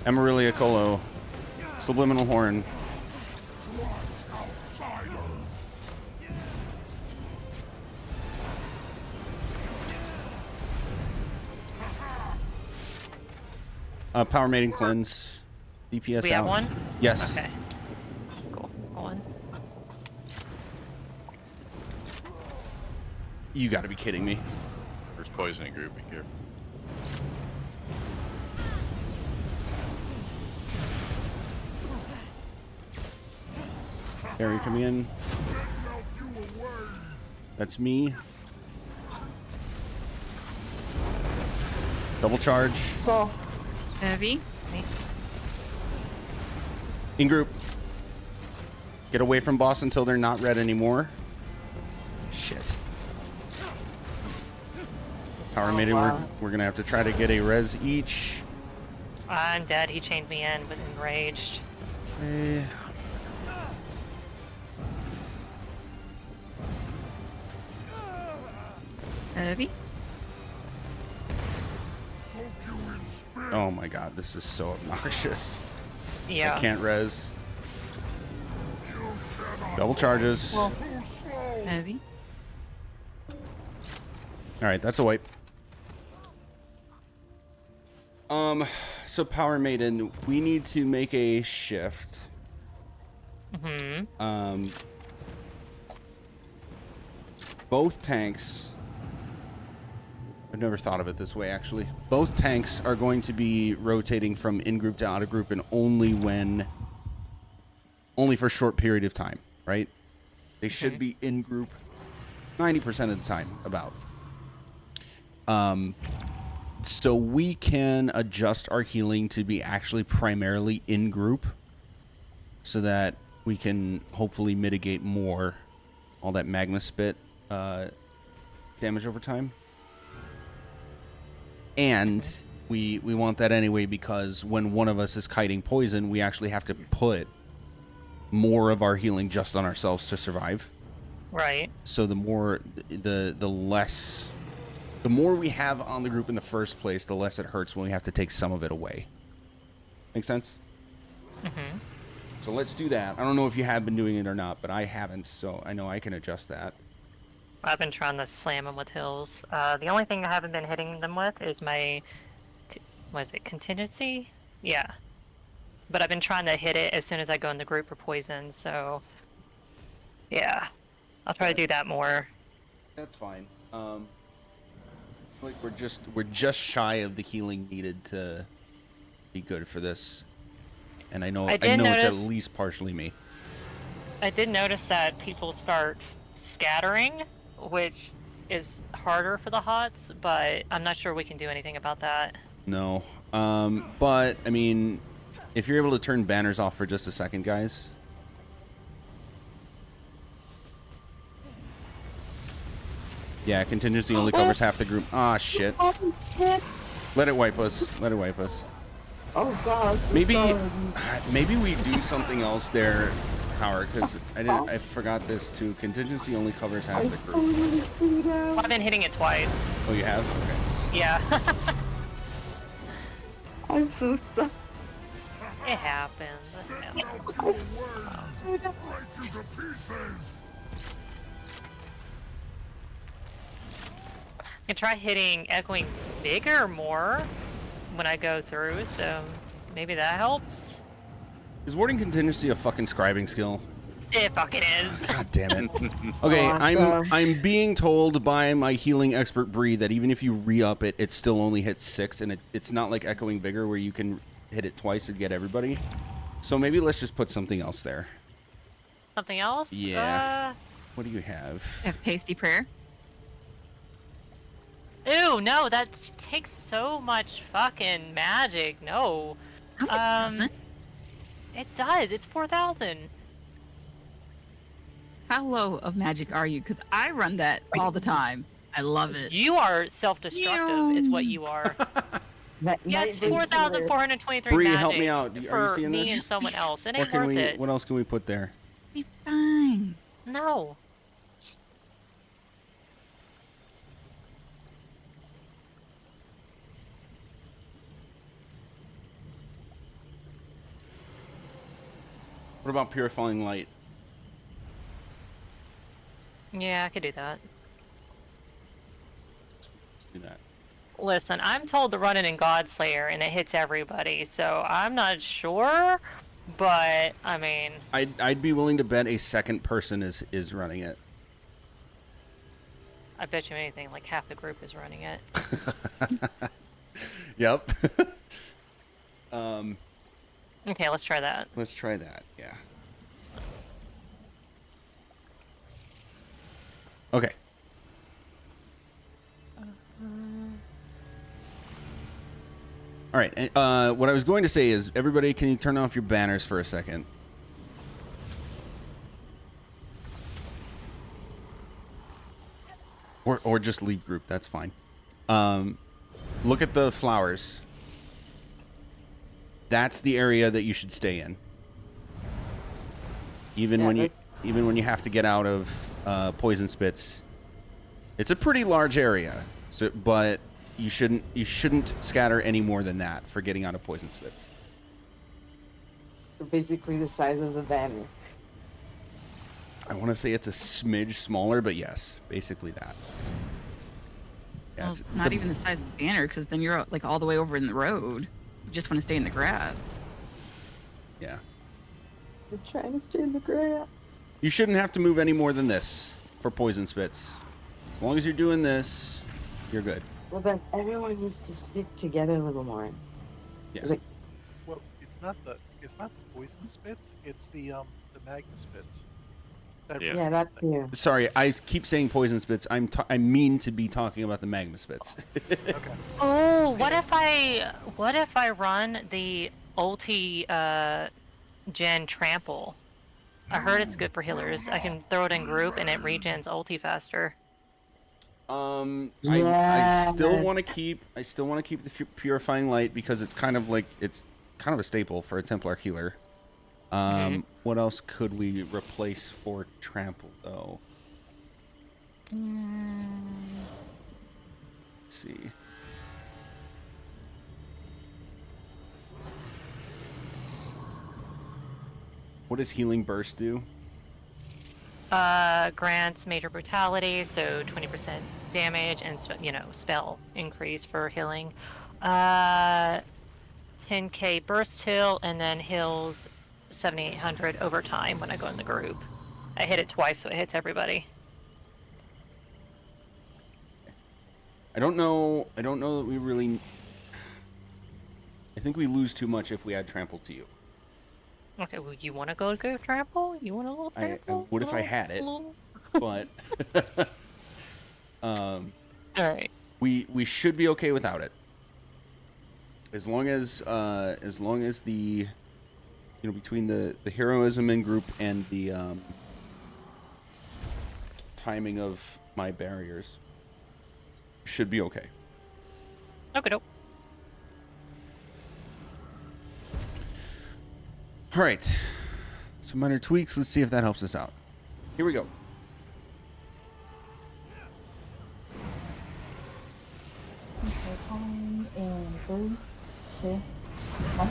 Amarillia Colo. Subliminal Horn. Power Maiden cleanse. DPS We out. have one? Yes. Okay. Cool. Going. You gotta be kidding me. There's poisoning group, be careful. Harry, come in. That's me. Double charge. Cool. Heavy. In group. Get away from boss until they're not red anymore. Shit. Power Maiden, we're gonna have to try to get a res each. I'm dead. He chained me in, but enraged. Okay. Heavy. Oh my god, this is so obnoxious. Yeah. I can't res. Double charges. Heavy. Alright, that's a wipe. So Power Maiden, we need to make a shift. Both tanks, I've never thought of it this way actually. Both tanks are going to be rotating from in-group to out-of-group, and only for a short period of time, right? They should be in-group 90% of the time, about. So we can adjust our healing to be actually primarily in-group, so that we can hopefully mitigate more all that magma spit damage over time. And we want that anyway, because when one of us is kiting poison, we actually have to put more of our healing just on ourselves to survive. Right. So the more we have on the group in the first place, the less it hurts when we have to take some of it away. Make sense? So let's do that. I don't know if you have been doing it or not, but I haven't, so I know I can adjust that. I've been trying to slam them with hills. The only thing I haven't been hitting them with is my, contingency? Yeah. But I've been trying to hit it as soon as I go in the group for poison, so yeah. I'll try to do that more. That's fine. Like we're just shy of the healing needed to be good for this. And I know it's at least partially me. I did notice that people start scattering, which is harder for the HOTS, but I'm not sure we can do anything about that. No. But I mean, if you're able to turn banners off for just a second, guys. Yeah, contingency only covers half the group. Ah, shit. Let it wipe us. Let it wipe us. Oh god. Maybe we do something else there, Howard, because I forgot this too. Contingency only covers half the group. I've been hitting it twice. Oh, you have? Okay. Yeah. I'm so sorry. It happens. I can try hitting echoing bigger more when I go through, so maybe that helps. Is warding contingency a fucking scribing skill? It fucking is. God damn it. Okay, I'm being told by my healing expert Bree that even if you re-up it, it still only hits 6, and it's not like echoing vigor where you can hit it twice and get everybody. So maybe let's just put something else there. Something else? Yeah. What do you have? I have pasty prayer. Ew, no, that takes so much fucking magic. No. No, it doesn't. It does. It's 4,000. How low of magic are you? Because I run that all the time. I love it. You are self-destructive, is what you are. Yeah, it's 4,423 Bree, magic help me out. Are you for seeing me this? and someone else. It ain't worth it. What else can we put there? Be fine. No. What about purifying light? Yeah, I could do that. Do that. Listen, I'm told to run it in Godslayer, and it hits everybody, so I'm not sure, but, I mean... I'd be willing to bet a second person is running it. I bet you anything, like half the group is running it. Yep. Okay, let's try that. Let's try that, yeah. Okay. All right. What I was going to say is, everybody, can you turn off your banners for a second? Or just leave group. That's fine. Look at the flowers. That's the area that you should stay in. Even when you have to get out of poison spits. It's a pretty large area. So, but you shouldn't scatter any more than that for getting out of poison spits. So basically the size of the banner. I want to say it's a smidge smaller, but yes, basically that. Yeah, Well, it's not even the size of the banner, because then you're like all the way over in the road. You just want to stay in the grass. Yeah. We're trying to stay in the grass. You shouldn't have to move any more than this for poison spits. As long as you're doing this, you're good. Well, then everyone needs to stick together a little more. Yeah. It's like, Well, it's not the poison spits. It's the magma spits. yeah, that's you. Sorry, I keep saying poison spits. I mean to be talking about the magma spits. Oh, what if I run the ulti gen trample? I heard it's good for healers. I can throw it in group and it regens ulti faster. I still want to keep the purifying light because it's kind of a staple for a Templar healer. What else could we replace for trample though? Let's see. What does healing burst do? Grants major brutality, so 20% damage and spell increase for healing. 10k burst heal, and then heals 7,800 over time when I go in the group. I hit it twice, so it hits everybody. I don't know that we really. I think we lose too much if we add trample to you. Okay, well, you want to go trample? You want a little trample? I would if I had it, but all right. We should be okay without it. As long as the between the heroism in group and the timing of my barriers should be okay. Okay, dope. All right, some minor tweaks. Let's see if that helps us out. Here we go. Okay, calling in 3, 2, 1.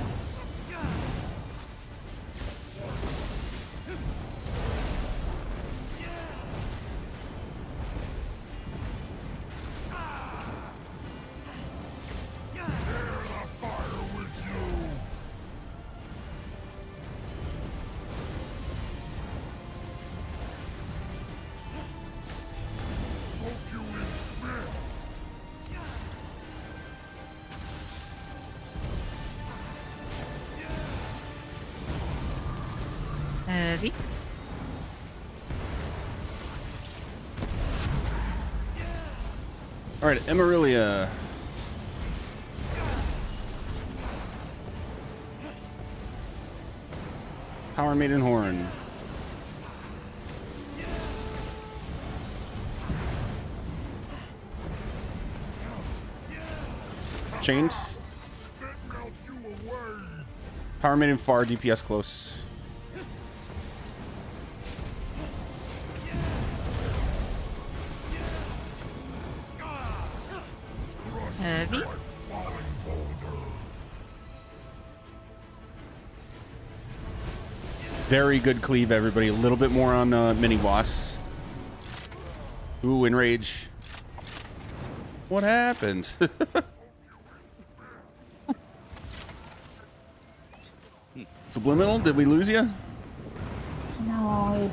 Heavy. All right, Emerelia. Power Maiden Horn. Chained. Power Maiden far, DPS close. Heavy. Very good cleave, everybody. A little bit more on mini boss. Ooh, enrage. What happened? Subliminal? Did we lose you? No,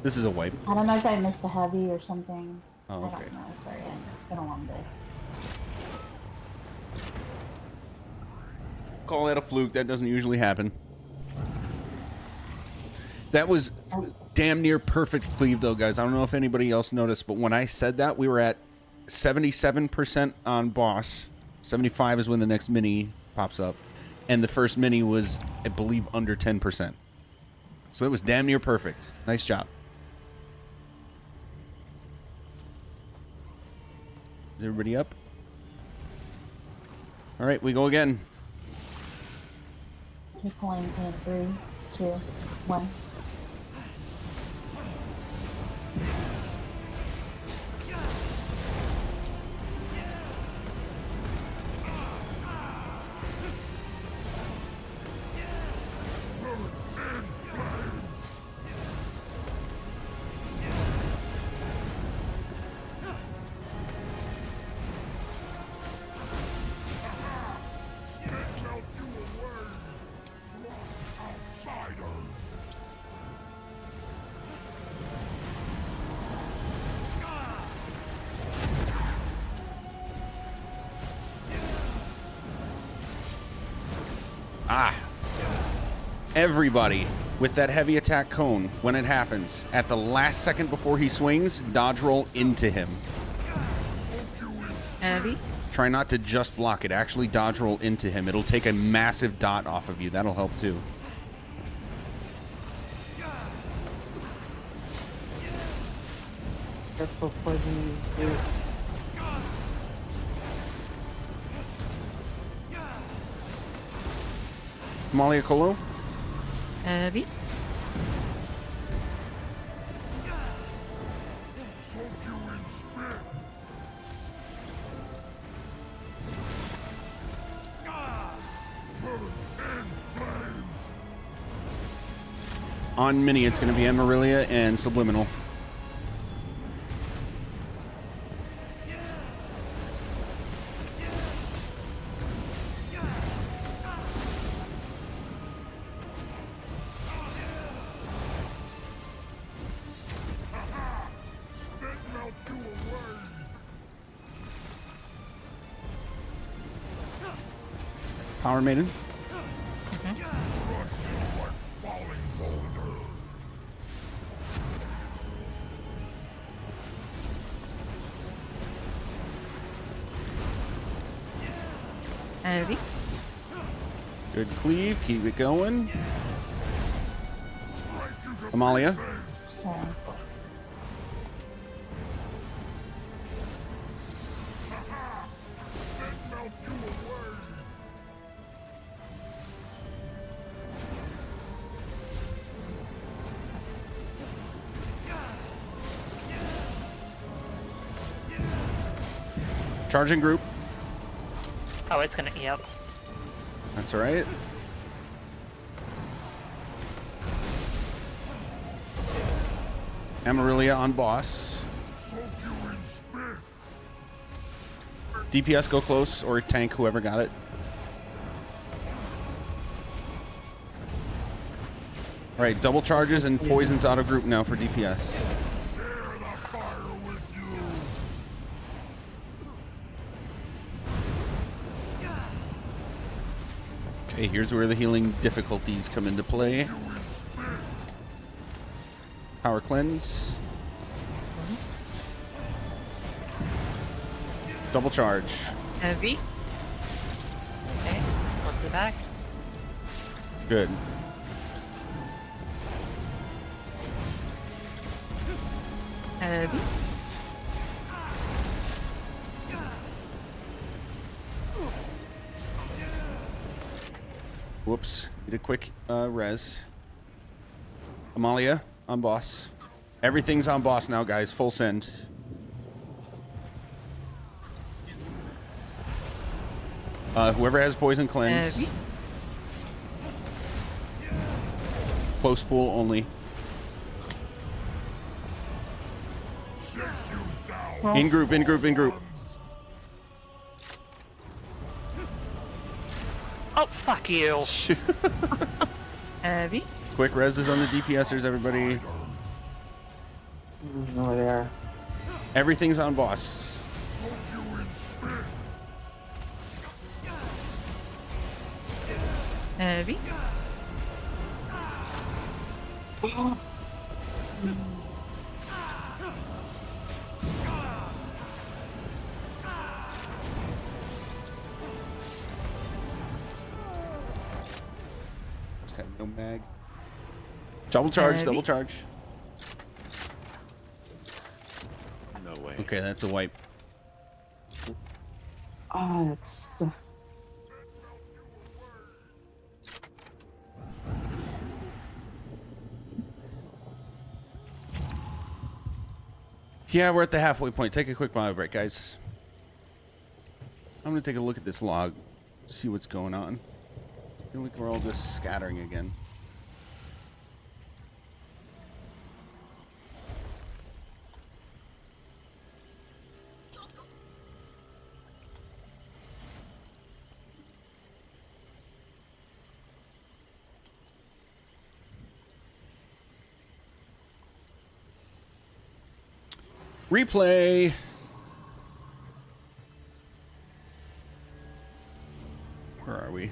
This is a wipe. I don't know if I missed the heavy or something. Oh, okay. I don't know. Sorry, it's been a long day. Call that a fluke. That doesn't usually happen. That was damn near perfect cleave, though, guys. I don't know if anybody else noticed, but when I said that, we were at 77% on boss. 75 is when the next mini pops up. And the first mini was, I believe, under 10%. So it was damn near perfect. Nice job. Is everybody up? All right, we go again. Keep pulling in 3, 2, 1. Ah. Everybody with that heavy attack cone, when it happens, at the last second before he swings, dodge roll into him. Heavy. Try not to just block it. Actually dodge roll into him. It'll take a massive dot off of you. That'll help too. Careful poison. Malia Colo. Heavy. On mini, it's going to be Amaryllia and Subliminal. Power Maiden. Heavy. Good cleave. Keep it going. Amalia. Sorry. Charging group. Oh, it's gonna. Yep. That's all right. Amaryllia on boss. DPS go close, or tank, whoever got it. All right, double charges and poisons out of group now for DPS. Okay, here's where the healing difficulties come into play. Power cleanse. Double charge. Heavy. Okay, flip it back. Good. Heavy. Whoops. Did a quick res. Amalia on boss. Everything's on boss now, guys. Full send. Whoever has poison cleanse. Heavy. Close pool only. In group, in group, in group. Oh, fuck you. Heavy. Quick reses on the DPSers, everybody. No, there. Everything's on boss. Heavy. Just have no mag. Double charge, Heavy. double charge. No way. Okay, that's a wipe. Oh, that's. Yeah, we're at the halfway point. Take a quick bio break, guys. I'm gonna take a look at this log, see what's going on. I feel like we're all just scattering again. Replay. Where are we?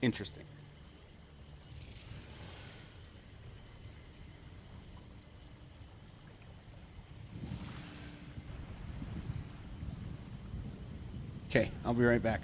Interesting. Okay, I'll be right back.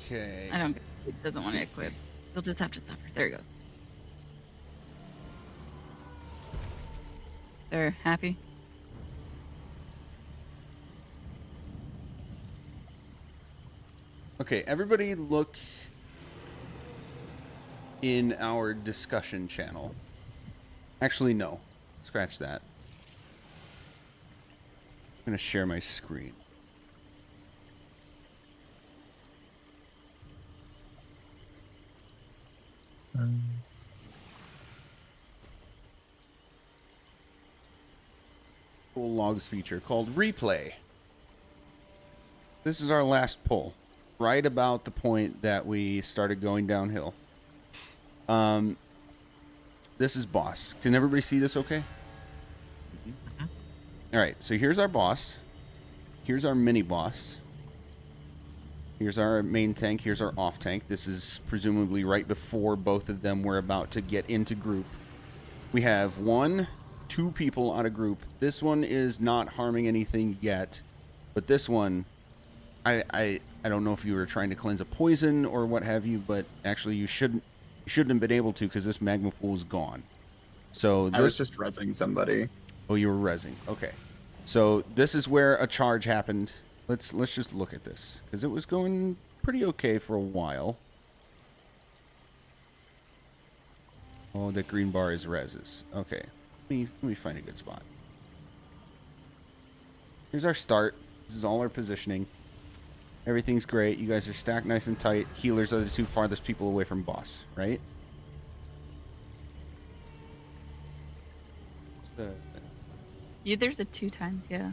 Okay. I don't. It doesn't want to equip. You'll just have to suffer. There you go. They're happy. Okay, everybody look in our discussion channel. Actually, no. Scratch that. I'm going to share my screen. Cool logs feature called Replay. This is our last pull. Right about the point that we started going downhill. This is boss. Can everybody see this okay? All right, so here's our boss. Here's our mini boss. Here's our main tank. Here's our off tank. This is presumably right before both of them were about to get into group. We have 2 people out of group. This one is not harming anything yet, but this one, I don't know if you were trying to cleanse a poison or what have you, but actually you shouldn't have been able to because this magma pool is gone. So I was just rezzing somebody. Oh, you were rezzing. Okay. So this is where a charge happened. Let's just look at this because it was going pretty okay for a while. Oh, that green bar is reses. Okay. Let me find a good spot. Here's our start. This is all our positioning. Everything's great. You guys are stacked nice and tight. Healers are the 2 farthest people away from boss, right? Yeah, there's a 2 times, yeah.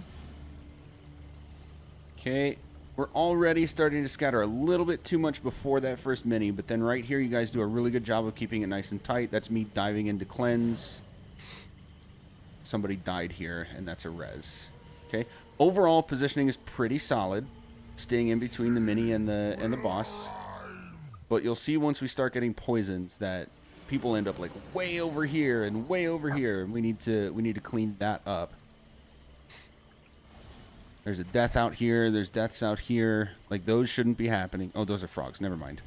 Okay. We're already starting to scatter a little bit too much before that first mini, but then right here you guys do a really good job of keeping it nice and tight. That's me diving into cleanse. Somebody died here, and that's a res. Okay. Overall positioning is pretty solid, staying in between the mini and the boss. But you'll see once we start getting poisons that people end up like way over here and way over here, and we need to clean that up. There's a death out here. There's deaths out here. Like, those shouldn't be happening. Oh, those are frogs. Never mind.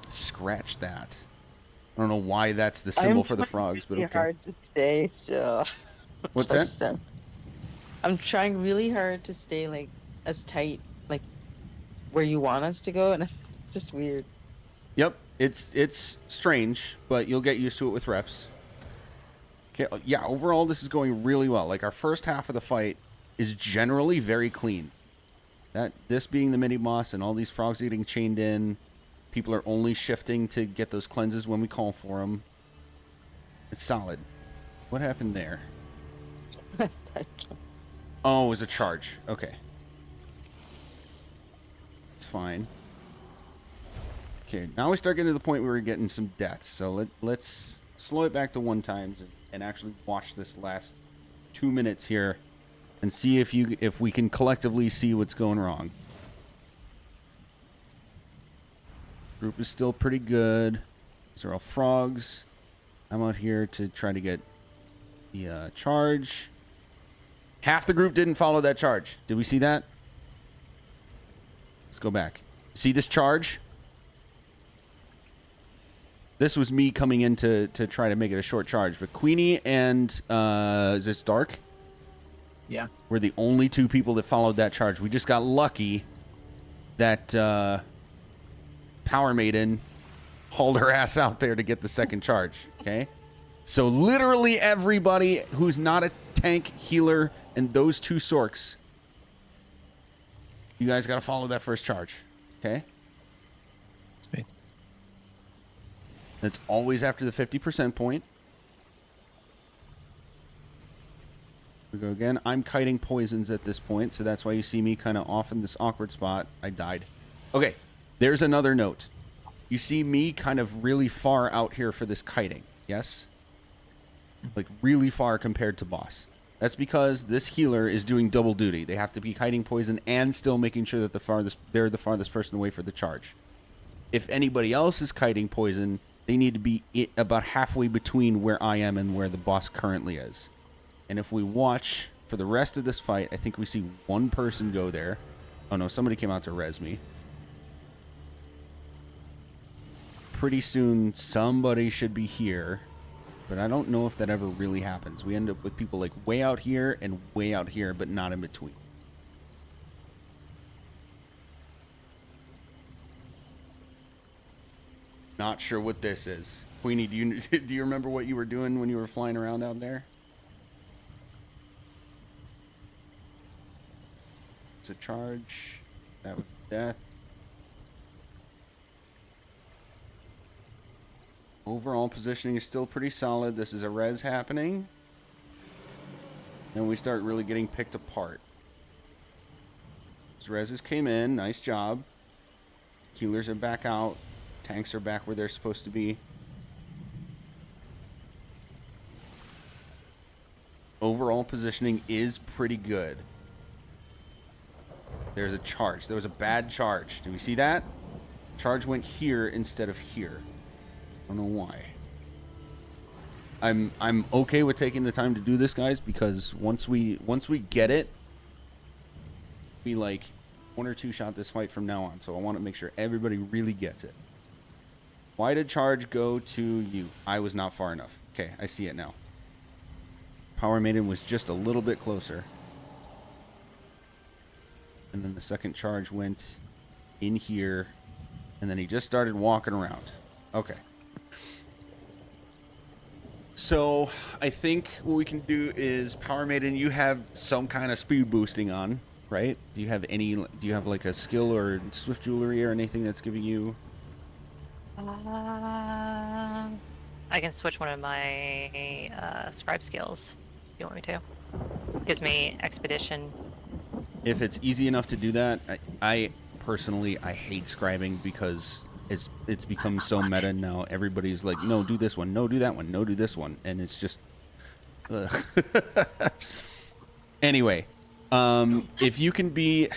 Scratch that. I don't know why that's the symbol for the frogs, but okay. It's hard to stay. What's that? I'm trying really hard to stay, like, as tight, like, where you want us to go, and it's just weird. Yep. It's strange, but you'll get used to it with reps. Okay. Yeah, overall, this is going really well. Like, our first half of the fight is generally very clean. This being the mini boss and all these frogs getting chained in, people are only shifting to get those cleanses when we call for them. It's solid. What happened there? Oh, it was a charge. Okay. It's fine. Okay, now we start getting to the point where we're getting some deaths. So let's slow it back to 1 times and actually watch this last 2 minutes here and see if we can collectively see what's going wrong. Group is still pretty good. These are all frogs. I'm out here to try to get the charge. Half the group didn't follow that charge. Did we see that? Let's go back. See this charge? This was me coming in to try to make it a short charge. But Queenie and is this Dark? Yeah. We're the only 2 people that followed that charge. We just got lucky that Power Maiden hauled her ass out there to get the second charge. Okay? So literally everybody who's not a tank, healer, and those 2 Sorks, you guys got to follow that first charge. Okay? That's always after the 50% point. We go again. I'm kiting poisons at this point, so that's why you see me kind of off in this awkward spot. I died. Okay, there's another note. You see me kind of really far out here for this kiting, yes? Like really far compared to boss. That's because this healer is doing double duty. They have to be kiting poison and still making sure that they're the farthest person away for the charge. If anybody else is kiting poison, they need to be about halfway between where I am and where the boss currently is. And if we watch for the rest of this fight, I think we see 1 person go there. Oh no, somebody came out to res me. Pretty soon, somebody should be here. But I don't know if that ever really happens. We end up with people like way out here and way out here, but not in between. Not sure what this is. Queenie, do you remember what you were doing when you were flying around out there? It's a charge. That was death. Overall positioning is still pretty solid. This is a res happening. Then we start really getting picked apart. Those reses came in. Nice job. Healers are back out. Tanks are back where they're supposed to be. Overall positioning is pretty good. There's a charge. There was a bad charge. Do we see that? Charge went here instead of here. I don't know why. I'm okay with taking the time to do this, guys, because once we get it, we like 1 or 2 shot this fight from now on. So I want to make sure everybody really gets it. Why did charge go to you? I was not far enough. Okay, I see it now. Power Maiden was just a little bit closer. And then the second charge went in here. And then he just started walking around. Okay. So I think what we can do is Power Maiden, you have some kind of speed boosting on, right? Do you have like a skill or swift jewelry or anything that's giving you? I can switch one of my scribe skills if you want me to. Gives me expedition. If it's easy enough to do that, I personally hate scribing because it's become so meta now. Everybody's like, no, do this one, no, do that one, no, do this one, and it's just anyway, if you can be,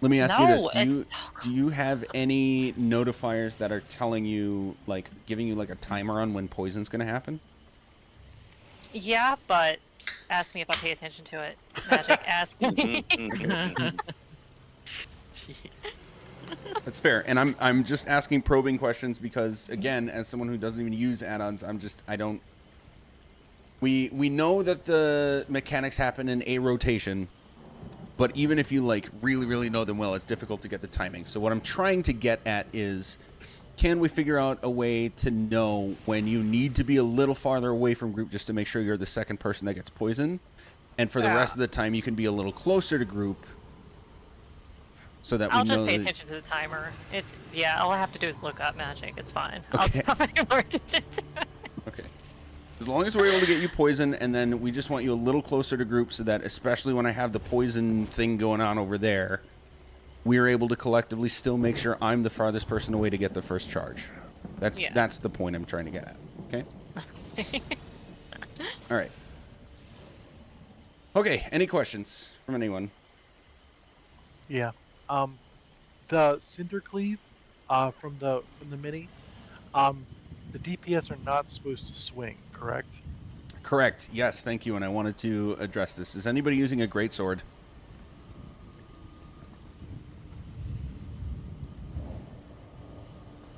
let me ask you this, do you have any notifiers that are telling you, like, giving you like a timer on when poison's gonna happen? Yeah, but ask me if I pay attention to it. Magic, ask me. That's fair, and I'm just asking probing questions because, again, as someone who doesn't even use add-ons, we know that the mechanics happen in a rotation, but even if you like really know them well, it's difficult to get the timing. So what I'm trying to get at is, can we figure out a way to know when you need to be a little farther away from group just to make sure you're the second person that gets poisoned, and for the rest of the time you can be a little closer to group? So that I'll we know just pay attention to the timer. All I have to do is look up magic. It's fine. Okay. I'll stop paying more attention to it. Okay. As long as we're able to get you poison, and then we just want you a little closer to group so that, especially when I have the poison thing going on over there, we're able to collectively still make sure I'm the farthest person away to get the first charge. That's the point I'm trying to get at. Okay? All right. Okay, any questions from anyone? Yeah. The Cinder Cleave from the mini, the DPS are not supposed to swing, correct? Correct. Yes, thank you. And I wanted to address this. Is anybody using a greatsword?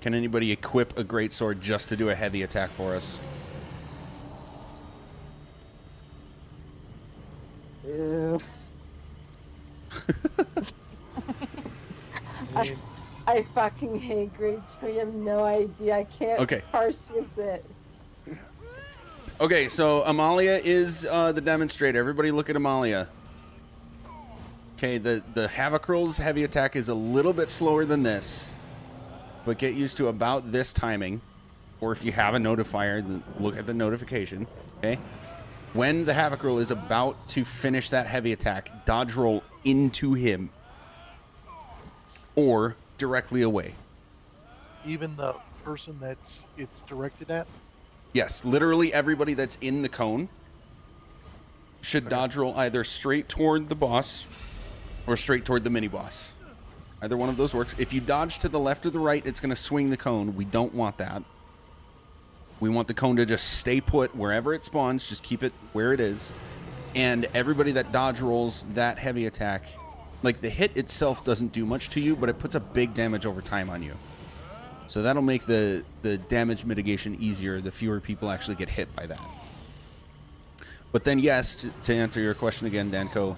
Can anybody equip a greatsword just to do a heavy attack for us? Ew. I fucking hate grades, so you have no idea. I can't parse with it. Okay, so Amalia is the demonstrator. Everybody look at Amalia. Okay, the Havocryl's heavy attack is a little bit slower than this, but get used to about this timing. Or if you have a notifier, then look at the notification. Okay? When the Havocryl is about to finish that heavy attack, dodge roll into him. Or directly away. Even the person it's directed at? Yes, literally everybody that's in the cone should dodge roll either straight toward the boss or straight toward the mini boss. Either one of those works. If you dodge to the left or the right, it's going to swing the cone. We don't want that. We want the cone to just stay put wherever it spawns. Just keep it where it is. And everybody that dodge rolls that heavy attack, like the hit itself doesn't do much to you, but it puts a big damage over time on you. So that'll make the damage mitigation easier the fewer people actually get hit by that. But then, yes, to answer your question again, Danko,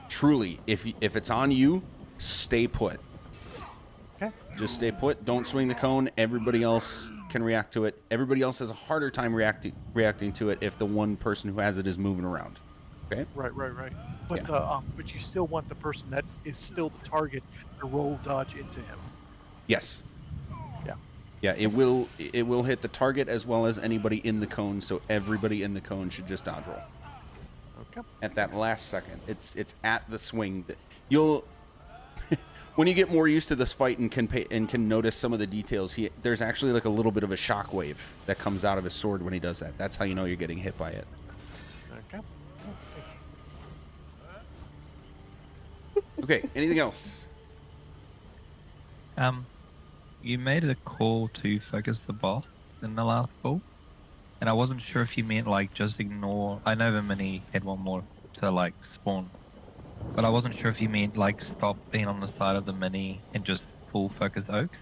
truly, if it's on you, stay put. Okay. Just stay put. Don't swing the cone. Everybody else can react to it. Everybody else has a harder time reacting to it if the one person who has it is moving around. Okay? Right. But but you still want the person that is still the target to roll dodge into him. Yes. Yeah. Yeah, it will hit the target as well as anybody in the cone, so everybody in the cone should just dodge roll. Okay. At that last second. It's at the swing that you'll when you get more used to this fight and can notice some of the details, there's actually like a little bit of a shockwave that comes out of his sword when he does that. That's how you know you're getting hit by it. Okay. Okay, anything else? You made a call to focus the boss in the last call, and I wasn't sure if you meant like just ignore. I know the mini had one more to like spawn, but I wasn't sure if you meant like stop being on the side of the mini and just full focus Oaks.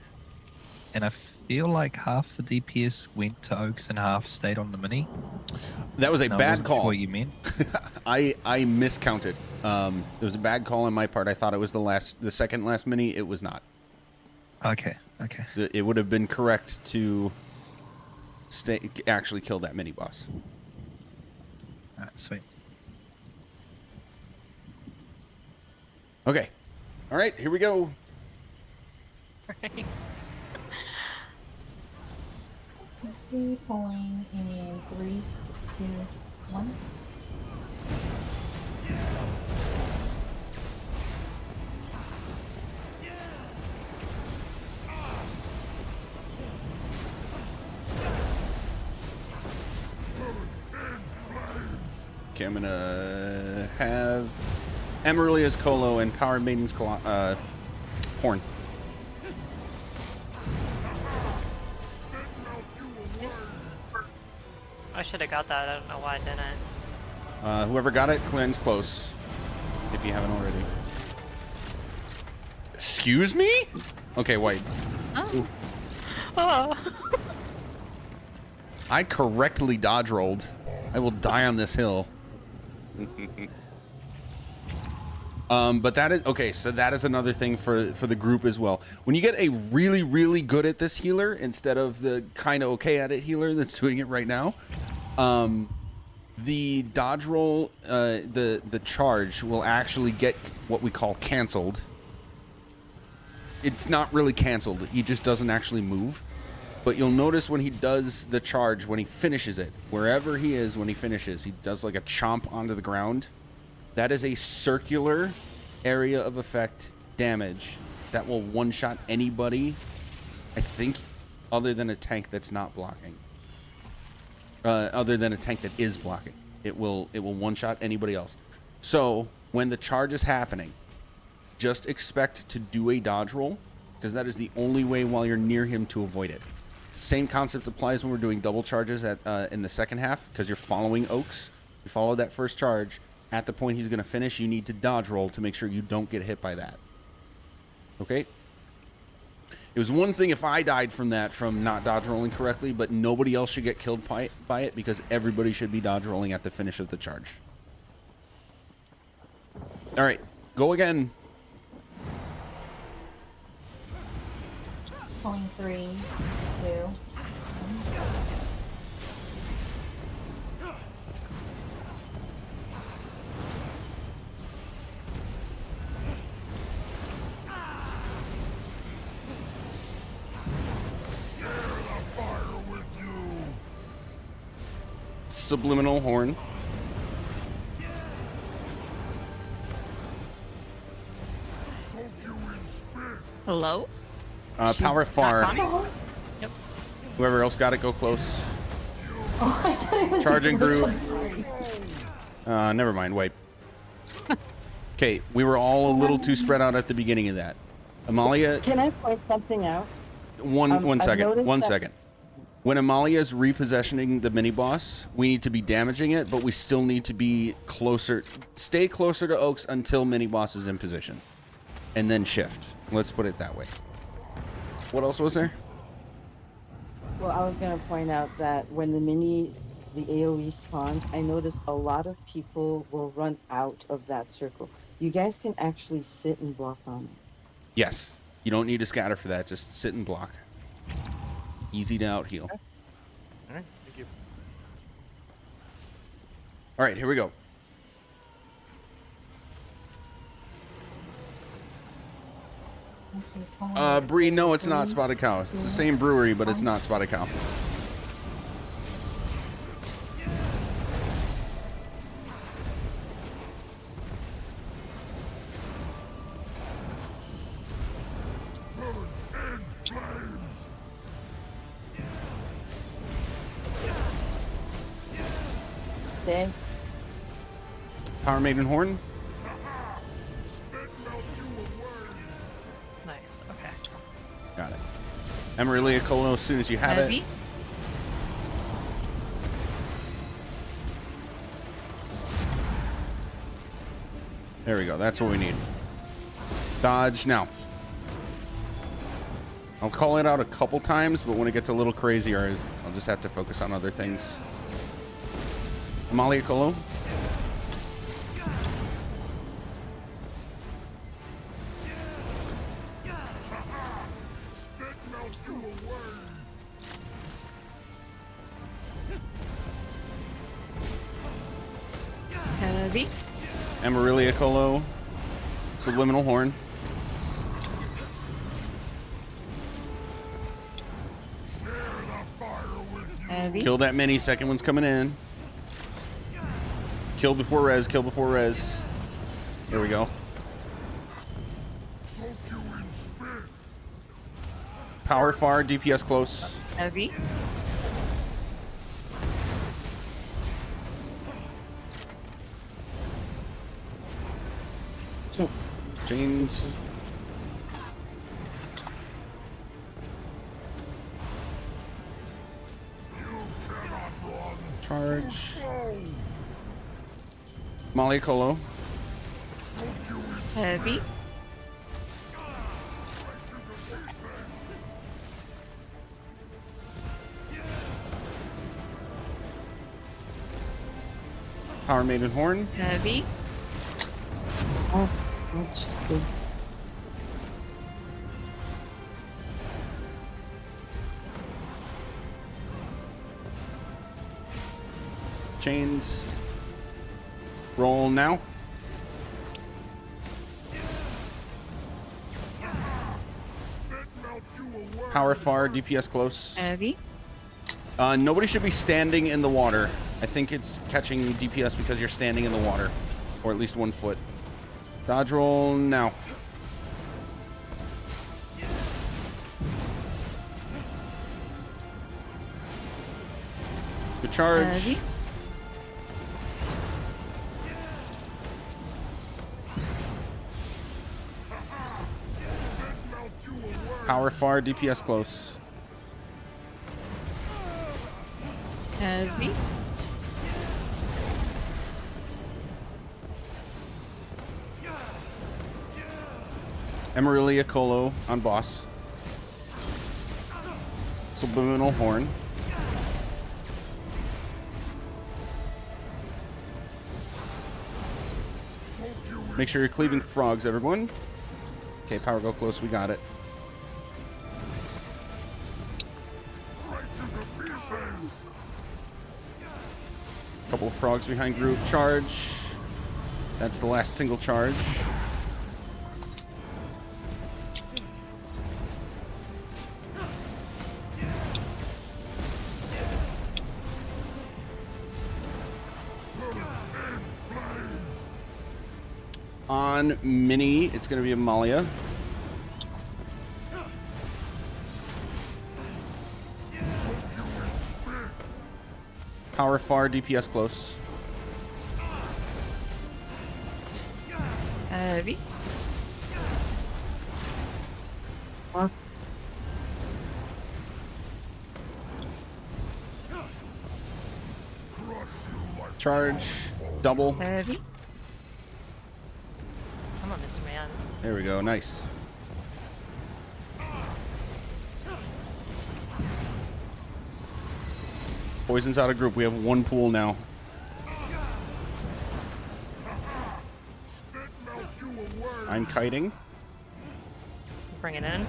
And I feel like half the DPS went to Oaks and half stayed on the mini. That was a And I bad wasn't call. sure what you meant? I miscounted. It was a bad call on my part. I thought it was the second last mini. It was not. Okay. So it would have been correct to actually kill that mini boss. Alright, sweet. Okay. All right, here we go. Right. Pulling in 3, 2, 1. Okay, I'm gonna have Amaryllia's Colo and Power Maiden's Horn. I should have got that. I don't know why I didn't. Whoever got it, cleanse close. If you haven't already. Excuse me? Okay, white. Oh. Oh. I correctly dodge rolled. I will die on this hill. But that is okay. So that is another thing for the group as well. When you get a really, really good at this healer instead of the kind of okay at it healer that's doing it right now, the dodge roll, the charge will actually get what we call canceled. It's not really canceled. He just doesn't actually move. But you'll notice when he does the charge, when he finishes it, wherever he is when he finishes, he does like a chomp onto the ground. That is a circular area of effect damage that will one-shot anybody, I think, other than a tank that's not blocking. Other than a tank that is blocking. It will one-shot anybody else. So, when the charge is happening, just expect to do a dodge roll, because that is the only way while you're near him to avoid it. Same concept applies when we're doing double charges in the second half, because you're following Oaks. You follow that first charge. At the point he's going to finish, you need to dodge roll to make sure you don't get hit by that. Okay? It was one thing if I died from that, from not dodge rolling correctly, but nobody else should get killed by it, because everybody should be dodge rolling at the finish of the charge. All right, go again. Pulling 3, 2, 1. Subliminal horn. Hello? Power far. Yep. Whoever else got it, go close. Oh, I thought it was Charging a group. glitch, I'm sorry. Never mind. Wait. Okay, we were all a little too spread out at the beginning of that. Amalia. Can I point something out? One I've second. noticed One that- second. When Amalia's repossessing the mini boss, we need to be damaging it, but we still need to be closer. Stay closer to Oaks until mini boss is in position, and then shift. Let's put it that way. What else was there? Well, I was going to point out that when the AoE spawns, I notice a lot of people will run out of that circle. You guys can actually sit and block on it. Yes. You don't need to scatter for that. Just sit and block. Easy to out heal. All right, thank you. All right, here we go. Bree, no, it's not Spotted Cow. It's the same brewery, but it's not Spotted Cow. Stay. Power Maiden Horn. Emerelia Colo as soon as you have Heavy. it. There we go. That's what we need. Dodge now. I'll call it out a couple times, but when it gets a little crazier, I'll just have to focus on other things. Amalia Colo. Heavy. Emerelia Colo. Subliminal Horn. Heavy. Kill that mini. Second one's coming in. Kill before res. Kill before res. There we go. Power far. DPS close. Heavy. Chained. Charge. Molly Colo. Heavy. Power Maiden Horn. Heavy. Oh, don't you see? Chained. Roll now. Power far, DPS close. Heavy. Nobody should be standing in the water. I think it's catching DPS because you're standing in the water. Or at least 1 foot. Dodge roll now. Good charge. Heavy. Power far, DPS close. Heavy. Emerelia Colo on boss. Subliminal Horn. Make sure you're cleaving frogs, everyone. Okay, power go close. We got it. Couple of frogs behind group. Charge. That's the last single charge. On mini, it's going to be Amalia. Power far, DPS close. Heavy. Charge. Double. Heavy. Come on, Mr. Mans. There we go. Nice. Poison's out of group. We have 1 pool now. I'm kiting. Bring it in.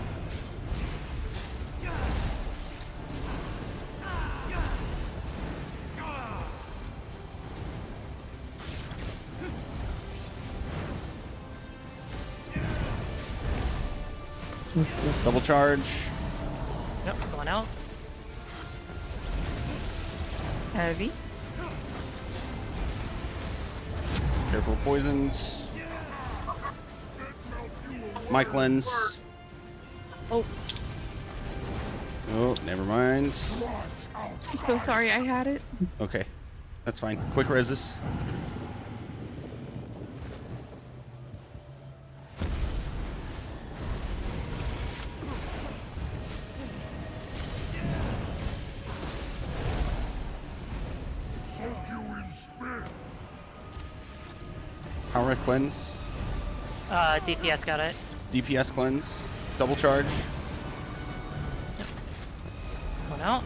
Double charge. Yep, going out. Heavy. Careful of poisons. My cleanse. Oh. Oh, never mind. I'm so sorry I had it. Okay, that's fine. Quick reses. Power cleanse. DPS got it. DPS cleanse. Double charge. One out.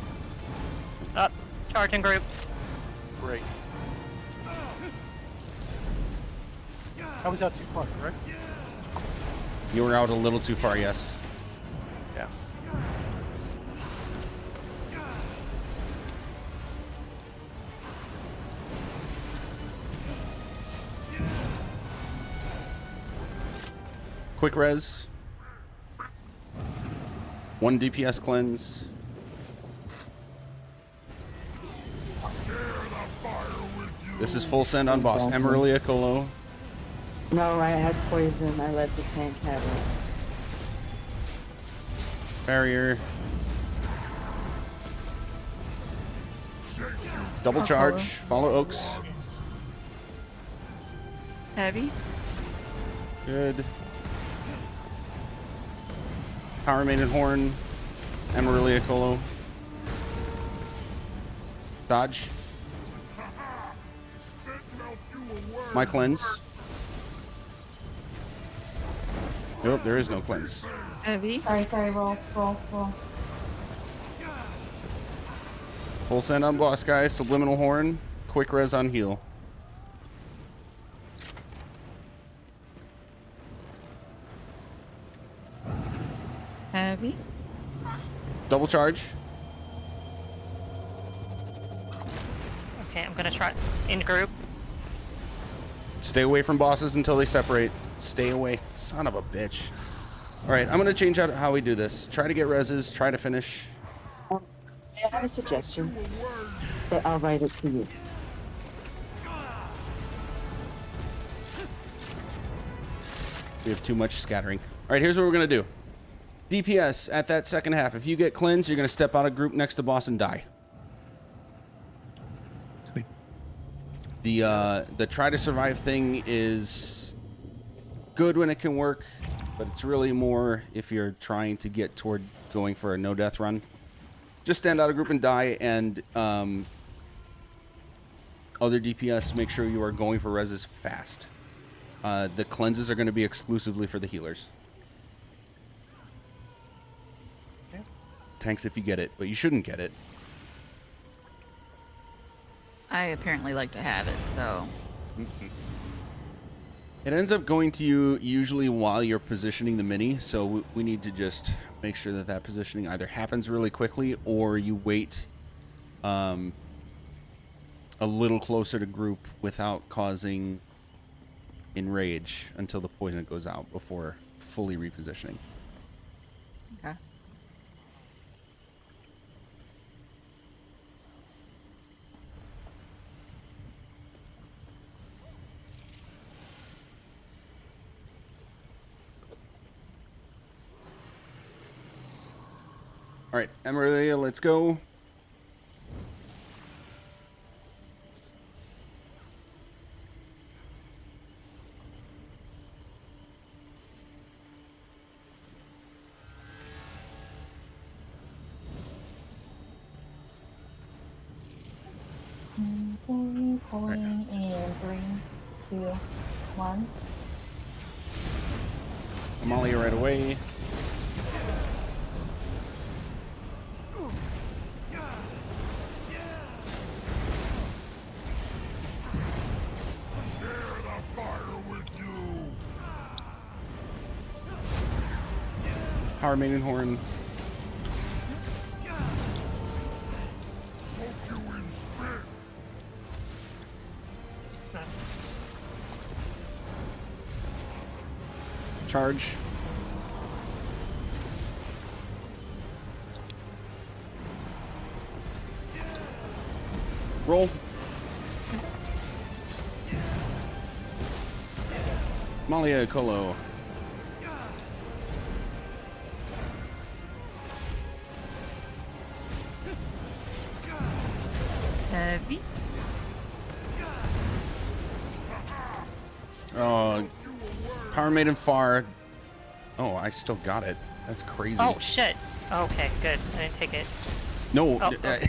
Up. Charging group. Great. I was out too far, correct? You were out a little too far, yes. Yeah. Quick res. 1 DPS cleanse. This is full send on boss. Emerelia Colo. No, I had poison. I let the tank have it. Barrier. Double charge. Follow Oaks. Heavy. Good. Power Maiden Horn. Emerelia Colo. Dodge. My cleanse. Nope, there is no cleanse. Heavy. Sorry, roll. Full send on boss, guys. Subliminal Horn. Quick res on heal. Heavy. Double charge. Okay, I'm gonna try in group. Stay away from bosses until they separate. Stay away. Son of a bitch. Alright, I'm gonna change out how we do this. Try to get reses, try to finish. I have a suggestion, but I'll write it to you. We have too much scattering. Alright, here's what we're gonna do. DPS at that second half. If you get cleansed, you're gonna step out of group next to boss and die. Sweet. The try to survive thing is good when it can work, but it's really more if you're trying to get toward going for a no death run. Just stand out of group and die, and other DPS, make sure you are going for reses fast. The cleanses are going to be exclusively for the healers. Okay. Tanks if you get it, but you shouldn't get it. I apparently like to have it, so. It ends up going to you usually while you're positioning the mini, so we need to just make sure that that positioning either happens really quickly or you wait a little closer to group without causing enrage until the poison goes out before fully repositioning. Okay. All right, Emerelia, let's go. Pulling in 3, 2, 1. Amalia right away. Power Maiden Horn. Charge. Roll. Malia Colo. Heavy. Power Maiden Far. Oh, I still got it. That's crazy. Oh shit. Okay, good. I didn't take it. No. Oh, okay.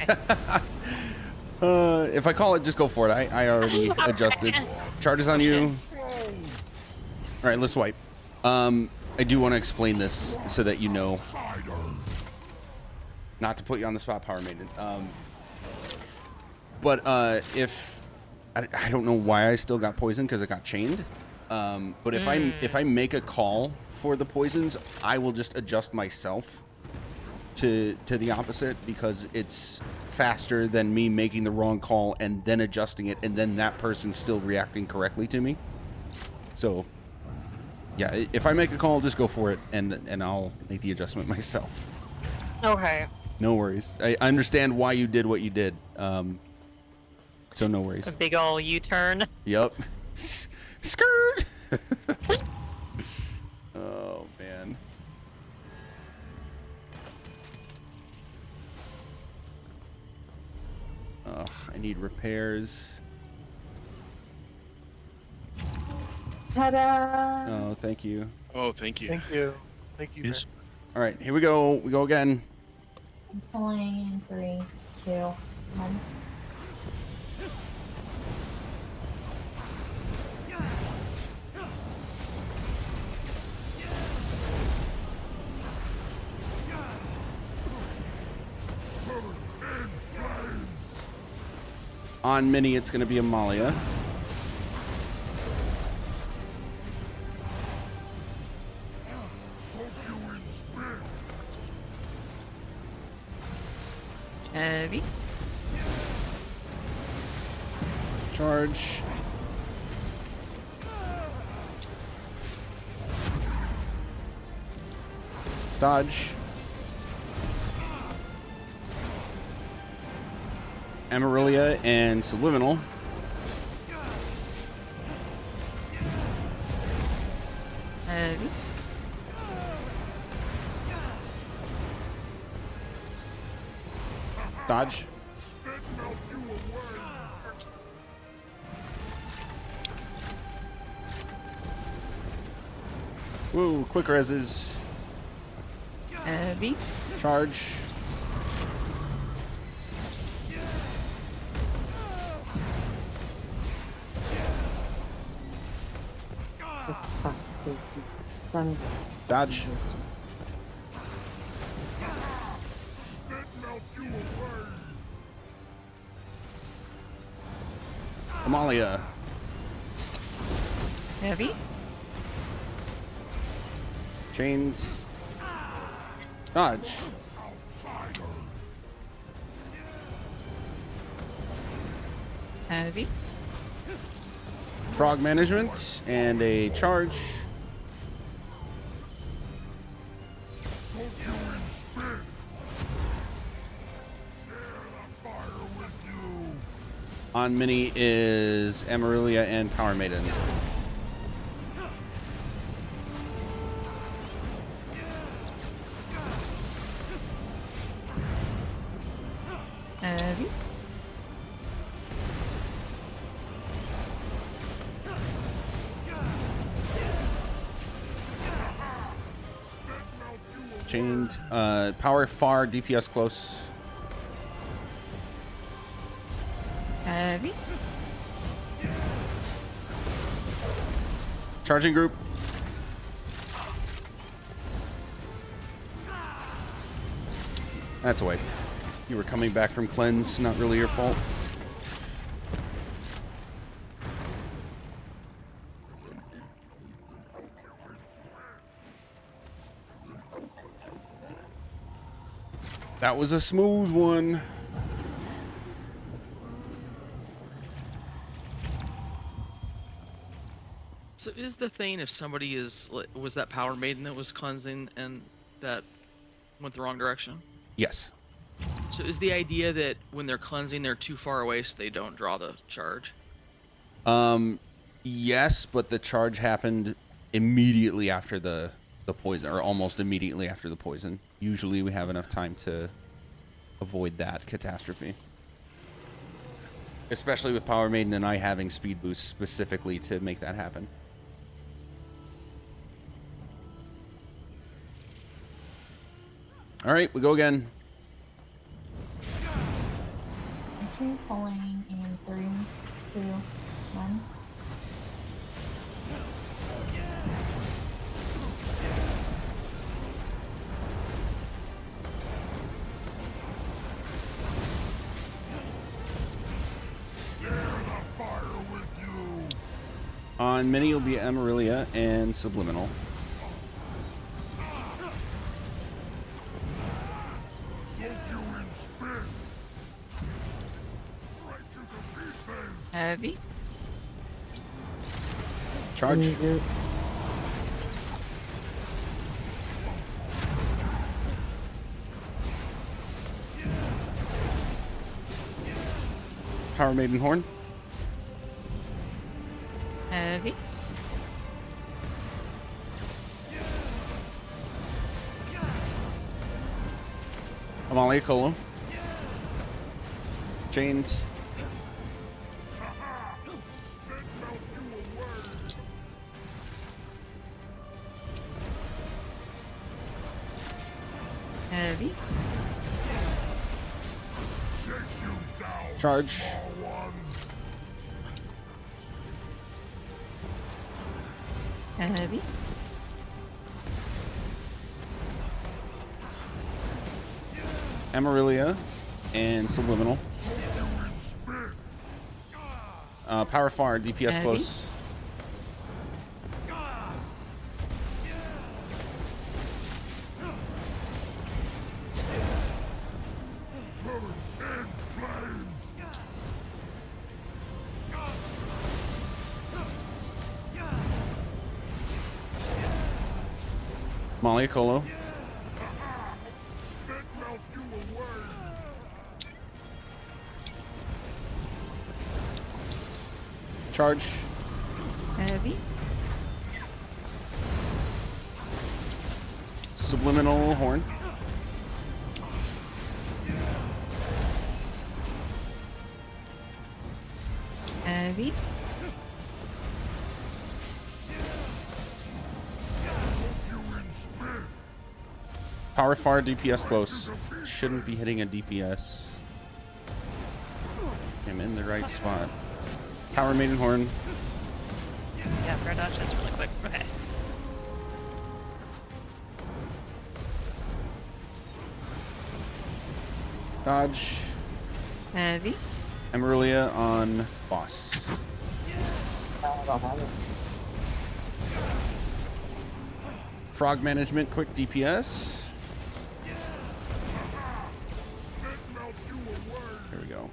If I call it, just go for it. I already adjusted. Charges on you. All right, let's swipe. I do want to explain this so that you know. Not to put you on the spot, Power Maiden. But if I don't know why I still got poisoned because it got chained. But if I make a call for the poisons, I will just adjust myself to the opposite because it's faster than me making the wrong call and then adjusting it and then that person still reacting correctly to me. So yeah, if I make a call, just go for it and I'll make the adjustment myself. Okay. No worries. I understand why you did what you did. So no worries. A big ol' U-turn. Yep. Skirt. Oh man. Ugh, I need repairs. Ta-da! Oh, thank you. Oh, thank you. Thank you. Thank you. Yes. All right, here we go. We go again. I'm pulling in 3, 2, 1. On Mini, it's going to be Amalia. Heavy. Charge. Dodge. Amarilla and Subliminal. Heavy. Dodge. Woo, quick reses. Heavy. Charge. For fuck's sake, you son of a- Dodge. Amalia. Heavy. Chains. Dodge. Heavy. Frog management and a charge. On Mini is Amarilla and Power Maiden. Heavy. Chained. Power far, DPS close. Heavy. Charging group. That's a way. You were coming back from cleanse, not really your fault. That was a smooth one. So is the thing if somebody was that Power Maiden that was cleansing and that went the wrong direction? Yes. So is the idea that when they're cleansing they're too far away so they don't draw the charge? Yes, but the charge happened immediately after the poison, or almost immediately after the poison. Usually we have enough time to avoid that catastrophe. Especially with Power Maiden and I having speed boosts specifically to make that happen. All right, we go again. Okay, pulling in 3, 2, 1. On Mini, you'll be Amaryllia and Subliminal. Heavy. Charge. Power Maiden Horn. Heavy. Amalia Colo. Chained. Heavy. Charge. Heavy. Amaryllia and Subliminal. Power Far, DPS Heavy. close. Malia Colo. Charge. Heavy. Subliminal Horn. Heavy. Power Far, DPS close. Shouldn't be hitting a DPS. I'm in the right spot. Power Maiden Horn. Yeah, fair dodge this really quick. Okay. Dodge. Heavy. Amaryllia on boss. Frog Management, quick DPS. There we go.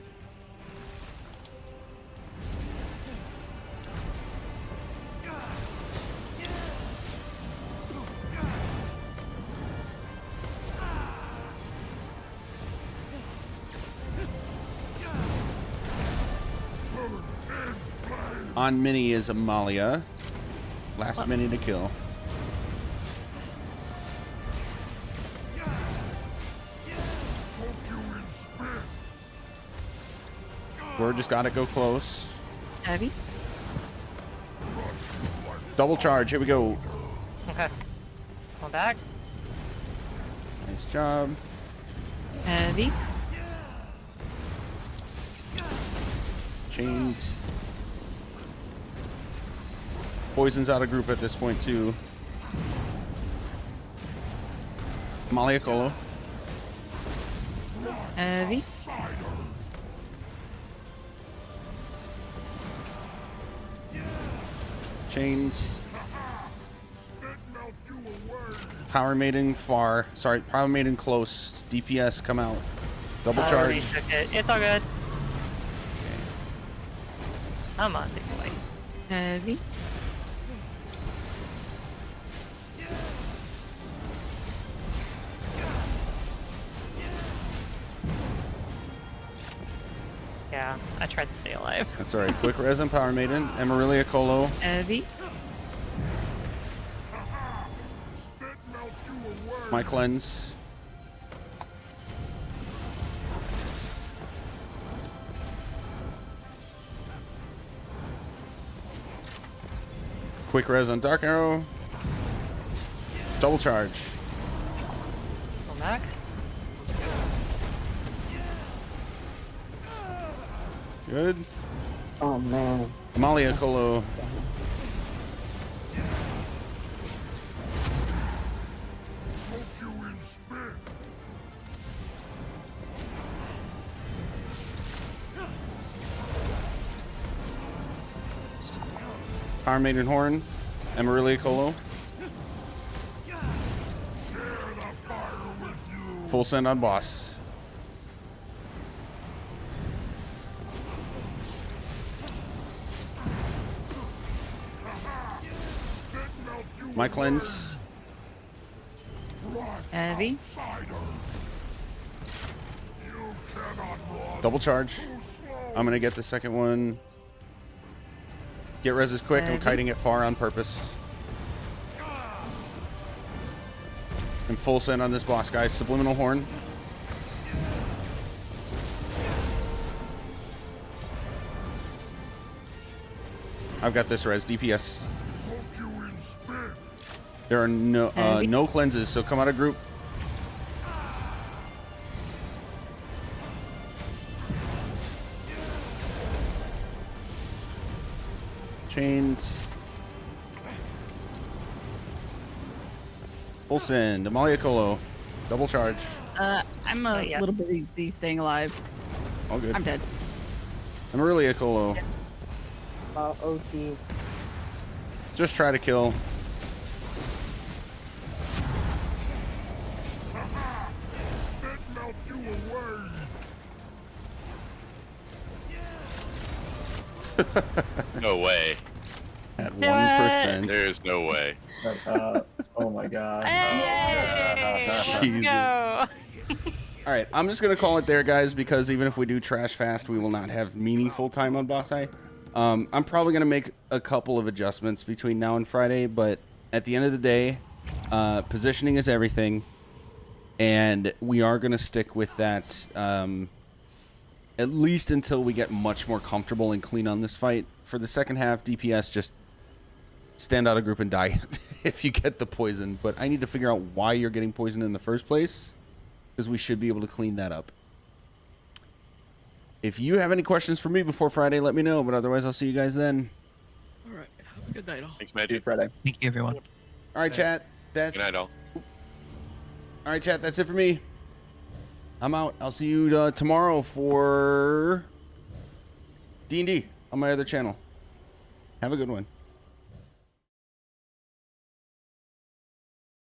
On Mini is Amalia. Last Mini to kill. We're just gotta go close. Heavy. Double charge. Here we go. Okay. Come back. Nice job. Heavy. Chained. Poison's out of group at this point too. Malia Colo. Heavy. Chained. Power Maiden far. Sorry, Power Maiden close. DPS come out. Double I already charge. took it. It's all good. Come on, big boy. Heavy. Yeah, I tried to stay alive. That's alright. Quick res and Power Maiden. Amaryllia Colo. Heavy. My cleanse. Quick res on Dark Arrow. Double charge. Come back. Good. Oh man. Amalia Colo. Power Maiden Horn, Amarillia Colo. Full send on boss. My cleanse. Heavy. Double charge. I'm gonna get the second one. Get reses quick. I'm kiting it far on purpose. And full send on this boss, guys. Subliminal Horn. I've got this res. DPS. There are no cleanses, so come out of group. Chains. Full send. Amalia Colo. Double charge. I'm a little busy staying alive. All good. I'm dead. Amarillia Colo. OT. Just try to kill. No way. At 1%. There's no way. Oh my god. Jesus. All right, I'm just gonna call it there, guys, because even if we do trash fast, we will not have meaningful time on Boss Eye. I'm probably gonna make a couple of adjustments between now and Friday, but at the end of the day, positioning is everything, and we are gonna stick with that at least until we get much more comfortable and clean on this fight. For the second half, DPS, just stand out of group and die if you get the poison. But I need to figure out why you're getting poisoned in the first place, because we should be able to clean that up. If you have any questions for me before Friday, let me know. But otherwise, I'll see you guys then. All right. Have a good night, all. Thanks, Matt. See you Friday. Thank you, everyone. All right, chat. That's Good night, all. all right, chat. That's it for me. I'm out. I'll see you tomorrow for D&D on my other channel. Have a good one.